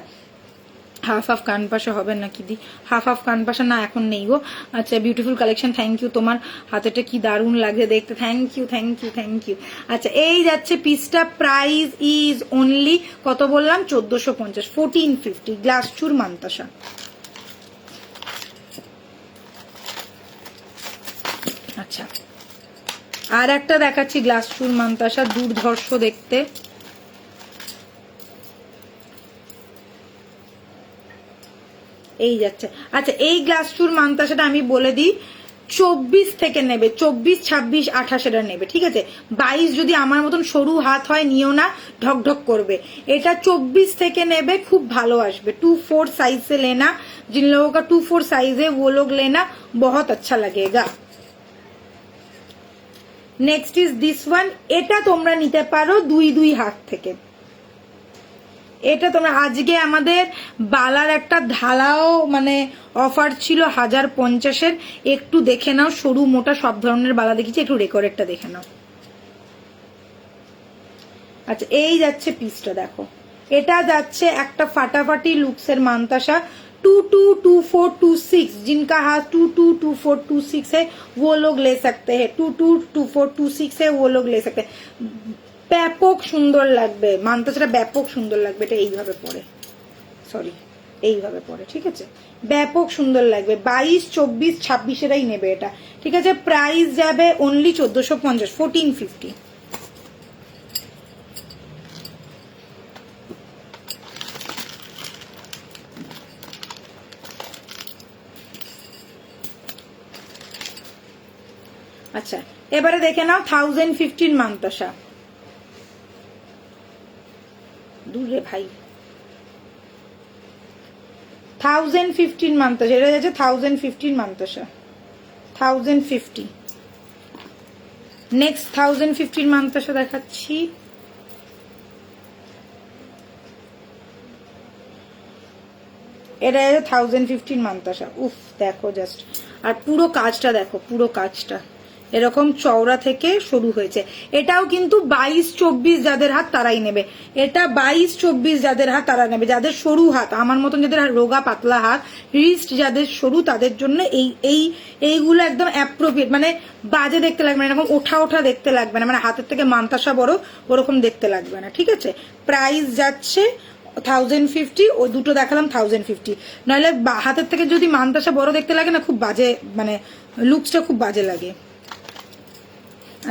হাফ হাফ কান পাশা হবে নাকি দি? হাফ হাফ কান পাশা না এখন নেই গো। আচ্ছা, বিউটিফুল কালেকশন, থ্যাংক ইউ। তোমার হাতেটা কি দারুণ লাগছে দেখতে, thank you thank you thank you. আচ্ছা, এই যাচ্ছে পিসটা, প্রাইস ইজ অনলি কত বললাম? 1450, 1450, গ্লাস চুর মান্তাসা। আচ্ছা, আর একটা দেখাচ্ছি গ্লাস চুর মান্তাসা, দুর্ধর্ষ দেখতে। এই যাচ্ছে। আচ্ছা, এই গ্লাস চুর মান্তাসাটা আমি বলে দিই 24 থেকে নেবে, 24, 26, 28 এটা নেবে, ঠিক আছে? 22 যদি আমার মতন সরু হাত হয় নিও না, ঢক ঢক করবে। এটা 24 থেকে নেবে, খুব ভালো আসবে। 2-4 साइज से लेना, जिन लोगों का 2-4 साइज है वो लोग लेना, बहुत अच्छा लगेगा। নেক্সট ইজ দিস ওয়ান, এটা তোমরা নিতে পারো 2-2 হাত থেকে। এটা তোমরা আজকে আমাদের বালার একটা ঢালাও মানে অফার ছিল 1050-এর, একটু দেখে নাও। সরু মোটা সব ধরনের বালা দেখেছি, একটু রেকর্ডেরটা দেখে নাও। আচ্ছা, এই যাচ্ছে পিসটা দেখো, এটা যাচ্ছে একটা ফাটাফাটি লুকসের মান্তাসা। 222426, जिनका हाथ 222426 है वो लोग ले सकते हैं, 222426 है वो लोग ले सकते हैं। ব্যাপক সুন্দর লাগবে মান্তাসাটা, ব্যাপক সুন্দর লাগবে। এটা এইভাবে পরে, সরি এইভাবে পরে, ঠিক আছে? ব্যাপক সুন্দর লাগবে। 22, 24, 26 এরাই নেবে এটা, ঠিক আছে? প্রাইস যাবে অনলি 1450, 1450। আচ্ছা, এবারে দেখে নাও 1015 মান্তাসা। দূরে ভাই, 1015 মান্তাসা, এটা যাচ্ছে 1015 মান্তাসা, 1050। নেক্সট 1015 মান্তাসা দেখাচ্ছি। এটা 1015 মান্তাসা। উফ, দেখো জাস্ট, আর পুরো কাজটা দেখো, পুরো কাজটা এরকম চওড়া থেকে শুরু হয়েছে। এটাও কিন্তু 22-24 যাদের হাত তারাই নেবে। এটা 22-24 যাদের হাত তারা নেবে, যাদের সরু হাত, আমার মতন যাদের রোগা পাতলা হাত, রিস্ট যাদের সরু, তাদের জন্য এইগুলো একদম অ্যাপ্রোপ্রিয়েট। মানে বাজে দেখতে লাগবে না, এরকম ওঠা ওঠা দেখতে লাগবে না, মানে হাতের থেকে মান্তাসা বড় ওরকম দেখতে লাগবে না, ঠিক আছে? প্রাইস যাচ্ছে 1050, ও দুটো দেখালাম 1050। নইলে হাতের থেকে যদি মান্তাসা বড় দেখতে লাগে না, খুব বাজে, মানে লুকসটা খুব বাজে লাগে।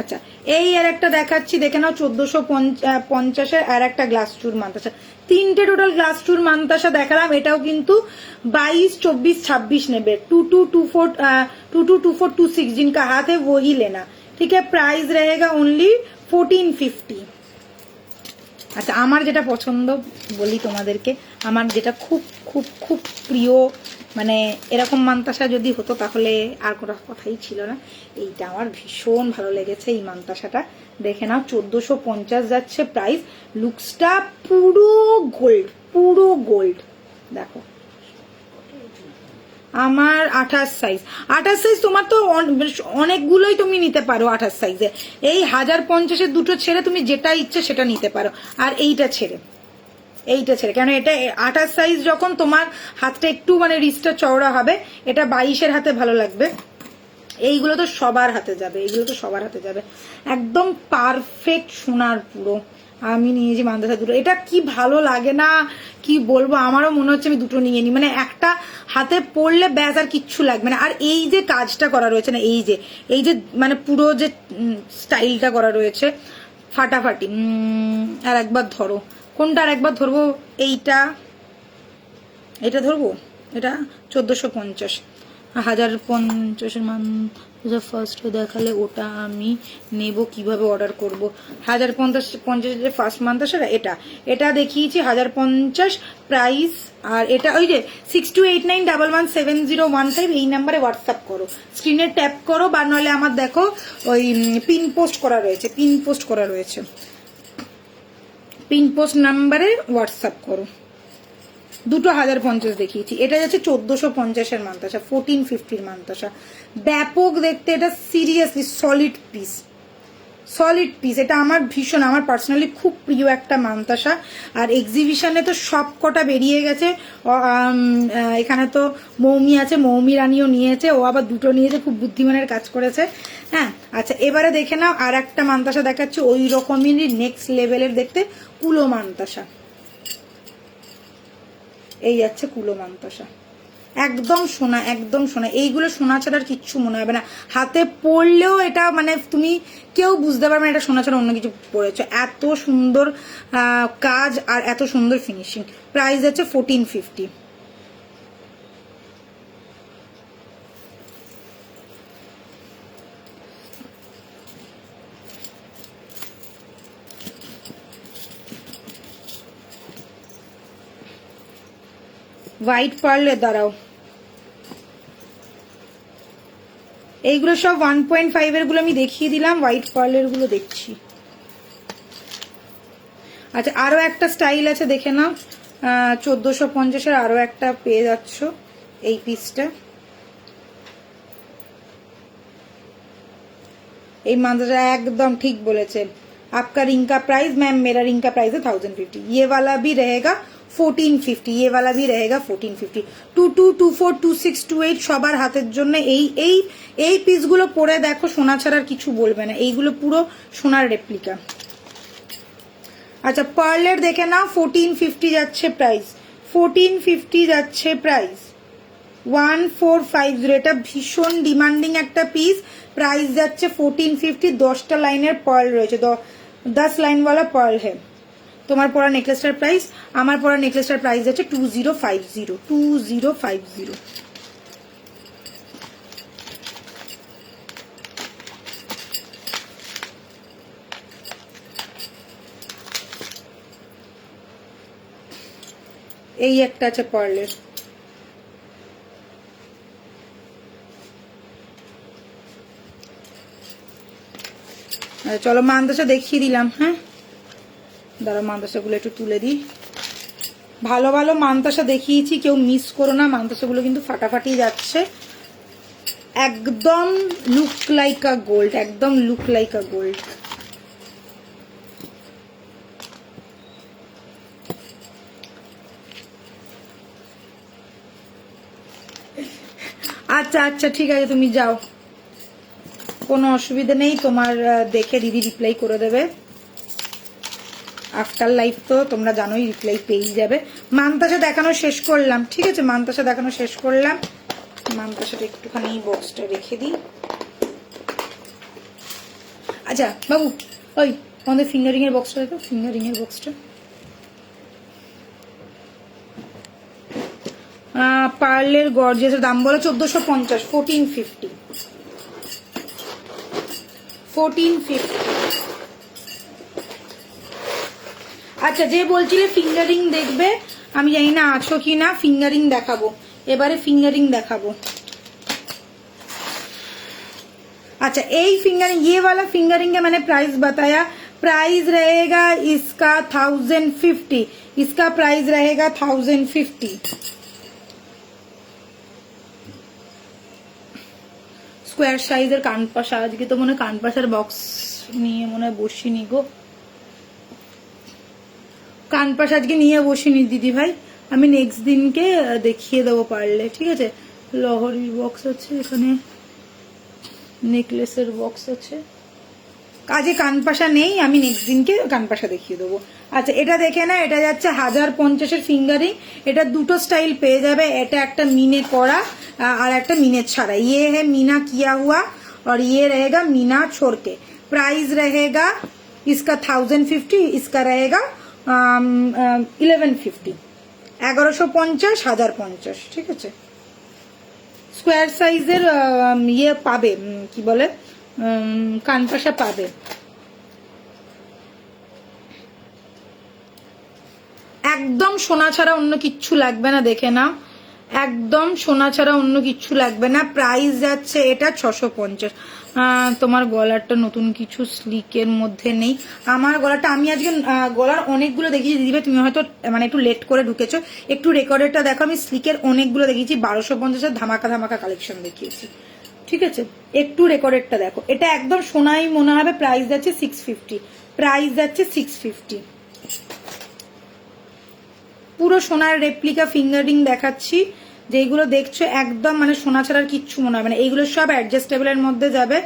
আচ্ছা, এই আর একটা দেখাচ্ছি, দেখে নাও 1450-এর আর একটা গ্লাস চুর মান্তাসা। তিনটে টোটাল গ্লাস চুর মান্তাসা দেখালাম। এটাও কিন্তু 22, 24, 26 নেবে। 222426, जिनका हाथ है वो ही लेना, ठीक है? प्राइस रहेगा ओनली 1450। আচ্ছা, আমার যেটা পছন্দ বলি তোমাদেরকে, আমার যেটা খুব খুব খুব প্রিয়, মানে এরকম মান্তাসা যদি হতো তাহলে আর কোনো কথাই ছিল না। এইটা আমার ভীষণ ভালো লেগেছে, এই মান্তাসাটা দেখে নাও। 1450 যাচ্ছে প্রাইস। লুকসটা পুরো গোল্ড, পুরো গোল্ড। দেখো, আমার 28 সাইজ, 28 সাইজ। তোমার তো অনেকগুলোই তুমি নিতে পারো 28 সাইজে। এই 1050-এর দুটো ছেড়ে তুমি যেটা ইচ্ছে সেটা নিতে পারো, আর এইটা ছেড়ে, কেন এটা 28 সাইজ যখন তোমার হাতটা একটু মানে রিস্টটা চওড়া হবে, এটা 22-এর হাতে ভালো লাগবে। এইগুলো তো সবার হাতে যাবে, এইগুলো তো সবার হাতে যাবে, একদম পারফেক্ট সোনার পুরো। আমি নিয়েছি মান্তাসা দুটো, এটা কি ভালো লাগে না কি বলবো, আমারও মনে হচ্ছে আমি দুটো নিয়ে নিই। মানে একটা হাতে পড়লে ব্যাস আর কিচ্ছু লাগবে না। আর এই যে কাজটা করা রয়েছে না, এই যে মানে পুরো যে স্টাইলটা করা রয়েছে, ফাটাফাটি। আর একবার ধরো, কোনটা আর একবার ধরবো? এটা ধরবো, এটা 1450, 1050-এর মান ফার্স্ট দেখালে ওটা আমি নেব, কিভাবে অর্ডার করব? 1050 ফার্স্ট মান্তাসা, এটা দেখিয়েছি 1050 প্রাইস। আর এটা ওই যে 6289117015, এই নাম্বারে হোয়াটসঅ্যাপ করো, স্ক্রিনে ট্যাপ করো, বা নলে আমার দেখো ওই পিন পোস্ট করা রয়েছে, পিন পোস্ট নাম্বারে হোয়াটসঅ্যাপ করো। দুটো 1050 দেখিয়েছি। এটা যাচ্ছে 1450-এর মান্তাসা, 1450-র মান্তাসা। ব্যাপক দেখতে, এটা seriously solid piece, solid piece. এটা আমার ভীষণ, আমার পার্সোনালি খুব প্রিয় একটা মান্তাসা। আর এক্সিবিশনে তো সব কটা বেরিয়ে গেছে। এখানে তো মৌমি আছে, মৌমি রানীও নিয়েছে, ও আবার দুটো নিয়েছে, খুব বুদ্ধিমানের কাজ করেছে। হ্যাঁ, আচ্ছা এবারে দেখে নাও আর একটা মান্তাসা দেখাচ্ছি ওই রকমেরই নেক্সট লেভেলের দেখতে, কুলো মান্তাসা। এই যাচ্ছে কুলো মান্তাসা, একদম সোনা, একদম সোনা। এইগুলো সোনা ছাড়া আর কিচ্ছু মনে হবে না, হাতে পরলেও এটা মানে তুমি কেউ বুঝতে পারবে না এটা সোনা ছাড়া অন্য কিছু পরেছো। এত সুন্দর কাজ আর এত সুন্দর ফিনিশিং। প্রাইস আছে 1450। হোয়াইট পার্লের, দাঁড়াও, এইগুলো সব 1.5 এর গুলো আমি দেখিয়ে দিলাম, হোয়াইট পার্লের গুলো দেখছি। আচ্ছা আরো একটা স্টাইল আছে দেখে নাও, 1450 আরো একটা পেয়ে যাচ্ছ এই পিসটা। এই মান্তাসা একদম ঠিক বলেছে। आपका रिंग का प्राइस मैम, मेरा रिंग का प्राइस है 1050। ये वाला भी रहेगा 1450, ये वाला भी रहेगा 1450। 22, 24, 26, 28 সবার হাতের জন্য এই এই এই পিসগুলো পরে দেখো, সোনা ছাড়ার কিছু বলবে না, এইগুলো পুরো সোনার রেপ্লিকা। আচ্ছা পার্লের দেখে নাও, 1450 যাচ্ছে প্রাইস, 1450 যাচ্ছে প্রাইস, 1450। এটা ভীষণ ডিমান্ডিং একটা পিস, প্রাইস যাচ্ছে 1450। 10টা লাইনের পার্ল রয়েছে, 10 লাইনওয়ালা পার্ল হ্যাঁ। তোমার পরা নেকলেসটার প্রাইস, আমার পরা নেকলেসটার প্রাইস যাচ্ছে 2050, 2050। এই একটা আছে পার্লের। চলো মান্তাসা দেখিয়ে দিলাম। হ্যাঁ দাঁড়া, মান্তাসাগুলো একটু তুলে দিই। ভালো ভালো মান্তাসা দেখিয়েছি, কেউ মিস করো না, মান্তাসাগুলো কিন্তু ফাটাফাটি যাচ্ছে। একদম লুক লাইক আ গোল্ড, একদম লুক লাইক আ গোল্ড। আচ্ছা আচ্ছা ঠিক আছে, তুমি যাও, কোনো অসুবিধা নেই। তোমার দেখে দিদি রিপ্লাই করে দেবে। আফটার লাইফ তো তোমরা জানোই রিপ্লাই পেয়েই যাবে। মান্তাসা দেখানো শেষ করলাম, ঠিক আছে, মান্তাসা দেখানো শেষ করলাম। মান্তাসাটা একটুখানি বক্সটা রেখে দিই। আচ্ছা বাবু, ওই আমাদের ফিঙ্গারিং এর বক্সটা দেখো, ফিঙ্গারিং এর বক্সটা। পার্লের গর্জিয়াসের দাম বলো 1450, 1450, 1450। আচ্ছা যে বলছিলে ফিঙ্গারিং দেখবে, আমি জানি না আছো কি না, ফিঙ্গারিং দেখাবো এবারে, ফিঙ্গারিং দেখাবো। अच्छा এই फिंगरिंग, ये वाला फिंगरिंग का मैंने प्राइस बताया, प्राइस रहेगा इसका 1050, इसका प्राइस रहेगा 1050। स्क्वायर साइजर कानपाशा, आज के तो मने कानपाशार बक्स নিয়ে মনে বসিনি গো, কানপাশা আজকে নিয়ে বসিনি দিদি ভাই, আমি নেক্সট দিনকে দেখিয়ে দেবো পারলে, ঠিক আছে। লহরির বক্স আছে এখানে, নেকলেসের বক্স আছে, কাজে কানপাশা নেই, আমি নেক্সট দিনকে কানপাশা দেখিয়ে দেবো। আচ্ছা এটা দেখে না, এটা যাচ্ছে 1050 ফিঙ্গারিং। এটা দুটো স্টাইল পেয়ে যাবে, এটা একটা মিনে করা আর একটা মিনে ছাড়া। ये है मीना किया हुआ और ये रहेगा मीना छोड़ के। प्राइस रहेगा इसका 1050, इसका रहेगा 1150, 1150, 1050, ঠিক আছে। স্কোয়ার সাইজের ইয়ে পাবে, কি বলে, কানপাশা পাবে। একদম সোনা ছাড়া অন্য কিচ্ছু লাগবে না, দেখে নাও, একদম সোনা ছাড়া অন্য কিচ্ছু লাগবে না। প্রাইস যাচ্ছে এটা 650। তোমার গলারটা নতুন কিছু স্লিকের মধ্যে নেই, আমার গলাটা আমি আজকে গলার অনেকগুলো দেখিয়েছি দিদিভাই, তুমি হয়তো মানে একটু লেট করে ঢুকেছো, একটু রেকর্ডেরটা দেখো, আমি স্লিকের অনেকগুলো দেখিয়েছি, 1250 ধামাকা ধামাকা কালেকশন দেখিয়েছি, ঠিক আছে, একটু রেকর্ডেরটা দেখো, এটা একদম সোনাই মনে হবে। প্রাইস যাচ্ছে 650, প্রাইস যাচ্ছে 650। পুরো সোনার রেপ্লিকা ফিঙ্গারিং দেখাচ্ছি, যেগুলো দেখছো একদম মানে সোনা ছাড়ার কিচ্ছু মনে হবে না। এইগুলো সব एडजस्टेबल মধ্যে যাবে,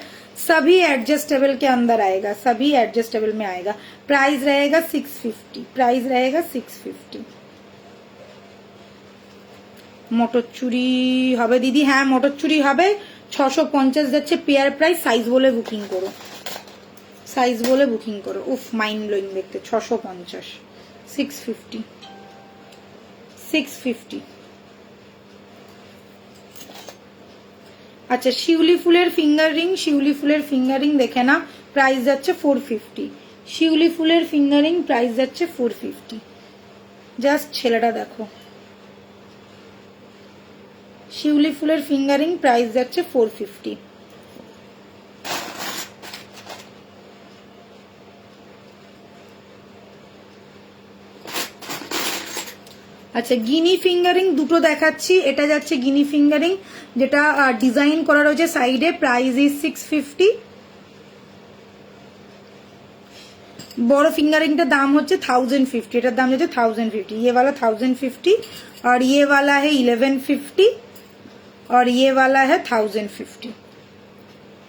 सभी एडजस्टेबल के अंदर आएगा, सभी एडजस्टेबल में आएगा। प्राइस रहेगा 650, प्राइस रहेगा 650। মোটর চুরি হবে দিদি? হ্যাঁ মোটর চুরি হবে। 650 যাচ্ছে পেয়ার প্রাইস। সাইজ বলে বুকিং করো, সাইজ বলে বুকিং করো। উফ মাইন্ড ব্লোয়িং দেখতে। 650, 650, 650। আচ্ছা শিউলি ফুলের ফিঙ্গার রিং, শিউলি ফুলের ফিঙ্গার রিং দেখে না, প্রাইস যাচ্ছে 450। শিউলি ফুলের ফিঙ্গার রিং প্রাইস যাচ্ছে 450। জাস্ট ছেলেটা দেখো, শিউলি ফুলের ফিঙ্গার রিং প্রাইস যাচ্ছে 450। আচ্ছা গিনি ফিঙ্গারিং দুটো দেখাচ্ছি। এটা যাচ্ছে গিনি ফিঙ্গারিং, যেটা ডিজাইন করা রয়েছে সাইডে। Price is 650। বড় ফিঙ্গারিংটার দাম হচ্ছে 1050, এটার দাম হচ্ছে 1050। ये वाला 1050 और ये वाला है 1150 और ये वाला है 1050।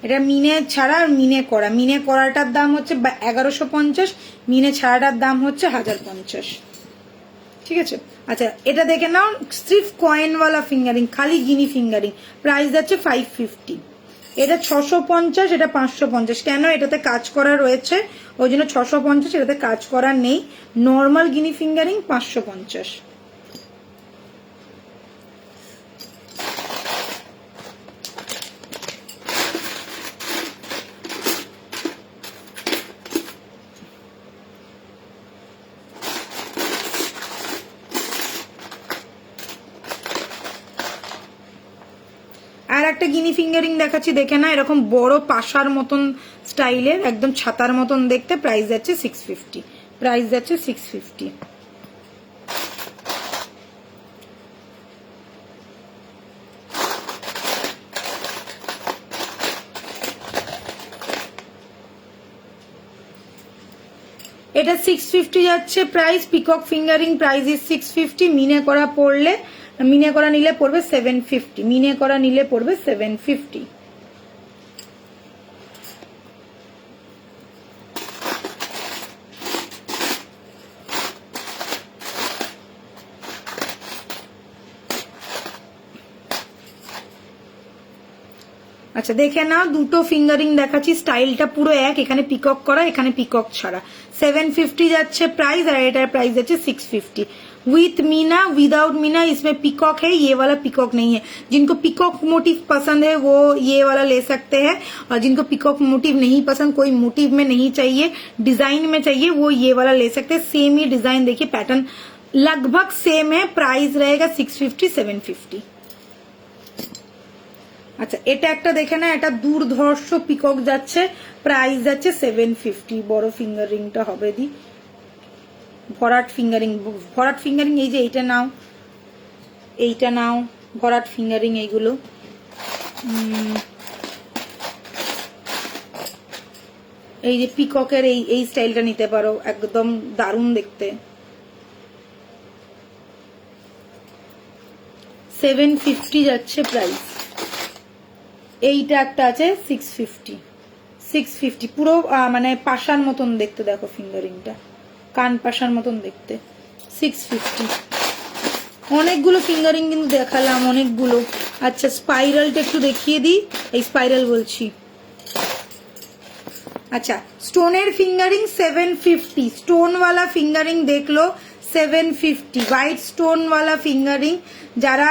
এটা মিনে ছাড়া আর মিনে করা। মিনে করাটার দাম হচ্ছে 1150, মিনে ছাড়াটার দাম হচ্ছে 1050। ঠিক আছে। আচ্ছা এটা দেখে নাও, সির্ফ কয়েনওয়ালা ফিঙ্গারিং, খালি গিনি ফিঙ্গারিং। প্রাইস যাচ্ছে 550। এটা 650, এটা 550। কেন? এটাতে কাজ করা রয়েছে ওই জন্য 650, এটাতে কাজ করা নেই। নর্মাল গিনি ফিঙ্গারিং 550। আর একটা গিনি ফিঙ্গারিং দেখাচ্ছি, দেখে না, এরকম বড় পাশার মতন স্টাইলের, একদম ছাতার মতন দেখতে। প্রাইস যাচ্ছে 650, প্রাইস যাচ্ছে 650। এটা 650 যাচ্ছে price. Peacock fingering price is 650। মিনে করা পড়লে, মিনে করা নিলে পড়বে 750, মিনে করা নিলে পড়বে 750। আচ্ছা দেখে নাও, দুটো ফিঙ্গারিং দেখাচ্ছি, স্টাইলটা পুরো এক। এখানে পিকক করা, এখানে পিকক ছাড়া। 750 যাচ্ছে প্রাইস, আর এটার প্রাইস যাচ্ছে 650। विथ मीना, विदाउट मीना, इसमें पिकॉक है, ये वाला पिकॉक नहीं है। जिनको पिकॉक मोटिव पसंद है वो ये वाला ले सकते हैं, और जिनको पिकॉक मोटिव नहीं पसंद, कोई मोटिव में नहीं चाहिए, डिजाइन में चाहिए, वो ये वाला ले सकते हैं। सेम ही डिजाइन देखिए, पैटर्न लगभग सेम है। प्राइस रहेगा 650, 750। আচ্ছা এটা একটা দেখে না, এটা দুর্ধর্ষ পিকক যাচ্ছে। প্রাইস যাচ্ছে 750। বড় ফিঙ্গার রিংটা হবে দি, ভরাট ফিঙ্গারিং, ভরাট ফিঙ্গারিং। এই যে এইটা নাও, এইটা নাও, ভরাট ফিঙ্গারিং এইগুলো। এই যে পিককের এই স্টাইলটা নিতে পারো, একদম দারুণ দেখতে। 750 যাচ্ছে প্রাইস। এইটা একটা আছে 650, 650। পুরো মানে পাশার মতন দেখতে, দেখো ফিঙ্গারিংটা কান পাশার মতন দেখতে। 650। অনেকগুলো ফিঙ্গারিং কিন্তু দেখালাম, অনেকগুলো। আচ্ছা স্পাইরালটা একটু দেখিয়ে দিই, এই স্পাইরাল বলছি। আচ্ছা স্টোনের ফিঙ্গারিং 750, স্টোনওয়ালা ফিঙ্গারিং দেখলো 750। হোয়াইট স্টোনওয়ালা ফিঙ্গারিং যারা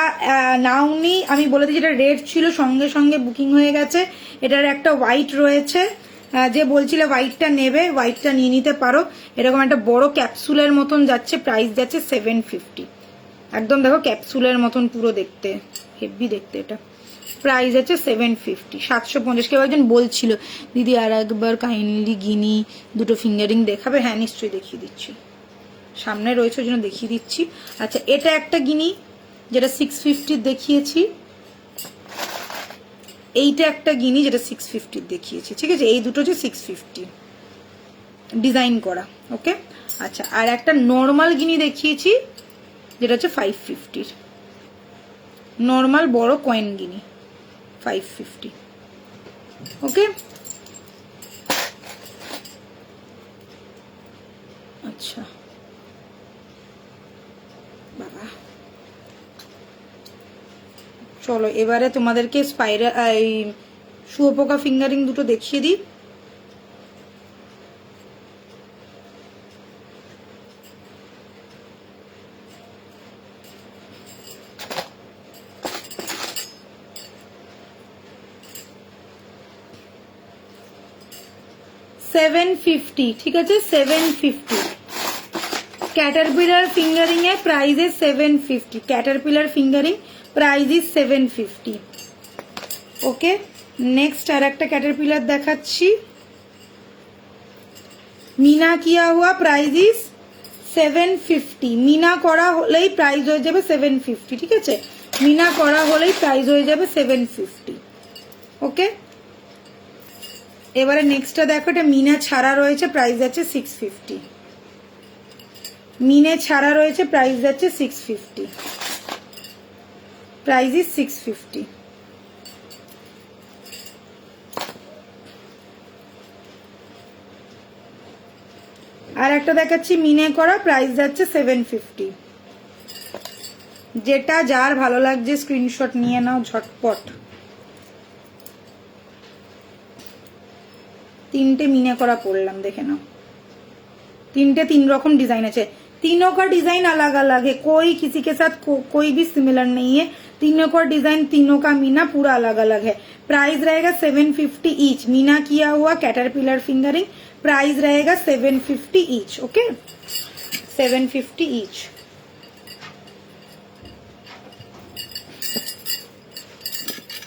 নাওনি, আমি বলে দিই, যেটা রেড ছিল সঙ্গে সঙ্গে বুকিং হয়ে গেছে। এটার একটা হোয়াইট রয়েছে, যে বলছিলে হোয়াইটটা নেবে, হোয়াইটটা নিয়ে নিতে পারো। এরকম একটা বড় ক্যাপসুলের মতন যাচ্ছে, প্রাইস যাচ্ছে 750। একদম দেখো ক্যাপসুলের মতন পুরো দেখতে, হেভি দেখতে। এটা প্রাইস আছে 750, 750। কেউ একজন বলছিল দিদি আর একবার কাইন্ডলি গিনি দুটো ফিঙ্গারিং দেখাবে। হ্যাঁ নিশ্চয়ই দেখিয়ে দিচ্ছি, সামনে রয়েছে ওই জন্য দেখিয়ে দিচ্ছি। আচ্ছা এটা একটা গিনি, যেটা 650 দেখিয়েছি। এইটা একটা গিনি যেটা 650 দেখিয়েছি, ঠিক আছে? এই দুটো হচ্ছে 650 ডিজাইন করা, ওকে? আচ্ছা, আর একটা নর্মাল গিনি দেখিয়েছি যেটা হচ্ছে 550, নর্মাল বড় কয়েন গিনি 550, ওকে? আচ্ছা বাবা, চলো এবারে তোমাদেরকে স্পাইরাল এই শুয়োপোকা ফিঙ্গারিং দুটো দেখিয়ে দিই। $750, ঠিক আছে? 750 ক্যাটারপিলার ফিঙ্গারিং এর প্রাইস এ 750, caterpillar fingering price is 750, okay? Next আর একটা ক্যাটারপিলার দেখাচ্ছি, মিনা কিয়া হুয়া, প্রাইস ইজ 750, মিনা করা হলেই প্রাইস হয়ে যাবে 750, ঠিক আছে? মিনা করা হলেই প্রাইস হয়ে যাবে 750, ওকে? এবারে নেক্সটটা দেখো, এটা মিনা ছাড়া রয়েছে, প্রাইস আছে 650, মিনে ছাড়া রয়েছে, প্রাইস আছে 650, প্রাইস ইজ 650, আর একটা দেখাচ্ছি মিনে করা, প্রাইস যাচ্ছে 750, যেটা যার ভালো লাগছে স্ক্রিনশট নিয়ে নাও ঝটপট। তিনটে মিনে করা পড়লাম, দেখে নাও, তিনटे 3 रकम डिजाइन है, तीनों का डिजाइन अलग अलग है, कोई किसी के साथ कोई भी सिमिलर नहीं है, तीनों का डिजाइन, तीनों का मीना पूरा अलग अलग है। प्राइस रहेगा 750 ईच, मीना किया हुआ कैटरपिलर फिंगरिंग, प्राइस रहेगा 750 ईच, ओके? 750 ईच।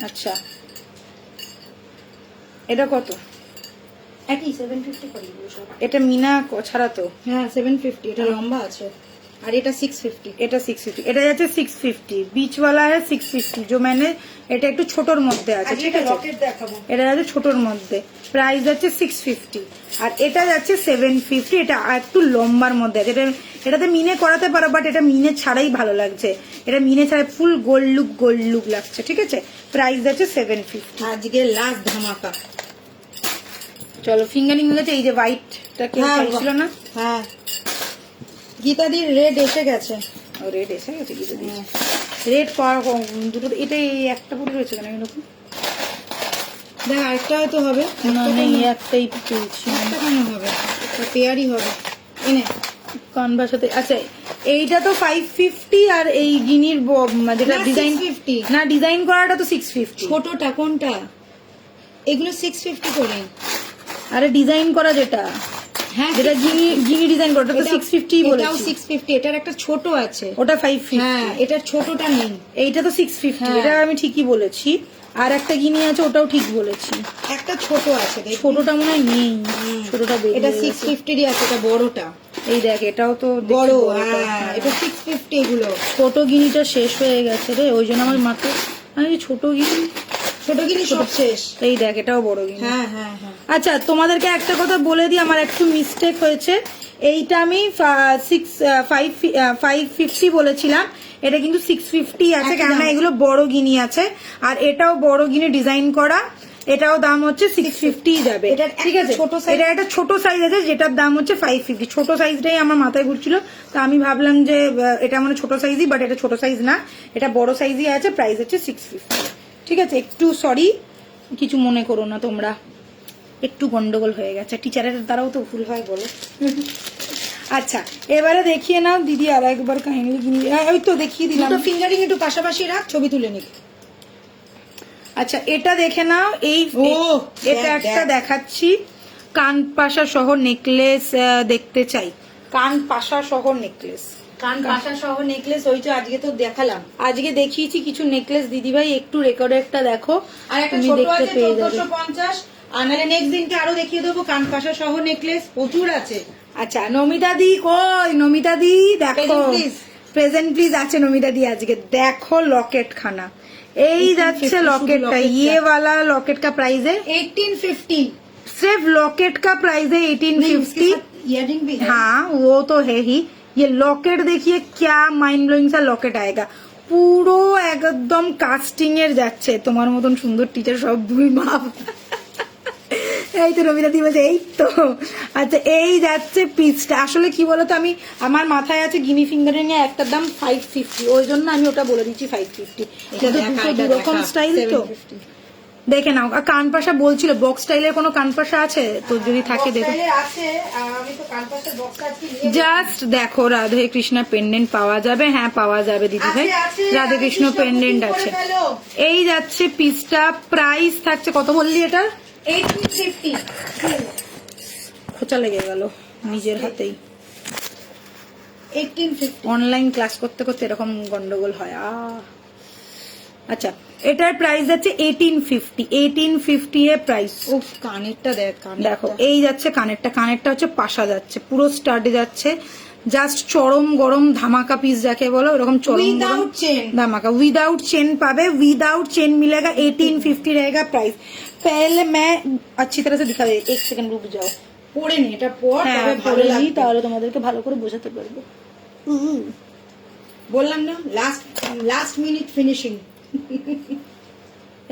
अच्छा, এটা কত? একই 750 করে দিবো সব। এটা মিনা ছাড়া তো? হ্যাঁ 750, এটা লম্বা আছে, আর এটা 650, এটা 650, এটা যাচ্ছে 650, बीच वाला है 650, जो मैंने এটা একটু ছোটর মধ্যে আছে, ঠিক আছে? রকেট দেখাবো, এটা যাচ্ছে ছোটর মধ্যে, প্রাইস যাচ্ছে 650, আর এটা যাচ্ছে 750, এটা একটু লম্বার মধ্যে আছে। এটাতে মিনে করাতে পারো, বাট এটা মিনে ছাড়াই ভালো লাগছে, এটা মিনে ছাড়াই ফুল গোল্ড লুক লাগছে, ঠিক আছে? প্রাইস যাচ্ছে 750। আজকে লাস্ট ধামাকা। চলো ফিঙ্গারিং হয়ে গেছে, এই যে হোয়াইটটা কেউ চাইছিল না? হ্যাঁ, গীতাদির রেড এসে গেছে। ও রেড এসে গেছে, গীতাদি রেড পাওয়ার দুটো, এটা এই একটা পরে রয়েছে কেন এরকম? দেখ আরেকটা হয়তো হবে, না নেই, একটাই পেয়েছি। একটা কেন হবে? পেয়ারই হবে, এনে কানবার সাথে। আচ্ছা, এইটা তো 550, আর এই গিনির যেটা ডিজাইন 650 না, ডিজাইন করাটা তো 650। ছোটটা কোনটা? এগুলো 650 করে। আরে ডিজাইন করা যেটা, হ্যাঁ যেটা গিনি ডিজাইন করা, ওটা তো 650 এটাও বলেছি। 650, এটার একটা ছোট আছে, ওটা 550। হ্যাঁ এটার ছোটটা নেই, এইটা তো 650, হ্যাঁ। এটা আমি ঠিকই বলেছি। আর একটা গিনি আছে, ওটাও ঠিক বলেছি। একটা ছোট আছে, দেখ ছোটটা মনে হয় নেই, ছোটটা বেরিয়ে এটা গেছে। 650 আছে, এটা বড়টা। এই দেখ, এটাও তো বড়, বড়টা। হ্যাঁ এটা 650, এগুলো ছোট গিনিটা শেষ হয়ে গেছে রে, ওই জন্য আমার মাথায় আমি ছোট গিনি, ছোট গিনি সব শেষ। এই দেখ, এটাও বড় গিনি। হ্যাঁ হ্যাঁ হ্যাঁ। আচ্ছা, তোমাদেরকে একটা কথা বলে দিই, আমার একটু মিস্টেক হয়েছে। এইটা আমি 550 বলেছিলাম, এটা কিন্তু 650 আছে, কেননা এগুলো বড় গিনি আছে। আর এটাও বড় গিনি ডিজাইন করা, এটাও দাম হচ্ছে 650 যাবে, ঠিক আছে? এটা একটা ছোট সাইজ আছে, যেটার দাম হচ্ছে 550। ছোট সাইজটাই আমার মাথায় ঘুরছিল, তো আমি ভাবলাম যে এটা মানে ছোট সাইজই, বাট এটা ছোট সাইজ না, এটা বড় সাইজই আছে, প্রাইস হচ্ছে 650, ঠিক আছে? একটু সরি, কিছু মনে করো না তোমরা, একটু গন্ডগোল হয়ে গেছে, টিচারের দ্বারাও তো ভুল হয়, বলো। আচ্ছা, এবারে দেখিয়ে নাও দিদি আর একবার কাহিনী, ওই তো দেখিয়ে দিলাম। দুটো ফিঙ্গারিং একটু পাশাপাশি রাখ, ছবি তুলে নিক। আচ্ছা, এটা দেখে নাও, এই এটা একটা দেখাচ্ছি, কান পাশা সহ নেকলেস দেখতে চাই, কান পাশা সহ নেকলেস, কান পাশা সহ নেকলেস, ওই তো আজকে তো দেখালাম, আজকে দেখিয়েছি কিছু নেকলেস। দিদিভাই একটু রেকর্ডে একটা দেখো, আর একটা তুমি ছোট দেখতে আছে পেয়ে যাবে। 1450, আর নাহলে নেক্সট দিনকে আরো দেখিয়ে দেবো। কান পাশা সহ নেকলেস প্রচুর আছে। আচ্ছা, নমিতা দি কই? নমিতা দি দেখো, Present please। প্রেজেন্ট প্লিজ আছে নমিতা দি। আজকে দেখো লকেট খানা, এই যাচ্ছে लॉकेट का, ये वाला लॉकेट का प्राइस है 1850। सिर्फ लॉकेट का प्राइस है 1850। इयरिंग भी है। हाँ वो तो है ही। ये लॉकेट देखिए क्या माइंड ब्लोइंग सा लॉकेट आएगा, পুরো একদম কাস্টিং এর যাচ্ছে। তোমার মতন সুন্দর টিচার সব ভুল মাপ। এই তো রবিদাদি বলছে এই তো। আচ্ছা এই যাচ্ছে পিসটা, আসলে কি বলতো আমি আমার মাথায় আছে গিনি ফিঙ্গারে নিয়ে একটার দাম 550, ওই জন্য আমি ওটা বলে দিচ্ছি 550। যেহেতু দুটো দুরকম স্টাইল তো দেখে নাও। আর কানপাশা বলছিল বক্স স্টাইলের কোনো কানপাশা আছে তো, যদি থাকে দেখো। আছে, আমি তো কানপাশের বক্স আজকে নিয়ে জাস্ট দেখো রাধে কৃষ্ণ পেন্ডেন্ট পাওয়া যাবে, হ্যাঁ পাওয়া যাবে দিদি ভাই, রাধে কৃষ্ণ পেন্ডেন্ট আছে। এই যাচ্ছে পিসটা, প্রাইস থাকছে কত বললি এটা? 1850। খোঁচা লেগে গেল নিজের হাতেই। 1850। অনলাইন ক্লাস করতে করতে এরকম গন্ডগোল হয়। আচ্ছা এটার প্রাইস যাচ্ছে 1850 এর প্রাইস। ও কানেরটা দেখ, দেখো এই যাচ্ছে কানেরটা, কানেরটা হচ্ছে পাশা যাচ্ছে, পুরো স্টার্টে যাচ্ছে, জাস্ট চরম গরম ধামাকা পিস যাকে বলো, এরকম চরম Without chain। धमाका। विदाउट चेन पावे, विदाउट चेन मिलेगा, 1850 रहेगा प्राइस। पहले मैं अच्छी तरह से दिखा दे, एक सेकंड रुक जाओ। পরে নে এটা পর, হ্যাঁ তবে ভালো পরে নিই, লাগবে। তাহলে তোমাদেরকে ভালো করে বোঝাতে পারবো। বললাম না লাস্ট মিনিট ফিনিশিং।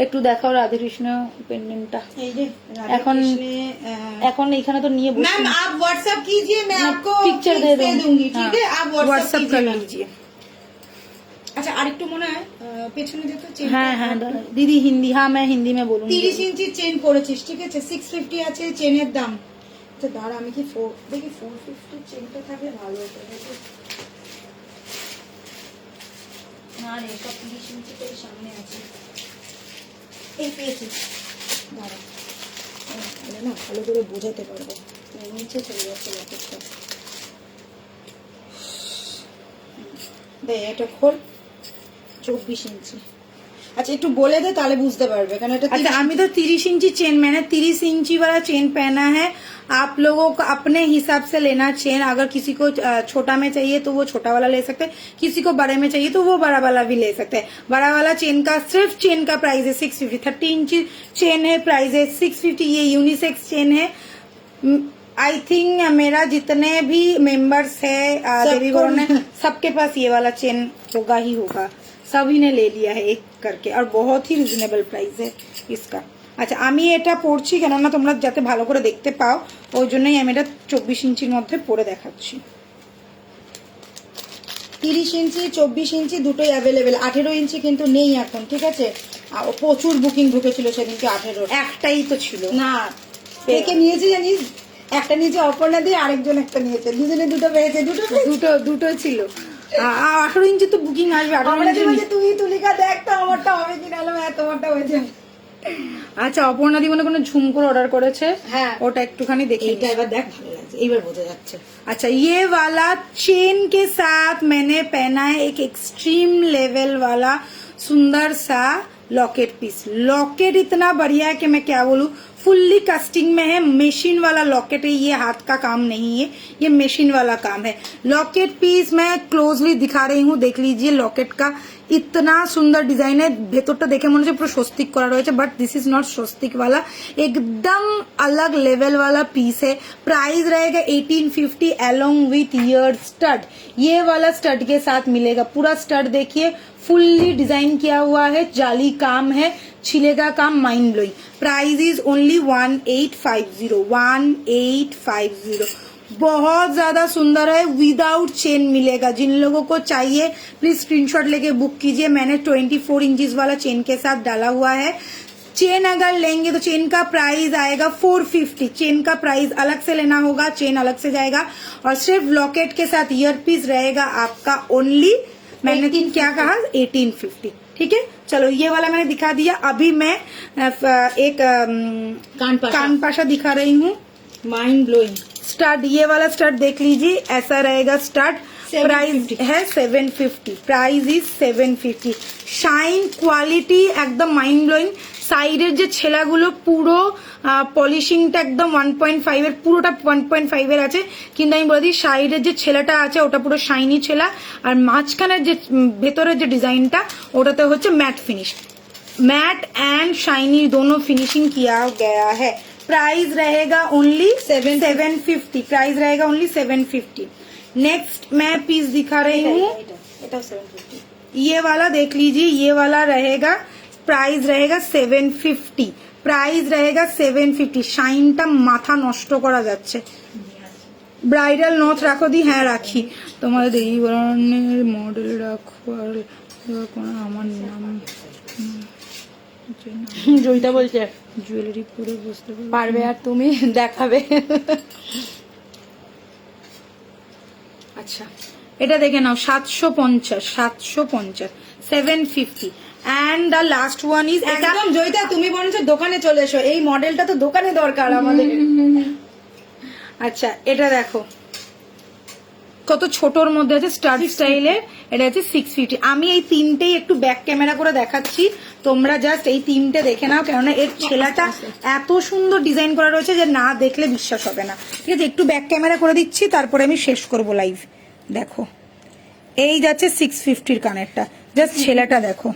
একটু দেখাও রাধে কৃষ্ণ পেন্ডেন্টটা। এই যে এখন এখানে তো নিয়ে বসে मैम आप व्हाट्सएप कीजिए, मैं आपको पिक्चर दे दूंगी, ठीक है? आप व्हाट्सएप व्हाट्सएप कर कीजिए। लीजिए। আচ্ছা আরেকটু মনে হয় পেছনে যেতে চেন। হ্যাঁ হ্যাঁ दीदी हिंदी, हाँ मैं हिंदी में बोलूंगी। 30 ইঞ্চি চেন পড়েছিস, ঠিক আছে? 650 আছে চেনের দাম। আচ্ছা দাঁড়া আমি কি দেখি 450 চেনটা থাকলে ভালো হতো। না রে সব 30 ইঞ্চি করে সামনে আছে। এই পেয়েছি, দাঁড়া তাহলে না ভালো করে বোঝাতে পারবো। নিচে চলে যাচ্ছে লকেটটা। দে এটা খোল, 24 ইঞ্চি। अच्छा एक बोले दे ताले बुझते पारबे कारण এটা अच्छा আমি तो 30 इंची चेन, मैंने 30 इंची वाला चेन पहना है। आप लोगों को अपने हिसाब से लेना चेन, अगर किसी को छोटा में चाहिए तो वो छोटा वाला ले सकते हैं, किसी को बड़े में चाहिए तो वो बड़ा वाला भी ले सकते हैं। बड़ा वाला चेन का सिर्फ चेन का प्राइस है 650। 30 इंची चेन है, प्राइस है 650। ये यूनिसेक्स चेन है। आई थिंक मेरा जितने भी मेंबर्स है देवी गौर ने सबके पास ये वाला चेन होगा ही होगा, सभी ने ले लिया है एक करके, और बहुत ही रिजनेबल प्राइस है इसका। আচ্ছা আমি এটা পরছি কেননা তোমরা যাতে ভালো করে দেখতে পাও, ওই জন্যই আমি এটা 24 ইঞ্চির মধ্যে পরে দেখাচ্ছি। 30 ইঞ্চি 24 ইঞ্চি দুটোই অ্যাভেলেবেল। 18 ইঞ্চি কিন্তু নেই এখন, ঠিক আছে? প্রচুর বুকিং ঢুকেছিল সেদিনকে 18। একটাই তো ছিল না, কে নিয়েছি জানিস? একটা নিয়েছে অপর্ণা দিয়ে, আরেকজন একটা নিয়েছে, দুজনে দুটো পেয়েছে। দুটো ছিল। 18 ইঞ্চি তো বুকিং আসবে। 18 ইঞ্চি বলছে তুই তুলিকা দেখ তো আমারটা হবে কিনা, তোমারটা হয়ে যাবে। আচ্ছা অপর্ণা দি মনে কোনো ঝুমকোর অর্ডার করেছে, হ্যাঁ ওটা একটুখানি দেখি। এটা এবার দেখ ভালো লাগছে, এইবার বোঝা যাচ্ছে। अच्छा ये वाला चेन के साथ मैंने पहना है एक एक्सट्रीम लेवल वाला सुंदर सा लॉकेट पीस। लॉकेट इतना बढ़िया है कि मैं क्या बोलूं, फुल्ली कास्टिंग में है, मशीन वाला लॉकेट है, ये हाथ का काम नहीं है, ये मशीन वाला काम है। लॉकेट पीस मैं क्लोजली दिखा रही हूँ, देख लीजिए लॉकेट का इतना सुंदर डिजाइन है। ভেতরটা দেখে মনে হচ্ছে পুরো স্বস্তিক করা রয়েছে, বাট दिस इज नॉट स्वस्तिक वाला, एकदम अलग लेवल वाला पीस है। प्राइस रहेगा 1850 अलोंग विथ ईयर स्टड। ये वाला स्टड के साथ मिलेगा। पूरा स्टड देखिए फुल्ली डिजाइन किया हुआ है, जाली काम है, छिलेगा काम, mind blowing. Price is only 1850। बहुत ज्यादा सुंदर है, विदाउट चेन मिलेगा। जिन लोगों को चाहिए प्लीज स्क्रीनशॉट लेके बुक कीजिए। मैंने 24 इंचेस वाला चेन के साथ डाला हुआ है। चेन अगर लेंगे तो चेन का प्राइस आएगा 450। चेन का प्राइस अलग से लेना होगा, चेन अलग से जाएगा, और सिर्फ लॉकेट के साथ ईयर पीस रहेगा आपका ओनली, मैंने क्या कहा, 1850। ठीक है चलो ये वाला मैंने दिखा दिया। अभी मैं एक कानपाशा दिखा रही हूँ, माइंड ब्लोइंग स्टार्ट। ये वाला स्टार्ट देख लीजिए, ऐसा रहेगा स्टार्ट। प्राइस है 750। Price is 750। শাইন কোয়ালিটি একদম মাইন্ড ব্লোয়িং। সাইডের যে ছেলাগুলো পুরো পলিশিংটা একদম 1.5 এর, পুরোটা 1.5 এর আছে, কিন্তু আমি বলে দিই সাইডের যে ছেলাটা আছে ওটা পুরো শাইনি ছেলা, আর মাঝখানের যে ভেতরের যে ডিজাইনটা ওটাতে হচ্ছে matte finish. Matte and shiny दोनों फिनिशिंग किया गया है। प्राइस रहेगा ओनली 750। प्राइस रहेगा ओनली 750। नेक्स्ट मैं पीस दिखा रही हूँ, এটাও 750। ये वाला देख लीजिए, ये वाला रहेगा, प्राइस रहेगा 750। प्राइस रहेगा 750। শাইনটা মাথা নষ্ট করা যাচ্ছে। ব্রাইডাল নথ রাখো দি, হ্যাঁ রাখি। তোমাদের এই ধরনের মডেল রাখো আর আমার নাম জয়িতা বলছে জুয়েলারি পরে বুঝতে পারবে আর তুমি দেখাবে। আচ্ছা এটা দেখে নাও 750, 750, 750। And the last one is একদম জয়িতা তুমি বরঞ্চ দোকানে চলে এসো, এই মডেলটা তো দোকানে দরকার আমাদের। আচ্ছা এটা দেখো কত ছোটর মধ্যে আছে, স্টাড স্টাইলের। এটা হচ্ছে 650। আমি এই তিনটেই একটু ব্যাক ক্যামেরা করে দেখাচ্ছি, তোমরা জাস্ট এই তিনটে দেখে নাও, কেননা এর ছেলাটা এত সুন্দর ডিজাইন করা রয়েছে যে না দেখলে বিশ্বাস হবে না। ঠিক আছে, একটু ব্যাক ক্যামেরা করে দিচ্ছি, তারপরে আমি শেষ করব লাইভ। দেখো এই যাচ্ছে 650-র কানেরটা, জাস্ট ছেলেটা দেখো,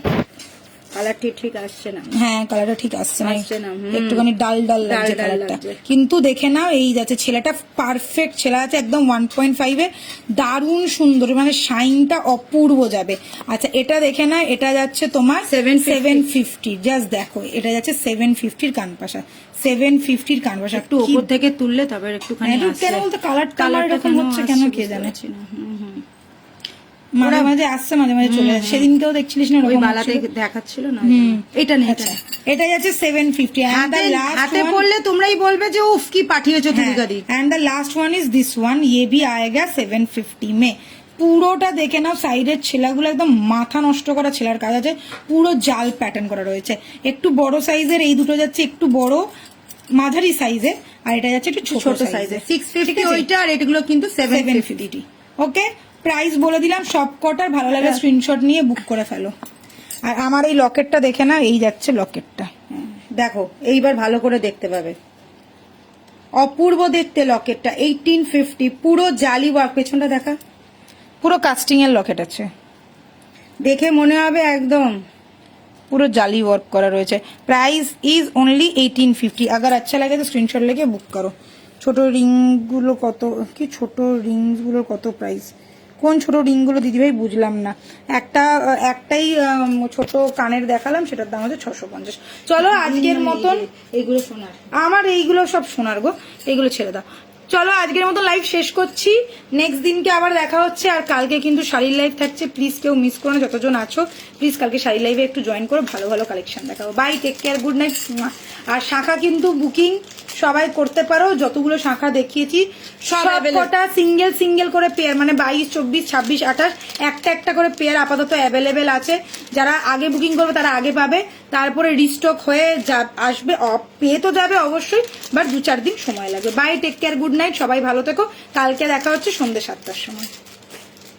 কালারটি ঠিক আসছে না। হ্যাঁ কালারটা ঠিক আসছে না, আসছে না, একটুখানি ডাল ডাল লাগছে ডাল কালারটা, লাগছে। কিন্তু দেখে নাও এই যাচ্ছে ছেলেটা পারফেক্ট ছেলে আছে, একদম 1.5 এ দারুণ সুন্দর, মানে শাইনটা অপূর্ব যাবে। আচ্ছা এটা দেখে না, এটা যাচ্ছে তোমার 750। জাস্ট দেখো এটা যাচ্ছে 750-র কানপাশা, 750-র কানপাশা। একটু উপর থেকে তুললে তারপর একটুখানি কেন বলতো কালারটা এরকম হচ্ছে কেন কে জানে, হুম। মাঝে মাঝে আসছে মাঝে মাঝে চলে যাচ্ছে। সেদিনকেও দেখছিলিস না ওই এরকম বালাতে হচ্ছিল। দেখাচ্ছিল না, এটা নেই। আচ্ছা এটা যাচ্ছে 750। and the last হাতে one- পড়লে তোমরাই বলবে যে উফ কি পাঠিয়েছো তুমি গাদি। And the last one is this one, ये भी आएगा 750 में। পুরোটা দেখে নাও, সাইডের ছেলাগুলো একদম মাথা নষ্ট করা ছেলার কাজ আছে, পুরো জাল প্যাটার্ন করা রয়েছে। একটু বড় সাইজের এই দুটো যাচ্ছে একটু বড় মাঝারি সাইজের, আর এটা যাচ্ছে একটু ছোট সাইজের 650 ওইটা, আর এগুলো কিন্তু 750। 750। ওকে প্রাইস বলে দিলাম, সব কটার ভালো লাগে স্ক্রিনশট নিয়ে বুক করে ফেলো। আর আমার এই লকেটটা দেখে না, এই যাচ্ছে লকেটটা, দেখো এইবার ভালো করে দেখতে পাবে, অপূর্ব দেখতে লকেটটা। 1850 পুরো জালি ওয়ার্ক, পেছনটা দেখা, পুরো কাস্টিং এর লকেট আছে, দেখে মনে হবে একদম পুরো জালি ওয়ার্ক করা রয়েছে। Price is only 1850। अगर अच्छा लगे तो स्क्रीनशॉट लेके बुक करो। ছোট রিং গুলো কত, কি ছোট রিংস গুলোর কত প্রাইস, কোন ছোট রিং গুলো দিদি ভাই বুঝলাম না। একটাই ছোট কানের দেখালাম, সেটার দাম হচ্ছে 650। চলো আজকের মতন, এইগুলো সোনার, আমার এইগুলো সব সোনার গো, এইগুলো ছেড়ে দাও। চলো আজকের মতো লাইভ শেষ করছি, নেক্সট দিনকে আবার দেখা হচ্ছে। আর কালকে কিন্তু শাড়ির লাইভ থাকছে, প্লিজ কেউ মিস করো না, যতজন আছো প্লিজ কালকে শাড়ির লাইভে একটু জয়েন করো, ভালো ভালো কালেকশন দেখাবো। Bye, take care, good night. আর শাখা কিন্তু বুকিং সবাই করতে পারো, যতগুলো শাখা দেখিয়েছি সব কটা সিঙ্গেল সিঙ্গেল করে পেয়ার, মানে 22, 24, 26, 28 একটা একটা করে পেয়ার আপাতত অ্যাভেলেবেল আছে। যারা আগে বুকিং করবে তারা আগে পাবে, তারপরে রিস্টক হয়ে আসবে, পেয়ে তো যাবে অবশ্যই, বাট 2-4 দিন সময় লাগবে। Bye, take care, good night, সবাই ভালো থেকো। কালকে দেখা হচ্ছে সন্ধ্যে 7টার সময়।